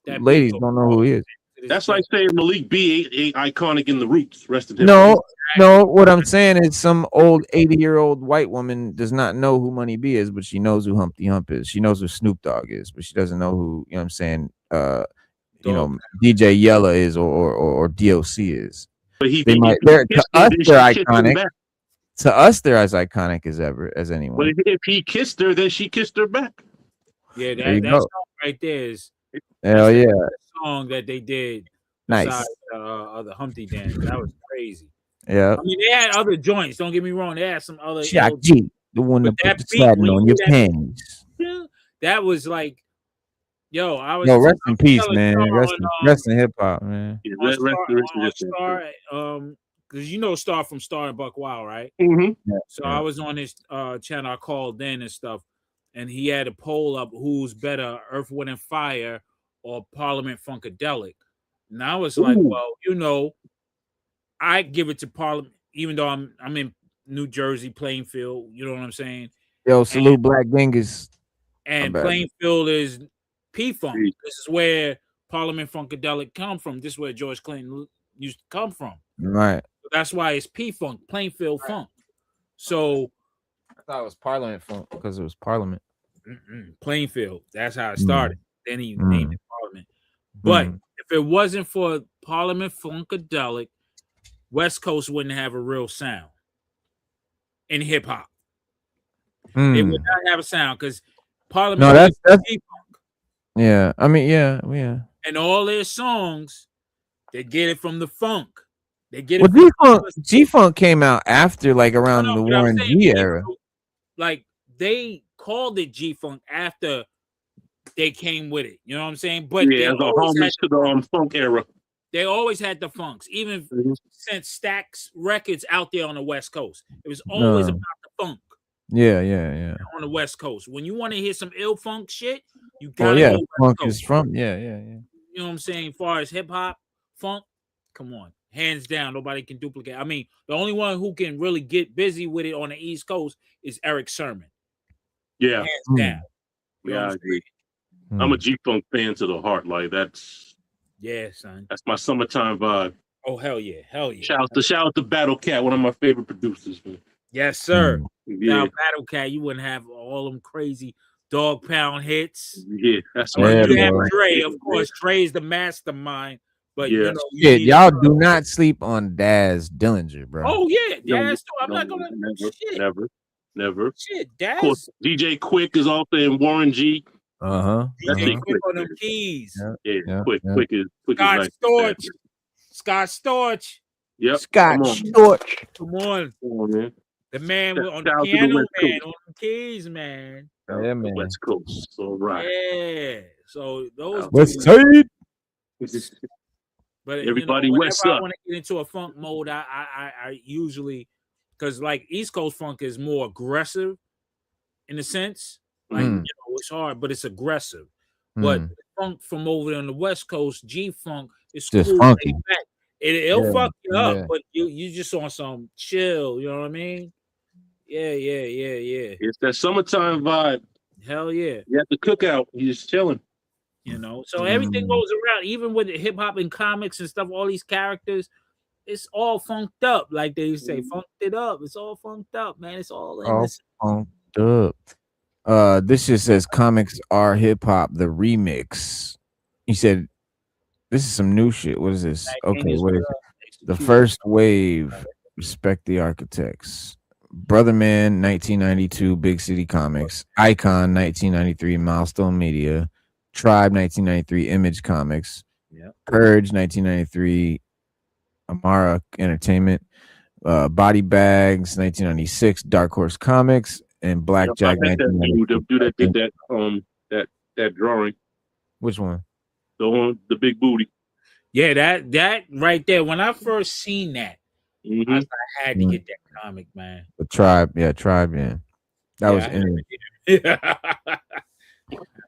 Ladies don't know who he is. That's like saying Malik B ain't iconic in the Roots. Rest of him. No. What I'm saying is some old 80-year-old white woman does not know who Money B is, but she knows who Humpty Hump is. She knows who Snoop Dogg is, but she doesn't know who, you know what I'm saying, DJ Yella is or DOC is. But they're iconic. To us, they're as iconic as anyone. But if he kissed her, then she kissed her back. Yeah, that song right there is the song that they did. Nice. Besides, the Humpty Dance. That was crazy. Yeah. I mean, they had other joints. Don't get me wrong. They had some other. Shock G, the one that put the satin on your pants. That was like, I was. Rest in peace, man. Rest in hip hop, man. Rest in Star, because Star from Star and Buck Wild, right? Mm-hmm. Yeah, so I was on his channel. I called in and stuff, and he had a poll up: who's better, Earth, Wind, and Fire or Parliament Funkadelic? And I was like, well, I give it to Parliament, even though I'm in New Jersey, Plainfield. You know what I'm saying? Yo, salute Black Genghis. And Plainfield is P-Funk. This is where Parliament Funkadelic come from. This is where George Clinton used to come from. Right. So that's why it's P-Funk, Plainfield Funk. So I thought it was Parliament Funk because it was Parliament. Plainfield. That's how it started. Then he named it Parliament. But if it wasn't for Parliament Funkadelic, West Coast wouldn't have a real sound in hip hop. It would not have a sound because Parliament. No, that's yeah. I mean, yeah. And all their songs, they get it from the funk. They get it. Well, G-Funk came out after, like, around the Warren G era. Like, they called it G-Funk after they came with it. You know what I'm saying? But the homage to the funk era. They always had the funks, even since Stax Records out there on the West Coast. It was always about the funk. Yeah. On the West Coast. When you want to hear some ill funk shit, you gotta go funk West Coast. is from, yeah. You know what I'm saying? As far as hip hop, funk, come on. Hands down, nobody can duplicate. I mean, the only one who can really get busy with it on the East Coast is Eric Sermon. Yeah. Hands down. Yeah, I agree. I'm a G-Funk fan to the heart. Like, that's... Yeah, son. That's my summertime vibe. Oh, hell yeah. Shout out to Battle Cat, one of my favorite producers, man. Yes, sir. Now, Battle Cat, you wouldn't have all them crazy dog pound hits. Yeah, that's right. You have Dre, of course. Dre is the mastermind. But y'all do not sleep on Daz Dillinger, bro. Oh yeah, Daz. I'm not gonna never. Shit, Daz. Of course, DJ Quick is also in Warren G. DJ Quick on them keys. Quick is Scott Storch. Scott Storch. Yep. Scott Storch. Come on, man. The man on the piano, man, on the keys, man. Yeah, man. West Coast. All right. Yeah. So those. West Side. But everybody West up. I want to get into a funk mode. I usually, because like East Coast funk is more aggressive, in a sense. Like it's hard, but it's aggressive. But funk from over on the West Coast, G funk is just cool. funky. It'll fuck you up, but you just on some chill. You know what I mean? Yeah. It's that summertime vibe. Hell yeah. You have the cookout. You're just chilling. So everything goes around, even with hip hop and comics and stuff, all these characters, it's all funked up. Like they say, funked it up. It's all funked up, man. It's all in this. Funked up. This just says comics are hip hop, the remix. He said, this is some new shit. What is this? Okay, what is it? The first wave, respect the architects. Brother Man 1992 Big City Comics, Icon 1993 Milestone Media, Tribe 1993 Image Comics, Purge 1993 Amara Entertainment, Body Bags 1996 Dark Horse Comics, and Blackjack I had that dude that did 1992. that drawing. Which one? The big booty. Yeah, that right there. When I first seen that, I had to get that comic, man. The Tribe, yeah. That was in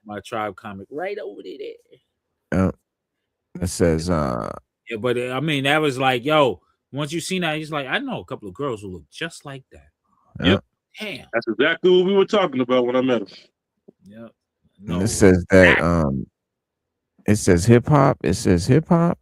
my Tribe comic right over there. It says Yeah, but I mean, that was like, yo, once you seen that, he's like, I know a couple of girls who look just like that. Yep. Damn. That's exactly what we were talking about when I met him. Yep. No. It says that it says hip hop. It says hip hop.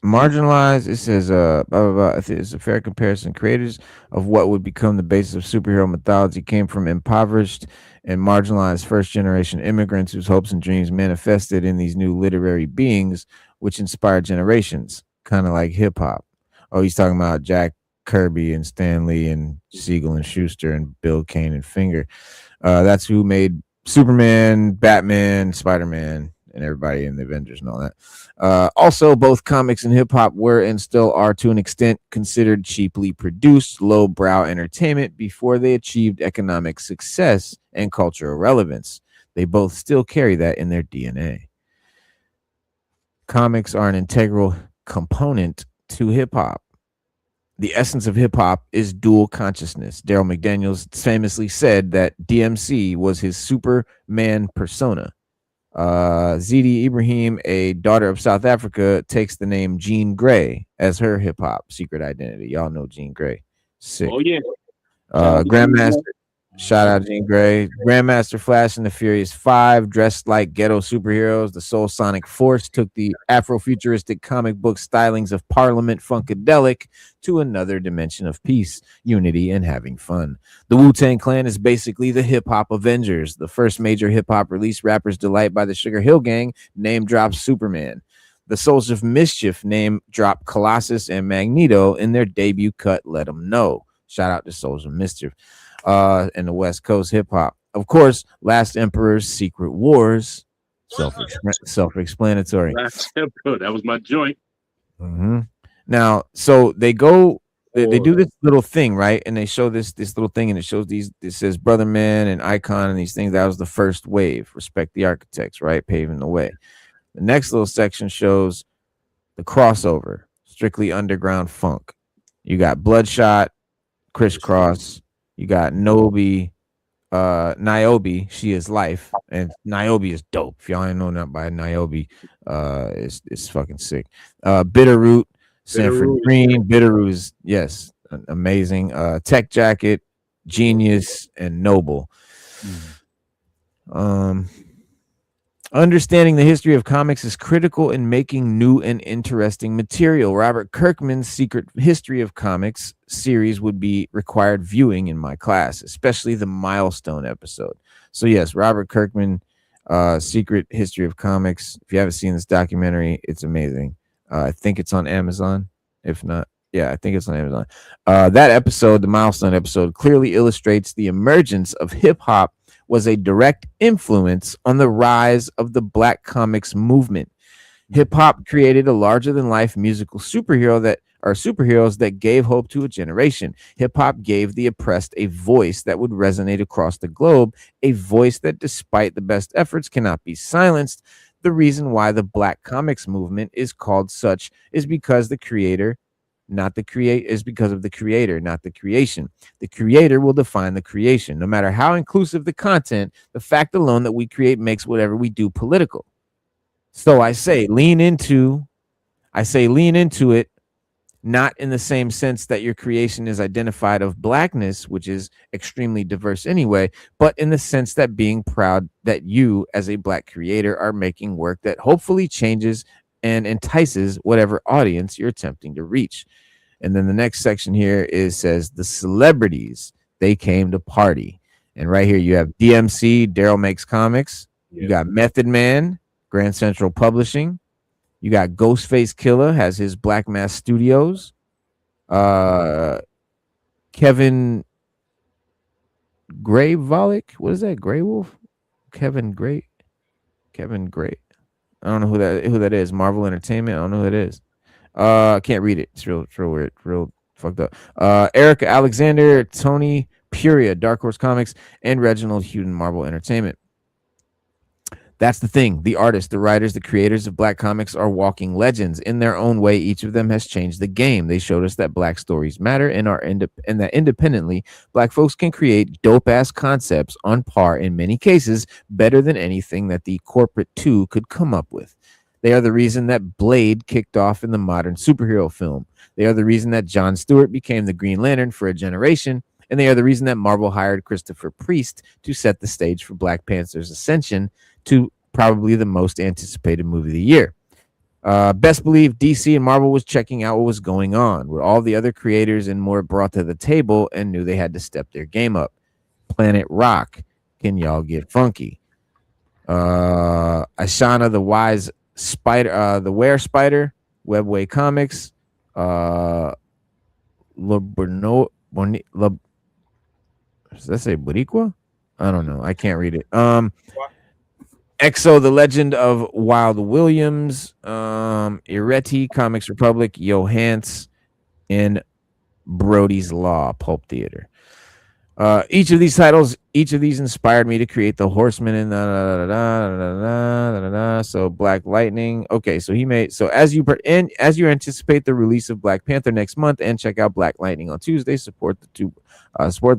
Marginalized. It says blah, blah, blah. I think it's a fair comparison. Creators of what would become the basis of superhero mythology came from impoverished and marginalized first generation immigrants whose hopes and dreams manifested in these new literary beings, which inspired generations, kind of like hip hop. Oh, he's talking about Jack Kirby and Stan Lee and Siegel and Schuster and Bill Kane and Finger. That's who made Superman, Batman, Spider-Man, and everybody in the Avengers and all that. Also, both comics and hip hop were and still are to an extent considered cheaply produced, lowbrow entertainment before they achieved economic success and cultural relevance. They both still carry that in their DNA. Comics are an integral component to hip hop. The essence of hip hop is dual consciousness. Daryl McDaniels famously said that DMC was his Superman persona. Zedi Ibrahim, a daughter of South Africa, takes the name Jean Grey as her hip hop secret identity. Y'all know Jean Grey. Sick. Oh yeah. Grandmaster. Shout out Jean Grey. Grandmaster Flash and the Furious Five dressed like ghetto superheroes. The Soul Sonic Force took the Afrofuturistic comic book stylings of Parliament Funkadelic to another dimension of peace, unity, and having fun. The Wu-Tang Clan is basically the hip-hop Avengers. The first major hip-hop release, Rapper's Delight by the Sugar Hill Gang, name drops Superman. The Souls of Mischief name dropped Colossus and Magneto in their debut cut, Let 'Em Know. Shout out to Souls of Mischief. And the West Coast hip hop. Of course, Last Emperor's Secret Wars, self-explanatory. Last Emperor, that was my joint. Now, so they go, they do this little thing, right? And they show this little thing, and it shows these. It says Brother Man and Icon and these things. That was the first wave. Respect the architects, right? Paving the way. The next little section shows the crossover, strictly underground funk. You got Bloodshot, Crisscross. You got Niobe, She Is Life, and Niobe is dope. If y'all ain't know nothing by Niobe, it's fucking sick. Bitterroot, Sanford Green, Bitterroot is amazing. Tech Jacket, Genius, and Noble. Understanding the history of comics is critical in making new and interesting material. Robert Kirkman's Secret History of Comics series would be required viewing in my class, especially the Milestone episode. So yes, Robert Kirkman, Secret History of Comics. If you haven't seen this documentary, it's amazing. I think it's on Amazon. If not, I think it's on Amazon. That episode, the Milestone episode, clearly illustrates the emergence of hip hop was a direct influence on the rise of the Black comics movement. Hip hop created a larger than life musical superheroes that gave hope to a generation. Hip hop gave the oppressed a voice that would resonate across the globe, a voice that, despite the best efforts, cannot be silenced. The reason why the Black comics movement is called such is because is because of the creator, not the creation. The creator will define the creation. No matter how inclusive the content, the fact alone that we create makes whatever we do political. So I say lean into it, not in the same sense that your creation is identified of Blackness, which is extremely diverse anyway, but in the sense that being proud that you as a Black creator are making work that hopefully changes and entices whatever audience you're attempting to reach. And then the next section here says the celebrities, they came to party. And right here you have DMC, Daryl Makes Comics. You got Method Man, Grand Central Publishing. You got Ghostface Killer has his Black Mass Studios. Killer Kevin Gray Volek. What is that? Gray Wolf? Kevin Gray. Kevin Gray. I don't know who that is. Marvel Entertainment. I don't know who that is. I can't read it. It's real weird. Real fucked up. Erica Alexander, Tony Puria, Dark Horse Comics, and Reginald Hewden, Marvel Entertainment. That's the thing. The artists, the writers, the creators of Black comics are walking legends. In their own way, each of them has changed the game. They showed us that Black stories matter and and that independently, Black folks can create dope-ass concepts on par, in many cases, better than anything that the corporate two could come up with. They are the reason that Blade kicked off in the modern superhero film. They are the reason that Jon Stewart became the Green Lantern for a generation. And they are the reason that Marvel hired Christopher Priest to set the stage for Black Panther's ascension to probably the most anticipated movie of the year. Best believe DC and Marvel was checking out what was going on, what all the other creators and more brought to the table, and knew they had to step their game up. Planet Rock, can y'all get funky? Ashana the Wise Spider, the Were Spider, Webway Comics, does that say Boricua? I don't know. I can't read it. Exo, the Legend of Wild Williams, Iretti, Comics Republic, Johans, and Brody's Law, Pulp Theater. Each of these titles, each of these inspired me to create the Horseman and so Black Lightning. Okay, so as you anticipate the release of Black Panther next month and check out Black Lightning on Tuesday, support the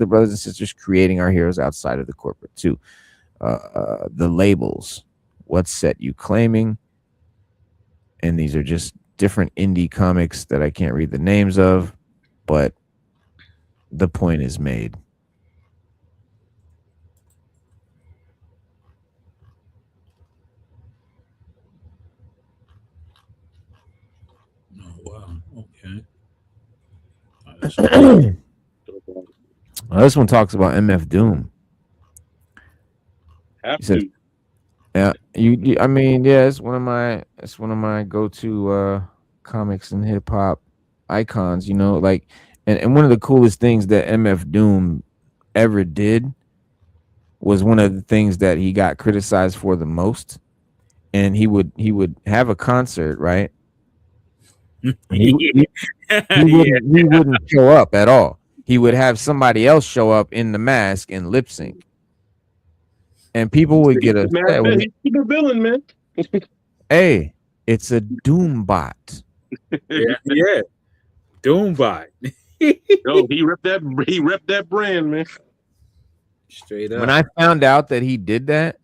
brothers and sisters creating our heroes outside of the corporate too. The labels, what set you claiming? And these are just different indie comics that I can't read the names of, but the point is made. Oh, wow. Okay. Well, this one talks about MF Doom. Says, yeah, I mean, yeah, it's one of my go-to comics and hip hop icons. You know, like, and one of the coolest things that MF Doom ever did was one of the things that he got criticized for the most. And he would have a concert, right? He wouldn't show up at all. He would have somebody else show up in the mask and lip sync. And people would get upset. He's a villain, man. Hey, it's a Doom bot. Yeah. Doom bot. Yo, he ripped that brand, man. Straight up. When I found out that he did that,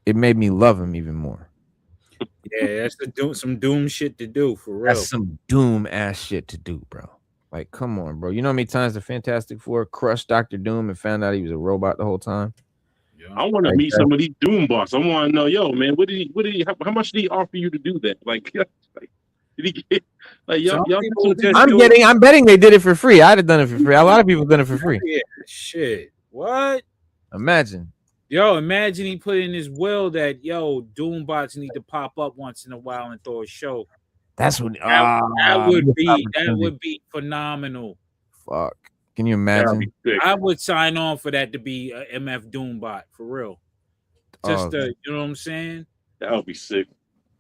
it made me love him even more. Yeah, that's some Doom shit to do, for real. That's some Doom ass shit to do, bro. Like, come on, bro. You know how many times the Fantastic Four crushed Dr. Doom and found out he was a robot the whole time? I want to meet some of these Doom bots. I want to know, yo, man, how much did he offer you to do that? Like, did he get like y'all I'm betting they did it for free. I'd have done it for free. A lot of people done it for free. Yeah, shit. What? Imagine Imagine he put in his will that Doom bots need to pop up once in a while and throw a show. That's what that would be phenomenal. Fuck. Can you imagine? I would sign on for that to be a MF Doom bot, for real. Just you know what I'm saying? That would be sick.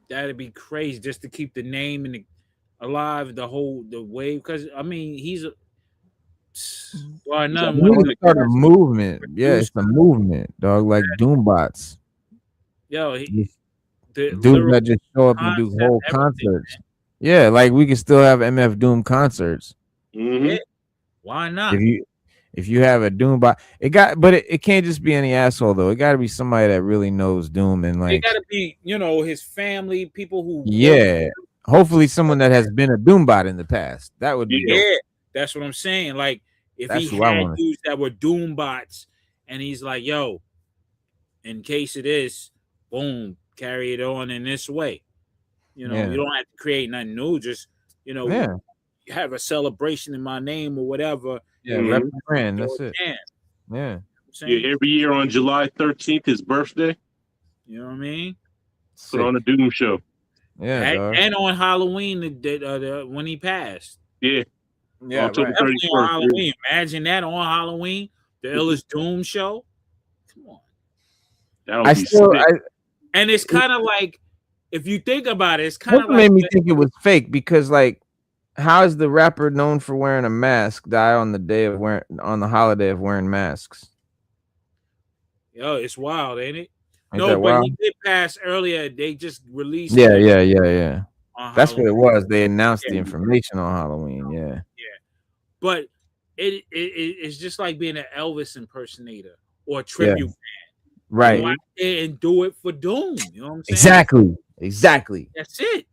That'd be crazy, just to keep the name and alive the way. Because I mean, he's a start a movement. Yeah, it's a movement, dog. Like Doom bots. Yo, dudes that just show up and do whole concerts. Yeah, like we can still have MF Doom concerts. Mm-hmm. Yeah. Why not? If you have a Doom bot, it can't just be any asshole though. It got to be somebody that really knows Doom and like. It got to be his family, people who. Yeah, hopefully someone that has been a Doom bot in the past. That would be. Yeah, that's what I'm saying. Like if he had dudes that were Doom bots, and he's like, "Yo, in case of this, boom, carry it on in this way." You don't have to create nothing new. Just have a celebration in my name or whatever. Yeah, rep the brand. That's it. Yeah. Every year on July 13th, his birthday. You know what I mean? Put on a Doom show. Yeah, and on Halloween, when he passed. Yeah. Yeah, October right. Definitely on 31st. Halloween. Imagine that on Halloween, the illest Doom show. Come on. That'll I be still, sick. And it's kind of like, if you think about it, it's kind That's of what like made me think it was fake because, like, how is the rapper known for wearing a mask die on the day of on the holiday of wearing masks? yo, it's wild, ain't it? Ain't No, that but wild? he did pass earlier. They just released Yeah, it yeah. on That's what Halloween. it was. They announced Yeah, the information on Halloween. Yeah, yeah. But it's just like being an Elvis impersonator or a yeah, tribute. right. Go out there and do it for Doom. You know what I'm saying? Exactly. That's it.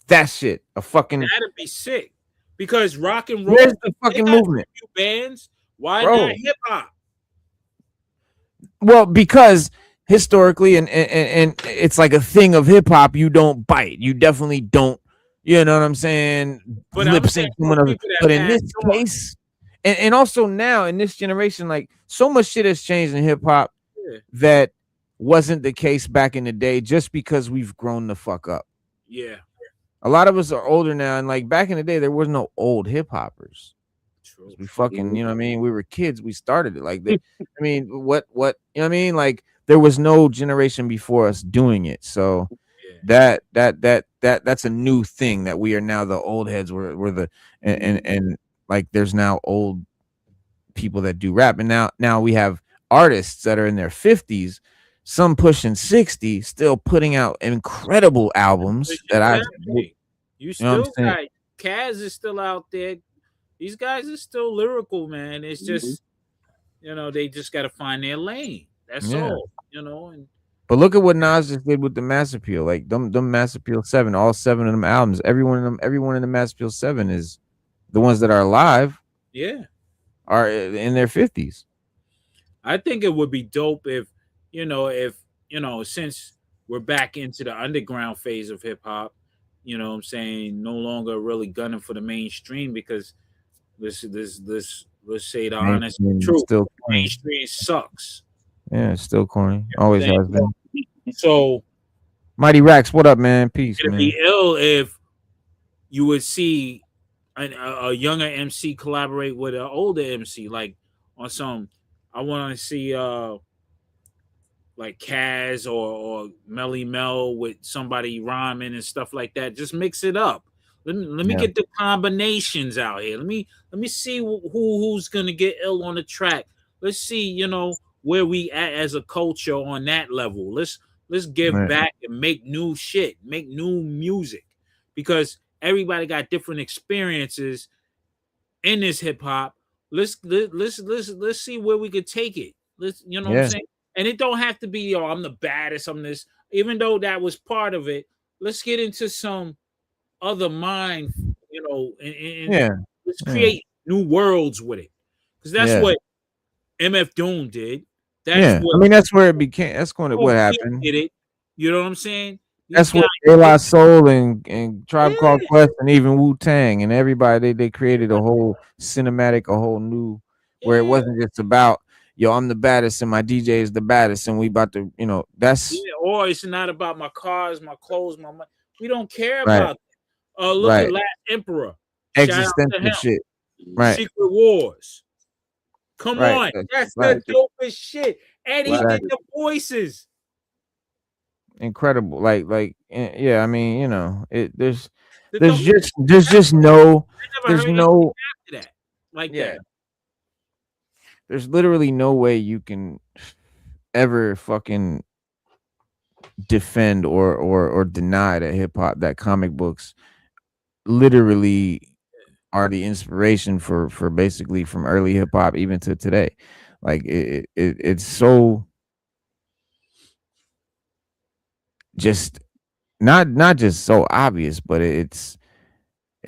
That shit. A fucking That'd be sick. Because rock and roll, where's the they fucking got movement, tribute bands. Why bro? not hip hop? Well, because historically, and it's like a thing of hip hop. You don't bite. You definitely don't. You know what I'm saying? But I'm Lip saying sync to for one another. people that But in this passed on. case, and also now in this generation, like so much shit has changed in hip hop Yeah. that wasn't the case back in the day. Just because we've grown the fuck up. Yeah. A lot of us are older now, and like back in the day, there was no old hip hoppers. True. We fucking, you know what I mean? We were kids. We started it like that. I mean, what, you know what I mean? Like there was no generation before us doing it. So Yeah. that's a new thing that we are now the old heads. We're the, and like there's now old people that do rap. And now we have artists that are in their 50s, some pushing 60, still putting out incredible albums that I, Exactly. You you know what I'm still saying? got Kaz is still out there. These guys are still lyrical, man. It's just they just got to find their lane. That's Yeah. all. And But look at what Nas just did with the Mass Appeal. Like them Mass Appeal 7, all 7 of them albums. Everyone in the Mass Appeal 7 is the ones that are alive yeah, are in their 50s. I think it would be dope if since we're back into the underground phase of hip hop, what I'm saying, no longer really gunning for the mainstream because let's say the honest truth, Still corny. mainstream sucks. Yeah, it's still corny. Always has been. So Mighty Rax, what up, man? Peace, it'd man. be ill if you would see a younger MC collaborate with an older MC, like on some. I want to see like Kaz or Melly Mel with somebody rhyming and stuff like that. Just mix it up. Let me get the combinations out here. Let me see who's gonna get ill on the track. Let's see, where we at as a culture on that level. Let's give back and make new shit, make new music, because everybody got different experiences in this hip hop. Let's see where we could take it. Let's what I'm saying. And it don't have to be, I'm the baddest, I'm this. Even though that was part of it, let's get into some other mind, and let's create new worlds with it. Because that's what MF Doom did. That's what, I mean, that's where it became. That's when what happened. Did it. You know what I'm saying? That's what De La Soul and Tribe Called Quest and even Wu Tang and everybody they created a whole cinematic, a whole new where it wasn't just about I'm the baddest and my DJ is the baddest and we about to that's or it's not about my cars, my clothes, my money. We don't care about that. Look at Last Emperor, existential shit, right? Secret Wars. Come on, that's the dopest shit. And he did the voices. Incredible, like yeah. I mean, there's just no that like that. There's literally no way you can ever fucking defend or deny that hip hop, that comic books literally are the inspiration for basically from early hip hop even to today. Like it's so just not just so obvious, but it's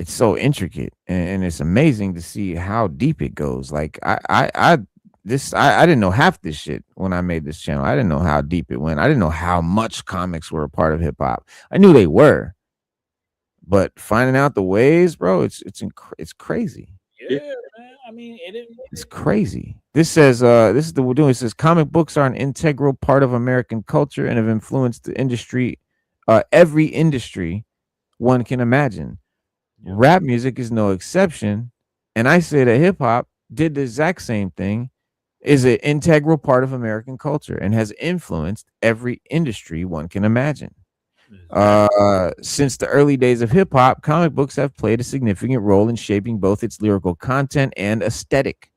so intricate and it's amazing to see how deep it goes. Like I didn't know half this shit when I made this channel. I didn't know how deep it went. I didn't know how much comics were a part of hip hop. I knew they were, but finding out the ways, bro, it's crazy. Yeah, man. I mean, it's crazy. This says this is the we're doing. It says comic books are an integral part of American culture and have influenced the industry, every industry one can imagine. Rap music is no exception. And I say that hip hop did the exact same thing, is an integral part of American culture and has influenced every industry one can imagine. Since the early days of hip hop, comic books have played a significant role in shaping both its lyrical content and aesthetic.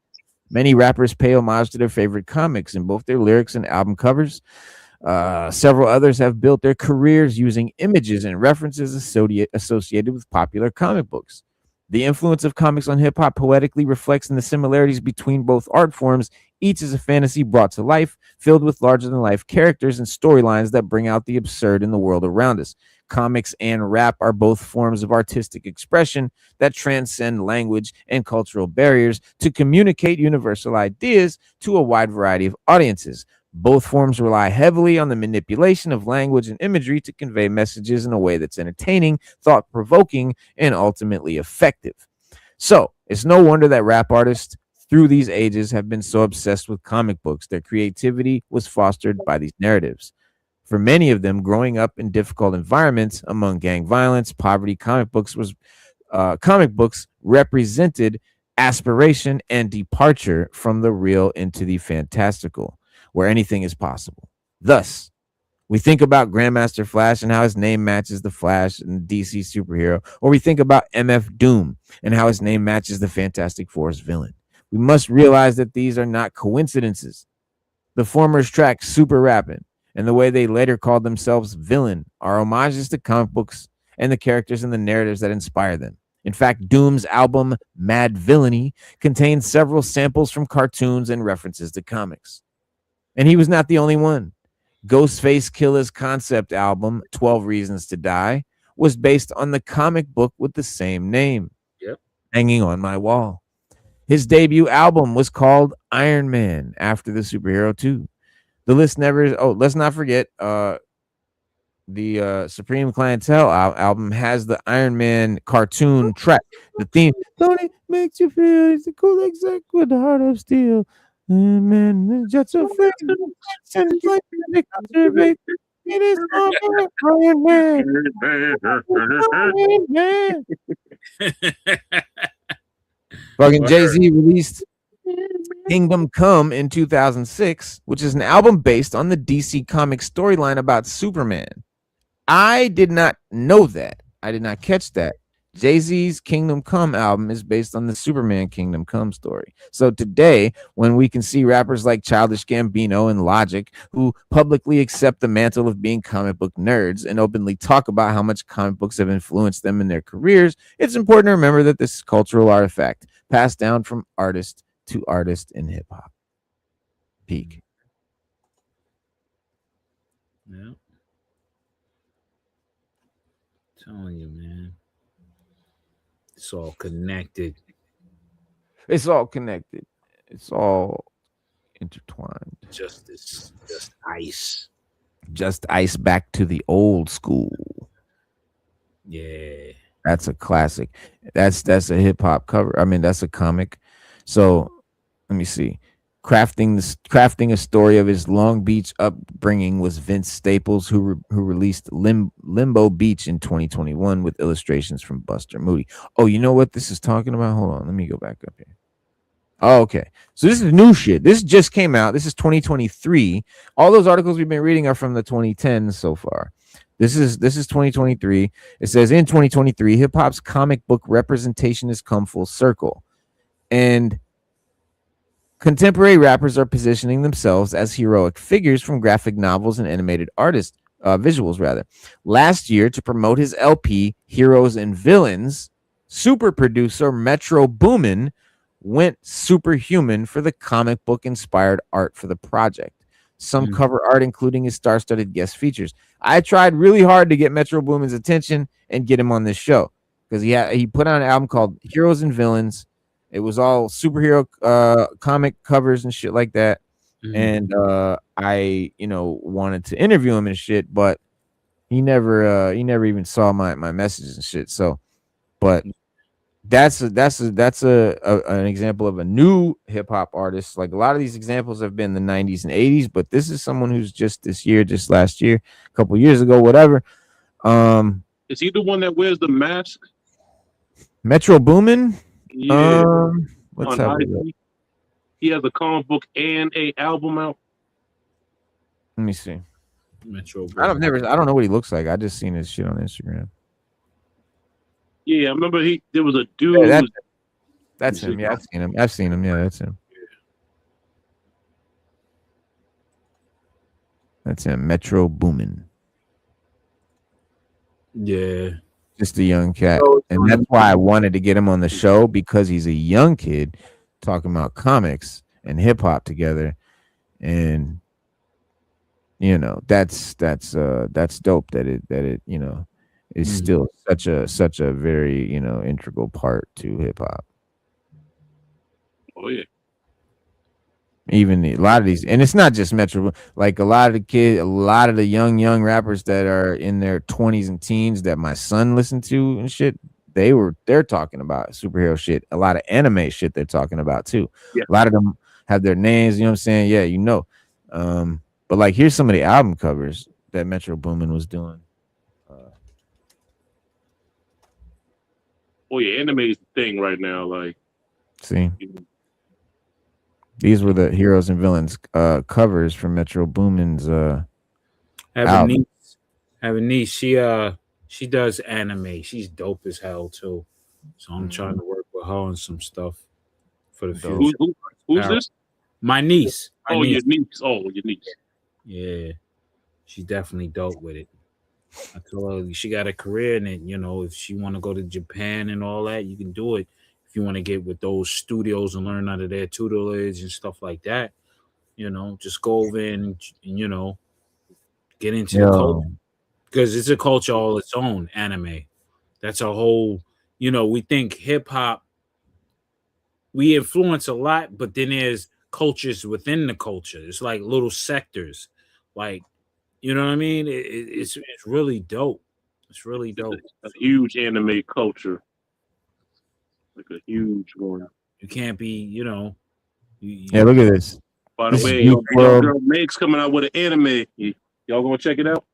Many rappers pay homage to their favorite comics in both their lyrics and album covers. Several others have built their careers using images and references associated with popular comic books. The influence of comics on hip hop poetically reflects in the similarities between both art forms. Each is a fantasy brought to life, filled with larger than life characters and storylines that bring out the absurd in the world around us. Comics and rap are both forms of artistic expression that transcend language and cultural barriers to communicate universal ideas to a wide variety of audiences. Both forms rely heavily on the manipulation of language and imagery to convey messages in a way that's entertaining, thought provoking, and ultimately effective. So it's no wonder that rap artists through these ages have been so obsessed with comic books. Their creativity was fostered by these narratives. For many of them, growing up in difficult environments among gang violence, poverty, comic books represented aspiration and departure from the real into the fantastical, where anything is possible. Thus, we think about Grandmaster Flash and how his name matches the Flash and the DC superhero, or we think about MF Doom and how his name matches the Fantastic Four's villain. We must realize that these are not coincidences. The former's track Super Rappin' and the way they later called themselves Villain are homages to comic books and the characters and the narratives that inspire them. In fact, Doom's album Mad Villainy contains several samples from cartoons and references to comics. And he was not the only one. Ghostface Killer's concept album, 12 Reasons to Die, was based on the comic book with the same name, hanging on my wall. His debut album was called Iron Man, after the superhero too. The list never. Oh, let's not forget. The Supreme Clientele album has the Iron Man cartoon track. The theme. Don't it makes you feel it's a cool exec with the heart of steel. Man, just so afraid. It is Iron Man. Fucking Jay-Z released Kingdom Come in 2006, which is an album based on the DC Comics storyline about Superman. I did not know that. I did not catch that. Jay-Z's Kingdom Come album is based on the Superman Kingdom Come story. So today, when we can see rappers like Childish Gambino and Logic, who publicly accept the mantle of being comic book nerds and openly talk about how much comic books have influenced them in their careers, it's important to remember that this is cultural artifact passed down from artist to artist in hip-hop. Peak. Yeah. Telling you, man. It's all connected. It's all connected. It's all intertwined. Just ice. Just ice back to the old school. Yeah. That's a classic. That's a hip hop cover. I mean, that's a comic. So let me see. Crafting a story of his Long Beach upbringing was Vince Staples, who released Limbo Beach in 2021 with illustrations from Buster Moody. Oh, you know what this is talking about? Hold on, let me go back up here. Oh, okay. So this is new shit. This just came out. This is 2023. All those articles we've been reading are from the 2010s so far. This is 2023. It says in 2023, hip hop's comic book representation has come full circle, and contemporary rappers are positioning themselves as heroic figures from graphic novels and animated visuals rather. Last year, to promote his LP Heroes and Villains, super producer Metro Boomin went superhuman for the comic book inspired art for the project. Some cover art, including his star-studded guest features. I tried really hard to get Metro Boomin's attention and get him on this show because he put out an album called Heroes and Villains. It was all superhero comic covers and shit like that. And I, wanted to interview him and shit, but he never even saw my messages and shit. So, but that's an example of a new hip hop artist. Like a lot of these examples have been the 90s and 80s, but this is someone who's just last year, a couple years ago, whatever. Is he the one that wears the mask? Metro Boomin. Yeah, Let's on have a look. IG. He has a comic book and a album out. Let me see. Metro I Boomin. don't know what he looks like. I just seen his shit on Instagram. Yeah, I remember there was a Yeah, dude. that's him. Yeah, I've seen him. I've seen him. Yeah, that's him. That's him. Metro Boomin. Yeah. Just a young cat. And that's why I wanted to get him on the show, because he's a young kid talking about comics and hip hop together. And that's dope that it is still such a very, integral part to hip hop. Oh yeah. Even a lot of these, and it's not just Metro, like a lot of the young rappers that are in their 20s and teens that my son listened to and shit, they're talking about superhero shit. A lot of anime shit they're talking about too. Yeah. A lot of them have their names, you know what I'm saying? Yeah. But like, here's some of the album covers that Metro Boomin was doing. Oh yeah, anime is the thing right now. Like, see, these were the heroes and villains covers from Metro Boomin's I have album. a niece. She does anime. She's dope as hell too. So I'm trying to work with her on some stuff for the future. Who's this? My niece. Your niece. Oh, your niece. Yeah, she's definitely dope with it. I told her she got a career in it. If she want to go to Japan and all that, you can do it. If you want to get with those studios and learn under their tutelage and stuff like that, just go over and get into the culture, because it's a culture all its own. Anime, that's a whole. We think hip hop. We influence a lot, but then there's cultures within the culture. It's like little sectors, like. You know what I mean? It's really dope. It's really dope. A huge anime culture, like a huge one. You can't be, Yeah, look at this. By the way, your girl M.A.S.K coming out with an anime. Y'all gonna check it out?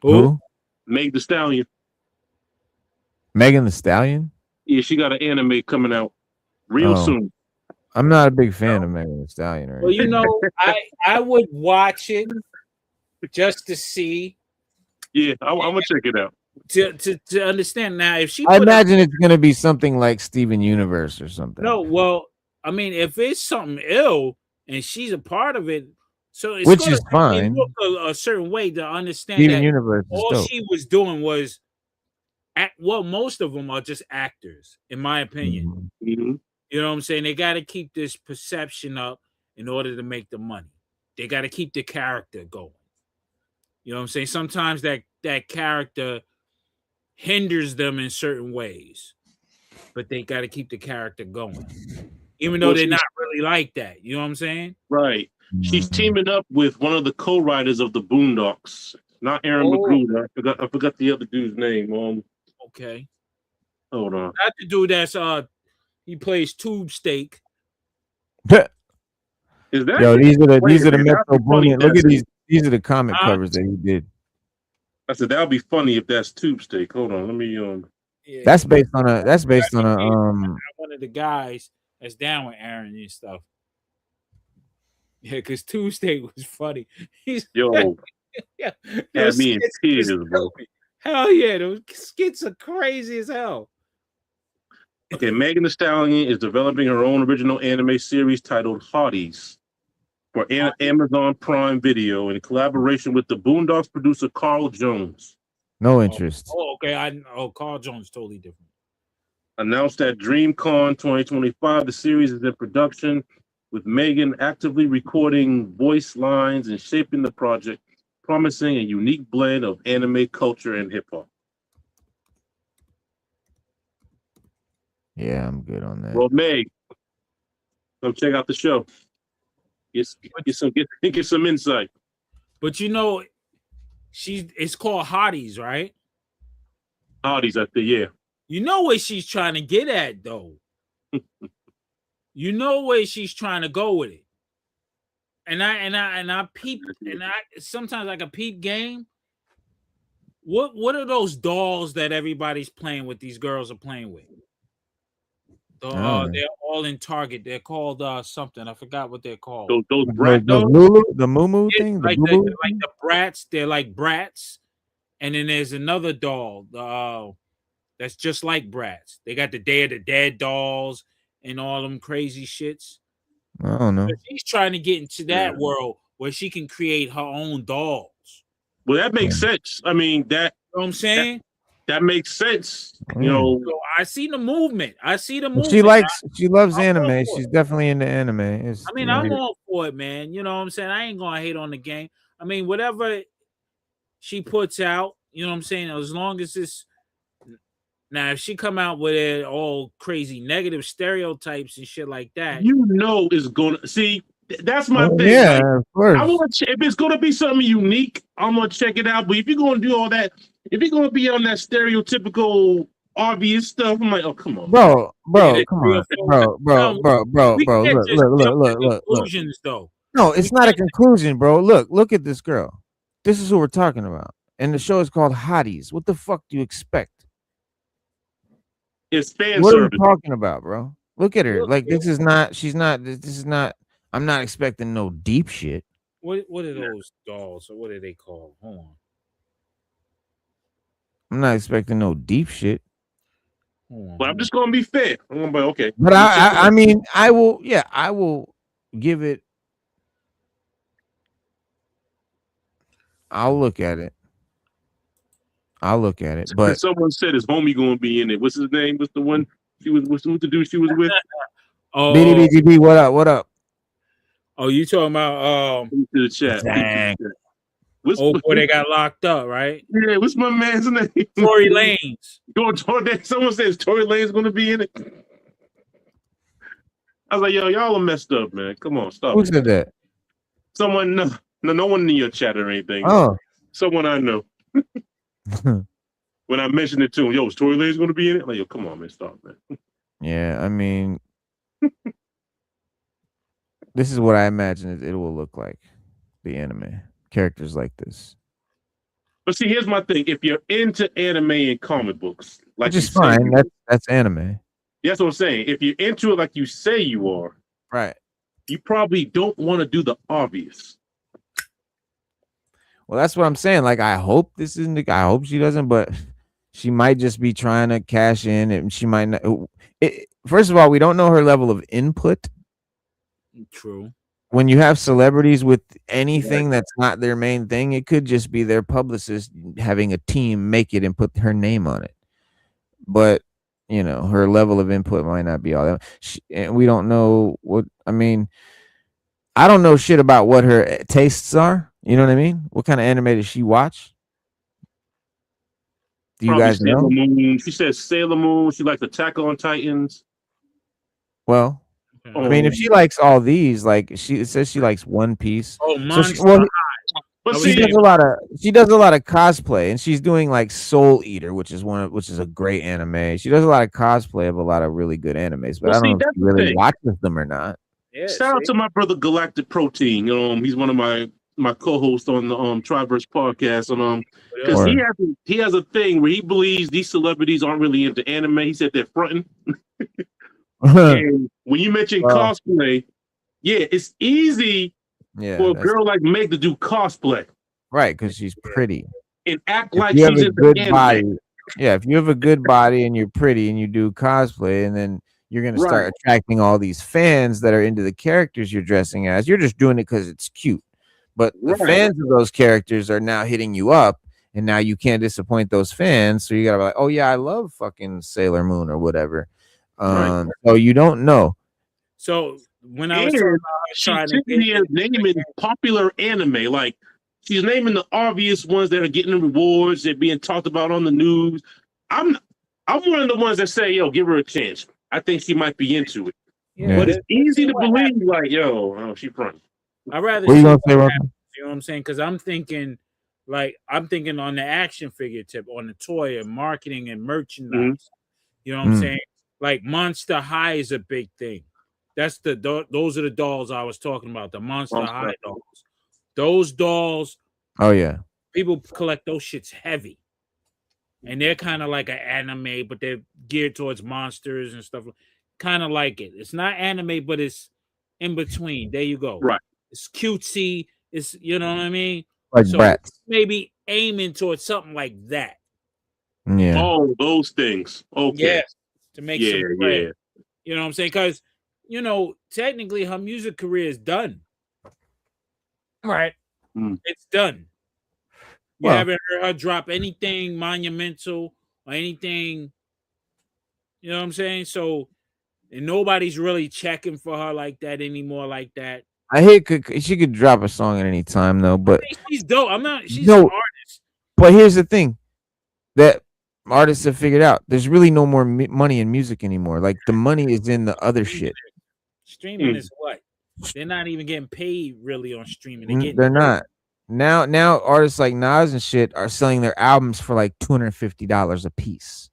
Who? Meg the Stallion. Megan the Stallion? Yeah, she got an anime coming out real soon. I'm not a big fan of Megan the Stallion. Right? Well, I would watch it just to see. Yeah, I'm gonna check it out. To understand. Now, if she, I imagine it's gonna be something like Steven Universe or something. No, well, I mean, if it's something ill and she's a part of it, so it's which is fine. Look a certain way to understand Steven that Universe all she was doing was most of them are just actors, in my opinion. Mm-hmm. You know what I'm saying? They got to keep this perception up in order to make the money. They got to keep the character going. You know what I'm saying? Sometimes that character hinders them in certain ways, but they got to keep the character going, even though they're not really like that. You know what I'm saying? Right. She's teaming up with one of the co-writers of the Boondocks, not Aaron Magruder. I forgot the other dude's name. Okay. Hold on. Not the dude that's he plays Tube Steak. Is that? Yo, these are the Metro Boomin. Look at these. These are the comic covers that he did. I said that would be funny if that's Tube Steak. Hold on, let me Yeah. That's based on a one of the guys that's down with Aaron and stuff. Yeah, because Tube Steak was funny. He's yo. Yeah, me in tears, bro. Hell yeah, those skits are crazy as hell. Okay, Megan Thee Stallion is developing her own original anime series titled Hotties for Amazon Prime Video in collaboration with the Boondocks producer Carl Jones. No interest. Okay. Carl Jones totally different. Announced at DreamCon 2025, the series is in production, with Megan actively recording voice lines and shaping the project, promising a unique blend of anime culture and hip hop. Yeah, I'm good on that. Well, Meg, come check out the show. Get some insight. But it's called Hotties, right? Hotties, I think, yeah. You know what she's trying to get at, though. You know where she's trying to go with it. And I peep, and I sometimes like a peep game. What are those dolls that everybody's playing with? These girls are playing with. They're all in Target. They're called something. I forgot what they're called. Those brat the dogs? Lulu, the Moo thing, the like Boo the Boo. like the brats. They're like brats, and then there's another doll. That's just like brats. They got the Day of the Dead dolls and all them crazy shits. I don't know. But she's trying to get into that world where she can create her own dolls. Well, that makes sense. I mean, that You know what I'm saying? that makes sense. You Yeah. know, So I see the movement. I see the movement. She loves I'm all anime. for She's it. definitely into anime. I mean, I'm all for it, man. You know what I'm saying? I ain't gonna hate on the game. I mean, whatever she puts out, you know what I'm saying? As long as it's now, if she come out with it all crazy negative stereotypes and shit like that, you know, is gonna see. That's my thing. Yeah, Like, of course. I want to. If it's gonna be something unique, I'm gonna check it out. But if you're gonna do all that, if you're gonna be on that stereotypical obvious stuff, I'm like, oh come on, bro, yeah, come on, bro. we can't just jump to Look. conclusions though. No, it's not a conclusion, bro. Look at this girl. This is who we're talking about. And the show is called Hotties. What the fuck do you expect? it's fan What are service. we talking about, bro? Look at her. Like this is not. I'm not expecting no deep shit. What are those dolls or what are they called? Hold on. I'm not expecting no deep shit. But I'm just gonna be fair. I'm gonna be okay. But I mean, I will give it. I'll look at it. But someone said his homie gonna be in it. What's his name? What's the one she was? What's the dude she was with? Oh, BDBGB, what up? What up? Oh, you talking about To the chat. Dang. boy, they got locked up, right? Yeah, what's my man's name? Tory Lanez. Someone says Tory Lane's gonna be in it. I was like, yo, y'all are messed up, man. Come on, stop. Who said that? Someone, no one in your chat or anything. Oh. Someone I know. When I mentioned it to him, yo, is Tory Lane's gonna be in it? I'm like, yo, come on, man, stop, man. Yeah, I mean, this is what I imagine it will look like. The anime characters like this. But see, here's my thing: if you're into anime and comic books, like which is fine, that's anime. That's what I'm saying. If you're into it like you say you are, right, you probably don't want to do the obvious. Well, that's what I'm saying. Like, I hope this isn't. I hope she doesn't, but she might just be trying to cash in, and she might not. First of all, we don't know her level of input. True. When you have celebrities with anything that's not their main thing, it could just be their publicist having a team make it and put her name on it. But you know, her level of input might not be all that. And we don't know what. I mean, I don't know shit about what her tastes are. You know what I mean? What kind of anime does she watch? Do you guys know? Moon. She says Sailor Moon. She likes Attack on Titans. Well, I mean, if she likes all these, like it says she likes One Piece. Oh, Monster High. But she does a lot of cosplay, and she's doing like Soul Eater, which is a great anime. She does a lot of cosplay of a lot of really good animes, but I don't know if she really watches them or not. Yeah, shout out to my brother Galactic Protein. He's one of my co-hosts on the Triverse podcast, and because he has a thing where he believes these celebrities aren't really into anime. He said they're fronting. And when you mention cosplay, yeah, it's easy for a girl like Meg to do cosplay, right? Because she's pretty and act like she's in good the body. anime. Yeah, if you have a good body and you're pretty and you do cosplay, and then you're going to start attracting all these fans that are into the characters you're dressing as. You're just doing it because it's cute. But the fans of those characters are now hitting you up, and now you can't disappoint those fans. So you got to be like, oh, yeah, I love fucking Sailor Moon or whatever. So you don't know. So when I was talking about she's naming popular anime, like she's naming the obvious ones that are getting rewards, they're being talked about on the news. I'm one of the ones that say, yo, give her a chance. I think she might be into it. Yeah. But it's easy to believe, like, yo, she front. I'd rather what see you gonna say, you know what I'm saying? Because I'm thinking on the action figure tip, on the toy and marketing and merchandise. Mm-hmm. You know what I'm saying? Like Monster High is a big thing. That's those are the dolls I was talking about. The Monster High dolls. Those dolls. Oh yeah. People collect those shits heavy, and they're kind of like an anime, but they're geared towards monsters and stuff. kind of like it. It's not anime, but it's in between. There you go. Right. It's cutesy. It's, you know what I mean? Like So Bratz. maybe aiming towards something like that. Yeah. Oh, those things. Okay. Yes, to make some Yeah, bread. yeah. You know what I'm saying? Because, technically her music career is done. Right. Mm. It's done. You Well- haven't heard her drop anything monumental or anything, you know what I'm saying? So, and nobody's really checking for her like that anymore, like that. She could drop a song at any time though, but She's dope. She's No. an artist. but here's the thing that artists have figured out: there's really no more money in music anymore. Like the money is in the other shit. Streaming is what? They're not even getting paid really on streaming. They're not. Now artists like Nas and shit are selling their albums for like $250 a piece.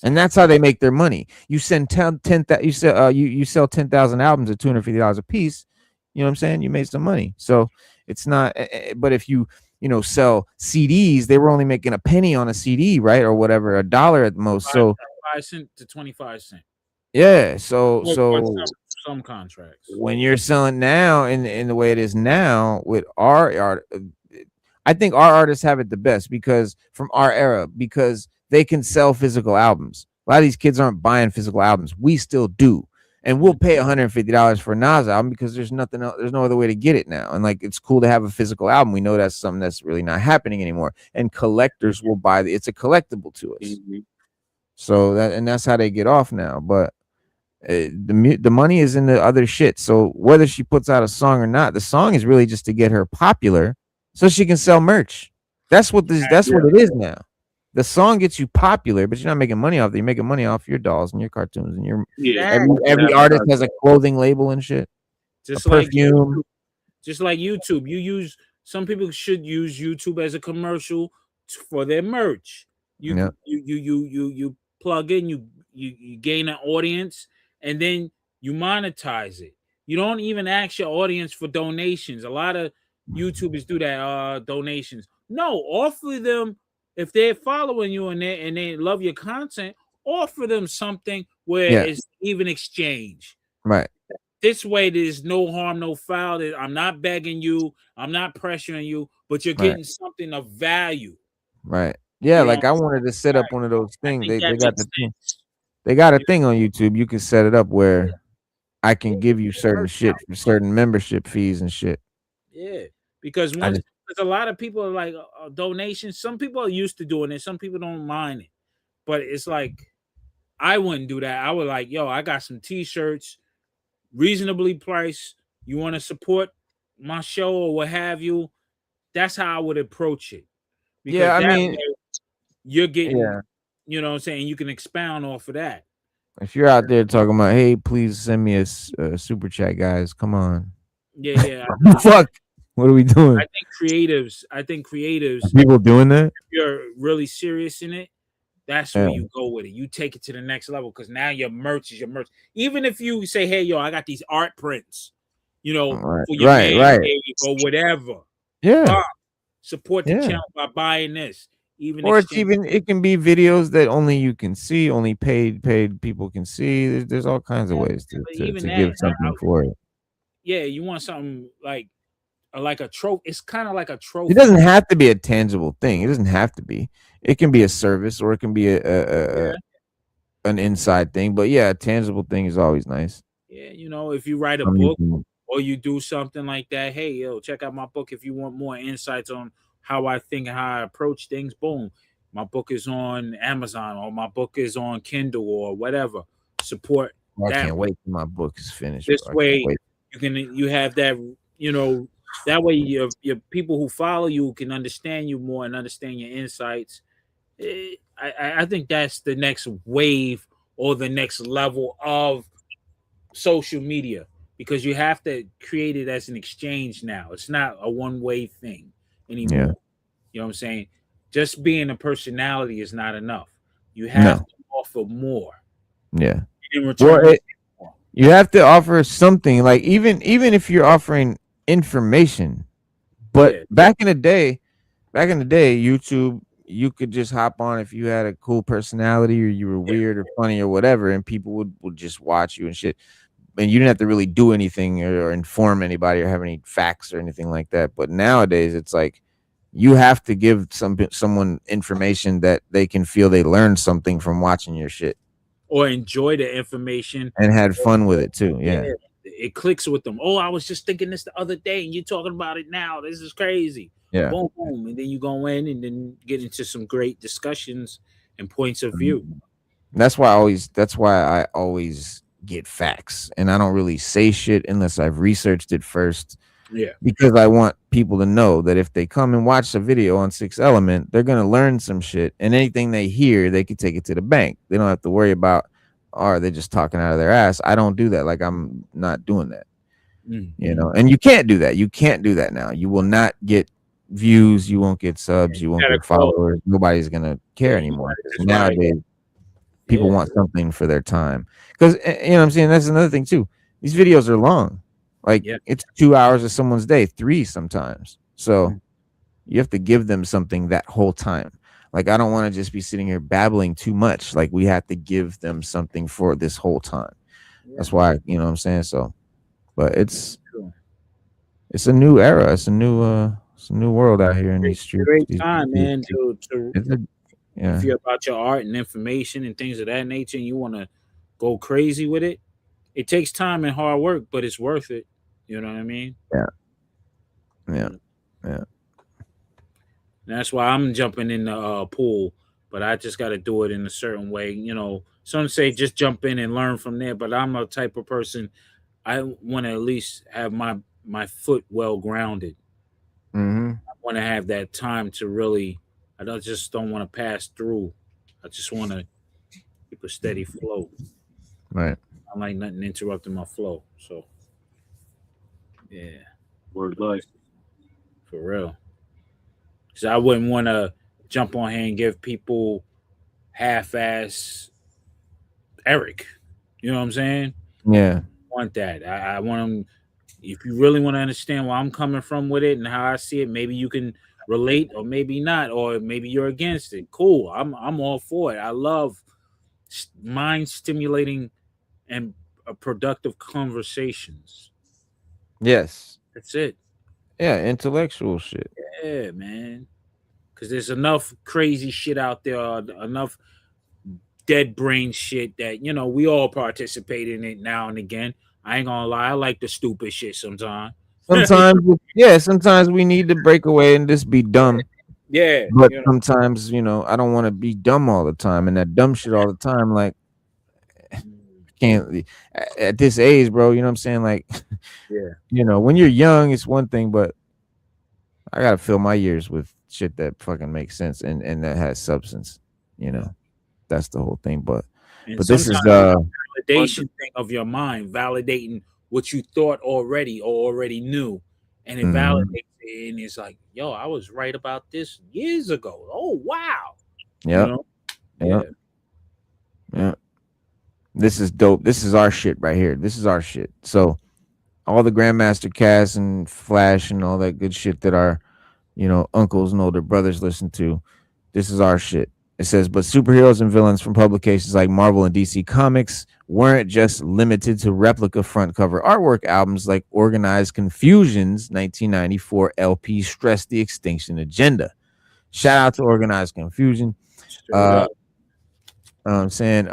And that's how they make their money. You sell 10,000 albums at $250 a piece. You know what I'm saying? You made some money. So it's not. But if you sell CDs, they were only making a penny on a CD, right, or whatever, $1 at the most. So 5 cents to 25 cents. yeah. So some contracts. when you're selling now in the way it is now with our art, I think our artists have it the best because from our era, because they can sell physical albums. A lot of these kids aren't buying physical albums. We still do. And we'll pay $150 for a Nas album because there's nothing else, there's no other way to get it now. And like it's cool to have a physical album. We know that's something that's really not happening anymore. And collectors will buy it's a collectible to us. Mm-hmm. So that's how they get off now. But the money is in the other shit. So whether she puts out a song or not, the song is really just to get her popular so she can sell merch. That's what it is now. The song gets you popular, but you're not making money off it. You're making money off your dolls and your cartoons and your every artist has a clothing label and shit. Just like perfume. Just like YouTube. Some people should use YouTube as a commercial for their merch. You plug in, you gain an audience, and then you monetize it. You don't even ask your audience for donations. A lot of YouTubers do that, donations. No, offer them, if they're following you and they love your content, offer them something where it's even exchange. Right. This way, there's no harm, no foul. I'm not begging you. I'm not pressuring you, but you're getting something of value. Right. Yeah, like I wanted to set up one of those things. They got the thing. They got a thing on YouTube. You can set it up where I can give you certain shit for certain membership fees and shit. Yeah, because there's a lot of people are like donations. Some people are used to doing it. Some people don't mind it. But it's like, I wouldn't do that. I would like, yo, I got some t-shirts, reasonably priced. You want to support my show or what have you? That's how I would approach it. Because I mean, you're getting, you know what I'm saying? You can expound off of that. If you're out there talking about, hey, please send me a super chat, guys. Come on. Yeah. Fuck. What are we doing? I think creatives. Are people doing that? If you're really serious in it, that's where you go with it. You take it to the next level because now your merch is your merch. Even if you say, hey, yo, I got these art prints, for your man or whatever. Yeah. Support the channel by buying this. It can be videos that only you can see, only paid people can see. There's all kinds of ways to give something for it. Yeah, you want something like a trophy. It's kind of like a trophy. It doesn't have to be a tangible thing. It doesn't have to be. It can be a service or it can be an inside thing. But yeah, a tangible thing is always nice. Yeah, if you write a book or you do something like that, hey, yo, check out my book if you want more insights on how I think and how I approach things. Boom. My book is on Amazon or my book is on Kindle or whatever. Support. I can't wait till my book is finished. This way you have that, that way your people who follow you can understand you more and understand your insights. I think that's the next wave or the next level of social media because you have to create it as an exchange now. It's not a one-way thing anymore. Yeah. You know what I'm saying? Just being a personality is not enough. You have to offer more. Yeah. In return, you have to offer something, like even if you're offering information. But back in the day, YouTube, you could just hop on if you had a cool personality or you were weird or funny or whatever, and people would just watch you and shit. And you didn't have to really do anything or inform anybody or have any facts or anything like that. But nowadays, it's like you have to give someone information that they can feel they learned something from watching your shit or enjoy the information and had fun with it too. Yeah. It clicks with them. Oh, I was just thinking this the other day, and you're talking about it now. This is crazy. Yeah. Boom, boom, and then you go in and then get into some great discussions and points of view. That's why I always get facts, and I don't really say shit unless I've researched it first. Yeah, because I want people to know that if they come and watch a video on Sixth Element, they're gonna learn some shit, and anything they hear, they can take it to the bank. They don't have to worry about, are they just talking out of their ass? I don't do that. Like, I'm not doing that. You know, and you can't do that. You can't do that now. You will not get views. You won't get subs. You won't get followers. Nobody's gonna care anymore. Nowadays, people want something for their time. Because, you know what I'm saying? That's another thing too. These videos are long. Like, it's 2 hours of someone's day, 3 sometimes. So you have to give them something that whole time. Like, I don't want to just be sitting here babbling too much. Like, we have to give them something for this whole time. That's why, you know what I'm saying? So, but it's a new era. It's a new world out here in these streets. Great time, man. If you're about your art and information and things of that nature, and you want to go crazy with it, it takes time and hard work, but it's worth it. You know what I mean? Yeah. That's why I'm jumping in the pool, but I just got to do it in a certain way. You know, some say just jump in and learn from there, but I'm a type of person, I want to at least have my foot well grounded. I want to have that time to really, just don't want to pass through. I just want to keep a steady flow. Right. I like nothing interrupting my flow. So, yeah. Word life. For real. Because I wouldn't want to jump on here and give people half-ass Eric. You know what I'm saying? Yeah. I want that. I want them. If you really want to understand where I'm coming from with it and how I see it, maybe you can relate, or maybe not, or maybe you're against it. Cool. I'm all for it. I love mind stimulating and productive conversations. Yes. That's it. Yeah, intellectual shit. Yeah, man. Because there's enough crazy shit out there, enough dead brain shit that, you know, we all participate in it now and again. I ain't gonna lie, I like the stupid shit sometimes. Sometimes we need to break away and just be dumb. Yeah. But sometimes, you know, I don't want to be dumb all the time, and that dumb shit all the time. Like, can't at this age, bro. You know what I'm saying? Like, you know, when you're young, it's one thing, but I gotta fill my years with shit that fucking makes sense and that has substance. You know, that's the whole thing. But this is validation thing of your mind, validating what you thought already or already knew, and it validates it, and it's like, yo, I was right about this years ago. Oh wow. Yeah. You know? Yeah. This is dope. This is our shit right here. This is our shit. So all the Grandmaster Cast and Flash and all that good shit that our, you know, uncles and older brothers listen to, this is our shit. It says, but superheroes and villains from publications like Marvel and DC Comics weren't just limited to replica front cover artwork. Albums like Organized Confusion's 1994 LP stressed the extinction agenda. Shout out to Organized Confusion. I'm saying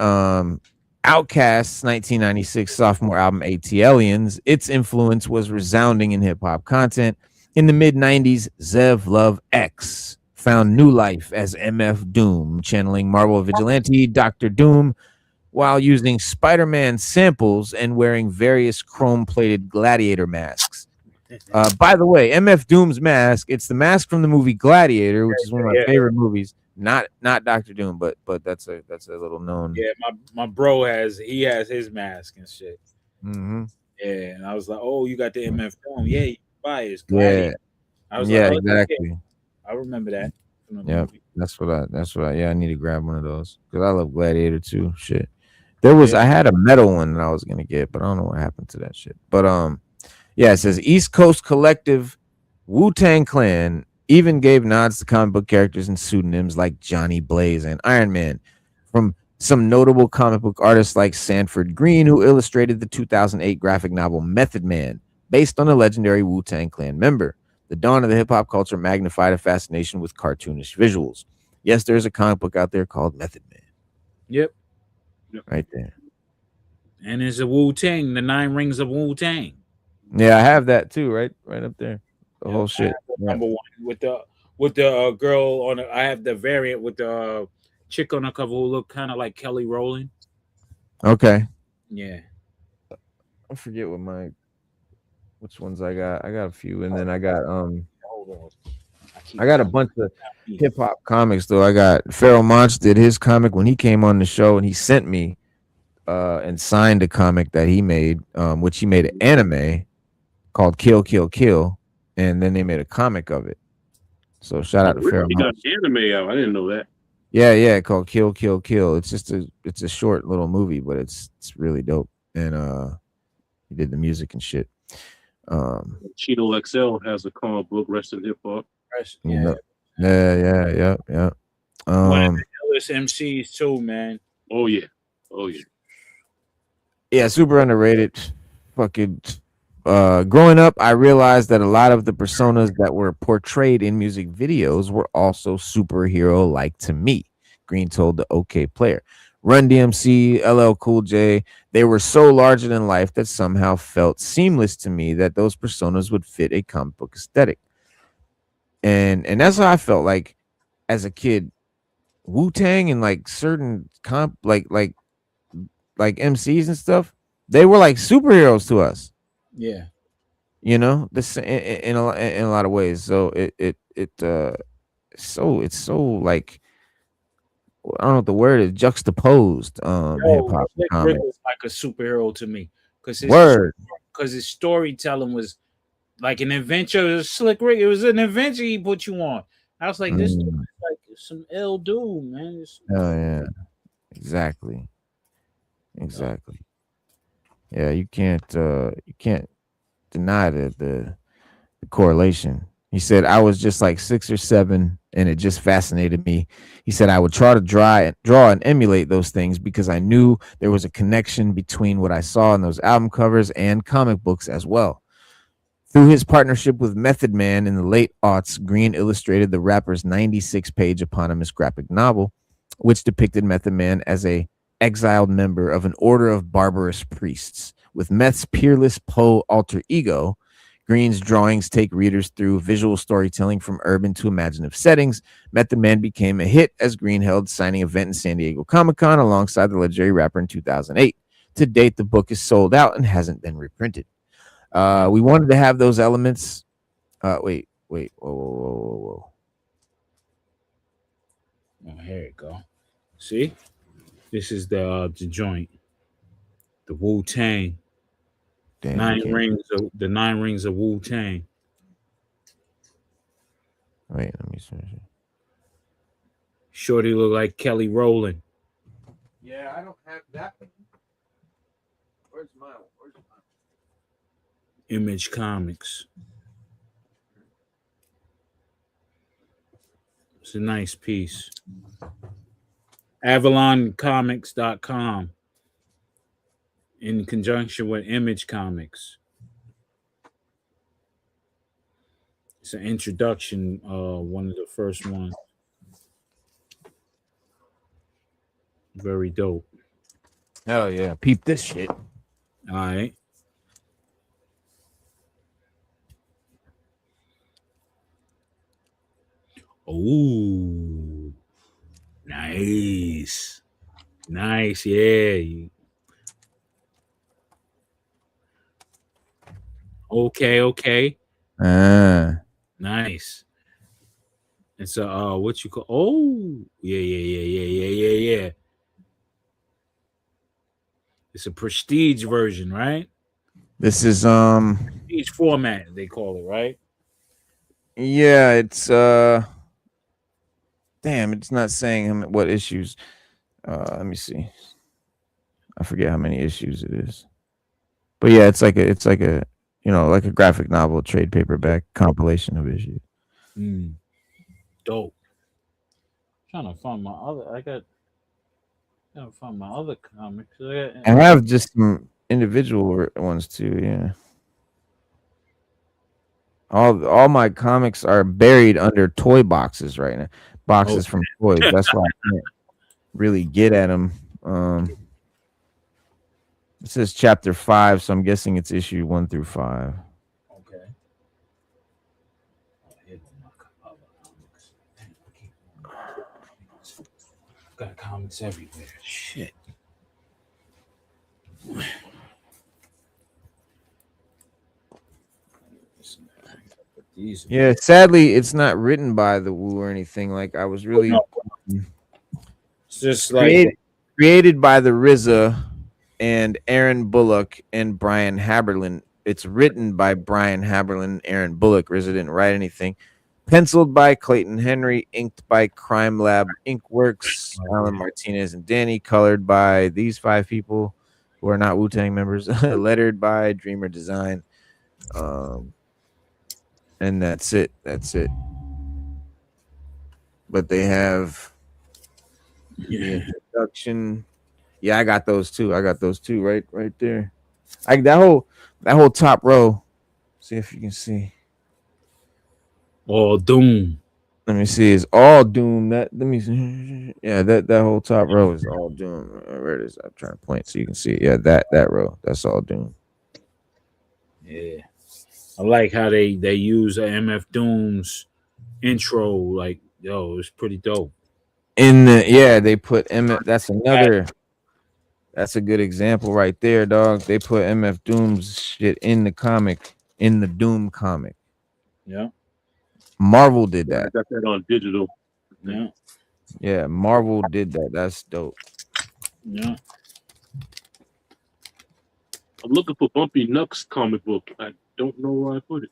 Outkast's 1996 sophomore album ATLiens, its influence was resounding in hip-hop content. In the mid-90s, Zev Love X found new life as MF Doom, channeling Marvel vigilante Dr. Doom while using Spider-Man samples and wearing various chrome-plated gladiator masks. By the way, MF Doom's mask, it's the mask from the movie Gladiator, which is one of my favorite movies. Not Dr. Doom, but that's a little known. Yeah, my bro has his mask and shit. Yeah, and I was like, oh, you got the MF Doom? Yeah, you buy his Gladiator. I was like, oh, exactly. Yeah. I remember that. Yeah, that's what I need to grab one of those because I love Gladiator too. Shit, I had a metal one that I was gonna get, but I don't know what happened to that shit. But it says East Coast Collective, Wu-Tang Clan, even gave nods to comic book characters and pseudonyms like Johnny Blaze and Iron Man from some notable comic book artists like Sanford Green, who illustrated the 2008 graphic novel Method Man, based on a legendary Wu-Tang Clan member. The dawn of the hip-hop culture magnified a fascination with cartoonish visuals. Yes, there's a comic book out there called Method Man. Yep. Right there. And there's a Wu-Tang, the 9 Rings of Wu-Tang. Yeah, I have that too, right up there. The whole shit. Number one with the girl on I have the variant with the chick on the cover who looked kind of like Kelly Rowland. Okay. Yeah. I forget which ones I got. I got a few, and then I got Hold on. I got a bunch of hip hop comics though. I got Pharaoh Monch did his comic when he came on the show, and he sent me and signed a comic that he made, which he made an anime called Kill Kill Kill, and then they made a comic of it. So shout out to Pharaoh. He got anime out. I didn't know that. Yeah, called Kill Kill Kill. It's just a short little movie, but it's really dope. And he did the music and shit. Cheeto XL has a comic book, Rest in Hip Hop. Yeah. One of the illest MCs too, man. Oh yeah. Yeah, super underrated. Fucking growing up, I realized that a lot of the personas that were portrayed in music videos were also superhero like to me. Green told the OK Player. Run DMC, LL Cool J, they were so larger than life that somehow felt seamless to me that those personas would fit a comic book aesthetic. And that's how I felt like as a kid. Wu-Tang and like certain like MCs and stuff, they were like superheroes to us. Yeah. You know, this in a lot of ways. So it's so like, I don't know what the word is, juxtaposed hip hop Rick was like a superhero to me because his storytelling was like an adventure. Slick Rick, it was an adventure he put you on. I was like, this is like some ill dude, man. Oh yeah, exactly. Yeah, you can't deny the correlation. He said, I was just like 6 or 7 and it just fascinated me. He said, I would try to draw and emulate those things because I knew there was a connection between what I saw in those album covers and comic books as well. Through his partnership with Method Man in the late aughts, Green illustrated the rapper's 96-page eponymous graphic novel, which depicted Method Man as a exiled member of an order of barbarous priests. With Meth's peerless Poe alter ego, Green's drawings take readers through visual storytelling from urban to imaginative settings. Method Man became a hit as Green held signing event in San Diego Comic-Con alongside the legendary rapper in 2008. To date, the book is sold out and hasn't been reprinted. We wanted to have those elements. Wait. Whoa. Oh, here you go. See? This is the joint. The Wu-Tang. The 9 rings of Wu-Tang. Wait, let me see. Shorty look like Kelly Rowland. Yeah, I don't have that one. Where's mine? Image Comics. It's a nice piece. AvalonComics.com in conjunction with Image Comics. It's an introduction, one of the first ones. Very dope. Hell yeah. Peep this shit. All right. Oh, nice. Yeah. Okay. Nice. It's a what you call? Oh, yeah. It's a prestige version, right? This is prestige format, they call it, right? Yeah, it's damn, it's not saying what issues. Let me see. I forget how many issues it is. But yeah, it's like a like a graphic novel trade paperback compilation of issues. Dope. Trying to find my other. Gotta find my other comics. I have just some individual ones too. Yeah. All my comics are buried under toy boxes right now. Boxes from toys. That's why I can't really get at them. This is chapter 5, so I'm guessing it's issue 1 through 5. Okay. Got comics everywhere. Shit. Yeah, sadly, it's not written by the Wu or anything. Like I was really it's just like created by the RZA and Aaron Bullock and Brian Haberlin. It's written by Brian Haberlin, Aaron Bullock. RZA didn't write anything. Penciled by Clayton Henry, inked by Crime Lab Inkworks, Alan Martinez and Danny, colored by these 5 people who are not Wu-Tang members, lettered by Dreamer Design. And that's it. That's it. But they have the introduction. Yeah, I got those too. Right there. That whole top row. See if you can see. All Doom. Let me see. It's all Doom. Let me see. Yeah, that whole top row is all Doom. Where it is? I'm trying to point so you can see it. Yeah, that row. That's all Doom. Yeah. I like how they use MF Doom's intro. Like, yo, it's pretty dope. They put MF. That's a good example right there, dog. They put MF Doom's shit in the comic, in the Doom comic. Yeah. Marvel did that. I got that on digital. Yeah. Yeah, Marvel did that. That's dope. Yeah. I'm looking for Bumpy Knucks comic book. I don't know where I put it.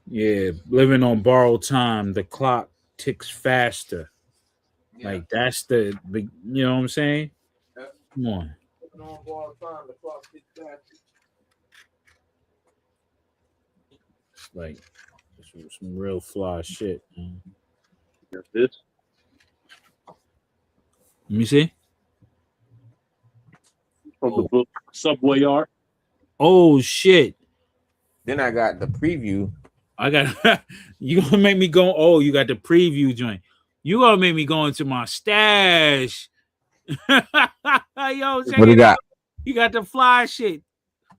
Yeah, living on borrowed time, the clock ticks faster. Yeah. Like that's the big, you know what I'm saying? Yeah. Come on. Living on borrowed time, the clock ticks faster. Like some real fly shit. Man. Got this. Let me see. From the book Subway Art. Oh shit. Then I got the preview. I got you gonna make me go. Oh, you got the preview joint. You gonna make me go into my stash. Yo, check what do you got? You got the fly shit.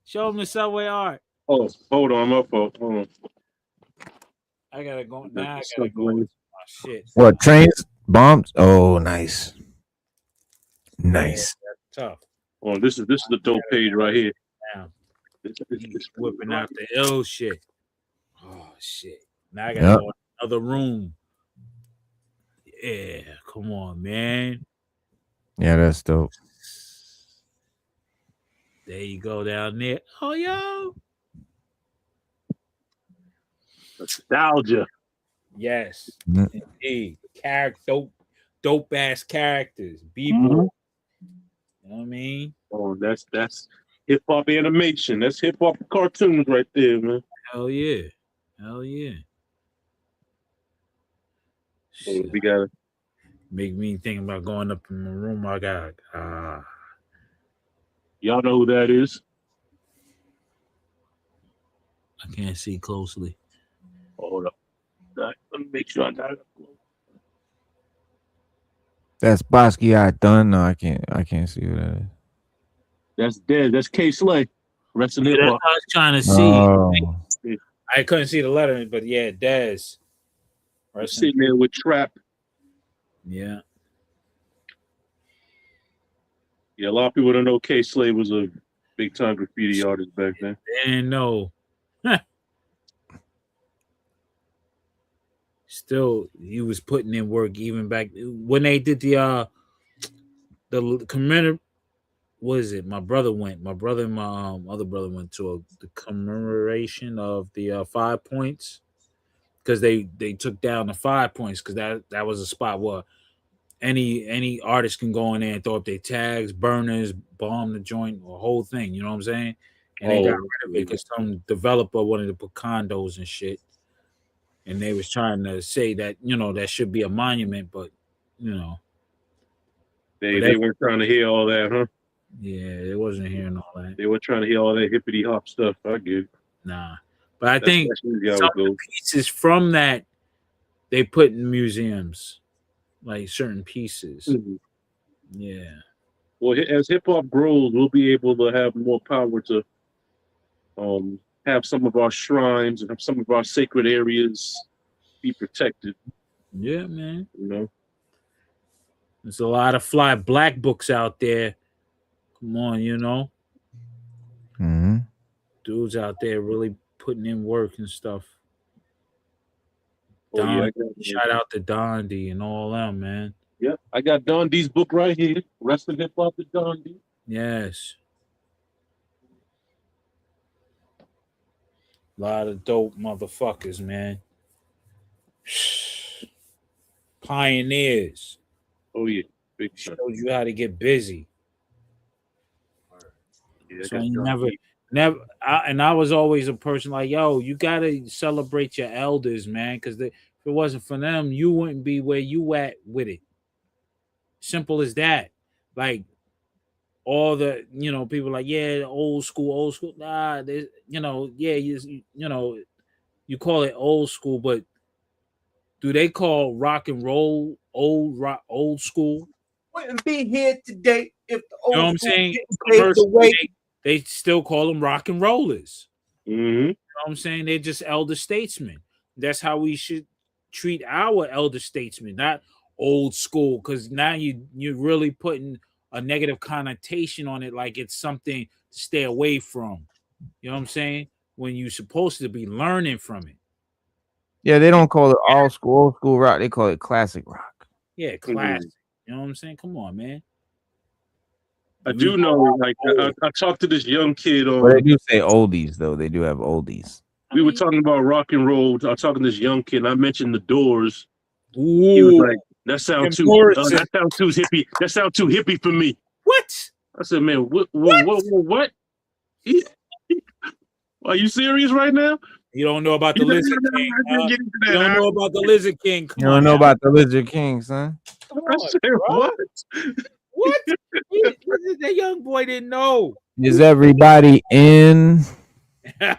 Show them the Subway Art. Oh, hold on, my fault. Hold on. I gotta go now. I gotta go into my shit. What, trains, bombs? Oh, nice. Nice. Yeah, that's tough. Oh, this is the dope page right here. Now, he's whipping out the ill shit. Oh shit! Now I gotta go in another room. Yeah, come on, man. Yeah, that's dope. There you go down there. Oh, yo. Nostalgia. Yes, indeed. Dope ass characters. B-boy. You know what I mean? Oh, that's hip hop animation. That's hip hop cartoons right there, man. Hell yeah. Hell yeah. So we gotta make me think about going up in the room. I got y'all know who that is? I can't see closely. Hold up. Let me make sure I got it. That's Basquiat done. No, I can't see who that is. That's dead. That's K Slay. Rest in hip hop. I was trying to see. Oh. I couldn't see the lettering, but yeah, Dez. Sitting there with Trap. Yeah. Yeah, a lot of people don't know K Slay was a big time graffiti artist back then. They didn't know. Still, he was putting in work even back when they did the commemoration. What is it? My brother and my other brother went to the commemoration of the 5 points because they took down the 5 points because that was a spot where any artist can go in there and throw up their tags, burners, bomb the joint, or whole thing. You know what I'm saying? and they got rid of it because some developer wanted to put condos and shit, and they was trying to say that that should be a monument, but they weren't trying to hear all that, huh? Yeah, it wasn't hearing all that. They were trying to hear all that hippity hop stuff. I get it. Nah, but I think some of the pieces from that they put in museums, like certain pieces. Mm-hmm. Yeah. Well, as hip hop grows, we'll be able to have more power to have some of our shrines and have some of our sacred areas be protected. Yeah, man. There's a lot of fly black books out there. Come on, Mm-hmm. Dudes out there really putting in work and stuff. Shout out to Dondi and all them, man. Yep, I got Dondi's book right here. Rest of Hip Hop with Dondi. Yes. A lot of dope motherfuckers, man. Pioneers. Oh yeah, big shows you how to get busy. Yeah, so you never. I was always a person like, yo, you gotta celebrate your elders, man, because if it wasn't for them, you wouldn't be where you at with it. Simple as that. Like all the people like, yeah, old school. Nah, yeah, you call it old school, but do they call rock and roll old school? Wouldn't be here today if the old what I'm saying? They still call them rock and rollers. Mm-hmm. You know what I'm saying? They're just elder statesmen. That's how we should treat our elder statesmen, not old school, because now you're really putting a negative connotation on it, like it's something to stay away from. You know what I'm saying? When you're supposed to be learning from it. Yeah, they don't call it old school rock. They call it classic rock. Yeah, classic. You know what I'm saying? Come on, man. I do know, like, I talked to this young kid. But they do say oldies, though. They do have oldies. We were talking about rock and roll. I was talking to this young kid. And I mentioned the Doors. Ooh. He was like, "That sounds too hippie. That sounds too hippie for me." What? I said, "Man, what? Are you serious right now? You don't know about the Lizard King. You don't know about the Lizard King. You don't know about the Lizard King, son. I said, what? What? That young boy didn't know. Is everybody in? Is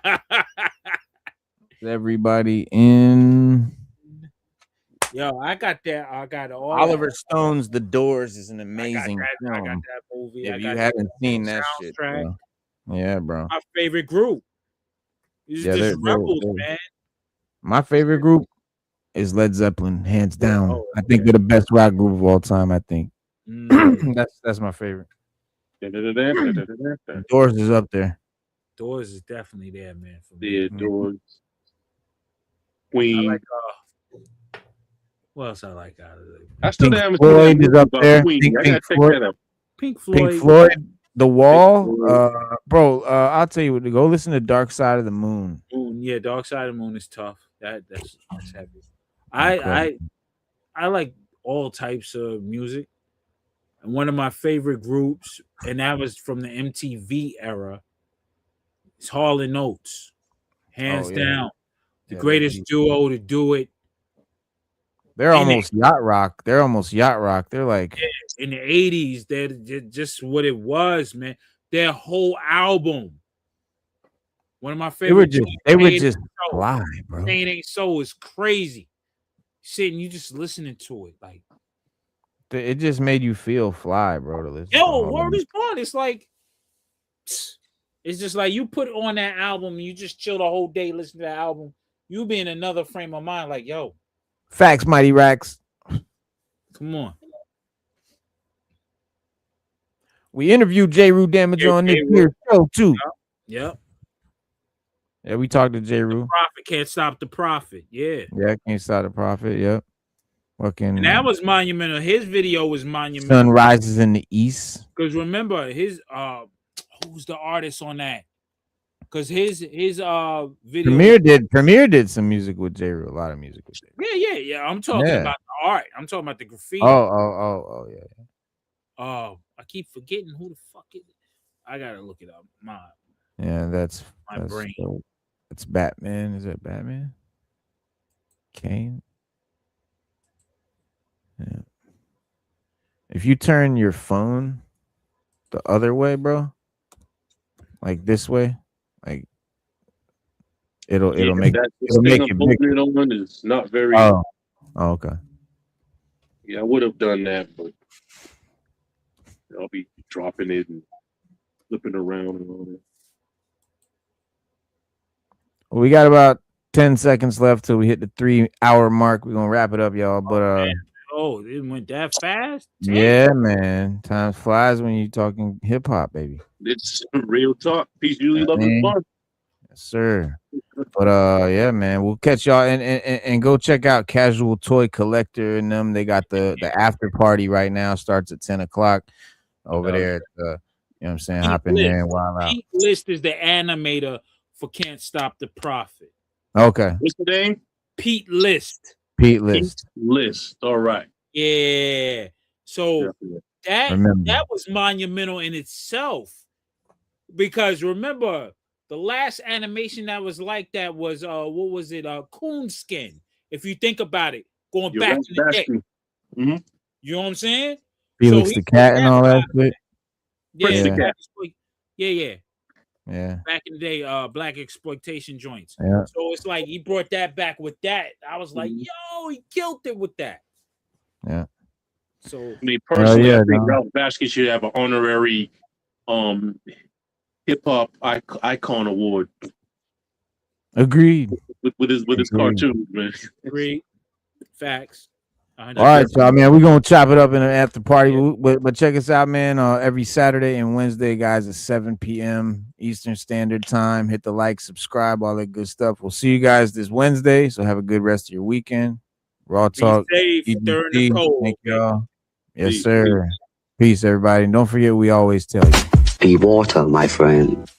everybody in? Yo, I got that. I got all Oliver Stone's The Doors is an amazing film. I got that movie. If you haven't seen that shit, bro. Yeah, bro. My favorite group. These are just rebels, man. My favorite group is Led Zeppelin, hands down. I think they're the best rock group of all time. I think that's my favorite. Doors is up there. Doors is definitely there, man. For me. Yeah, Doors. Queen. I like, what else I like out of it? I still Pink Floyd is up there. Pink Floyd. The Wall, bro. I'll tell you what. Go listen to Dark Side of the Moon. Yeah, Dark Side of the Moon is tough. That's heavy. I like all types of music, and one of my favorite groups, and that was from the MTV era, is Hall and Oates, hands down, the greatest duo to do it. They're almost yacht rock. They're like in the 80s. They're just what it was, man. Their whole album, one of my favorite. They were just fly, bro. It Ain't So is crazy. Sitting, you just listening to it, like it just made you feel fly, bro. To listen. Yo, word is born. It's like it's just like you put on that album and you just chill the whole day, listen to the album. You be in another frame of mind, like yo. Facts, Mighty Racks. Come on. We interviewed J. Rue Damage on this here show too. Yep. Yeah, we talked to J. Rue. Prophet can't stop the prophet. Yeah. Yeah, can't stop the prophet. Yep. And that was monumental. His video was monumental. Sun rises in the east. Because remember his who's the artist on that? Because his video Premier did some music with J. Rue, a lot of music with J. Rue. Yeah. I'm talking about the art. I'm talking about the graffiti. Oh, yeah. I keep forgetting who the fuck it is. I gotta look it up. Yeah, that's brain. It's Batman. Is it Batman? Kane. Yeah. If you turn your phone the other way, bro, like this way, like it'll make this thing I'm it holding bigger. it on is not very. Oh, okay. Yeah, I would have done that, but I'll be dropping it and flipping around and all that. We got about 10 seconds left till we hit the 3-hour mark. We're gonna wrap it up, y'all. But Oh, it went that fast? Damn. yeah, man. Time flies when you're talking hip hop, baby. It's real talk. Peace, usually love is fun. Yes, sir. But yeah, man. We'll catch y'all and go check out Casual Toy Collector and them. They got the after party right now. Starts at 10 o'clock over there. At you know what I'm saying? Hop in there and wild out. Pete List is the animator for Can't Stop the Prophet. Okay. What's the name? Pete List. Pete List. All right. Yeah. So that was monumental in itself. Because remember, the last animation that was like that was what was it? Coonskin. If you think about it, going back in the day. Mm-hmm. You know what I'm saying? Felix the Cat and all that shit. Yeah. Yeah. Back in the day, black exploitation joints. Yeah. So it's like he brought that back with that. I was like, yo, he killed it with that. Yeah. So I mean, personally, I think Ralph Bakshi should have an honorary hip hop icon award. Agreed. With his cartoons, man. Agreed. Facts. All right, y'all, man. We're gonna chop it up in an after party. But check us out, man. Every Saturday and Wednesday, guys, at 7 p.m. Eastern Standard Time. Hit the like, subscribe, all that good stuff. We'll see you guys this Wednesday. So have a good rest of your weekend. Raw Talk. Be safe during the cold. Thank y'all. Yes, sir. Peace, everybody. And don't forget, we always tell you. Be water, my friend.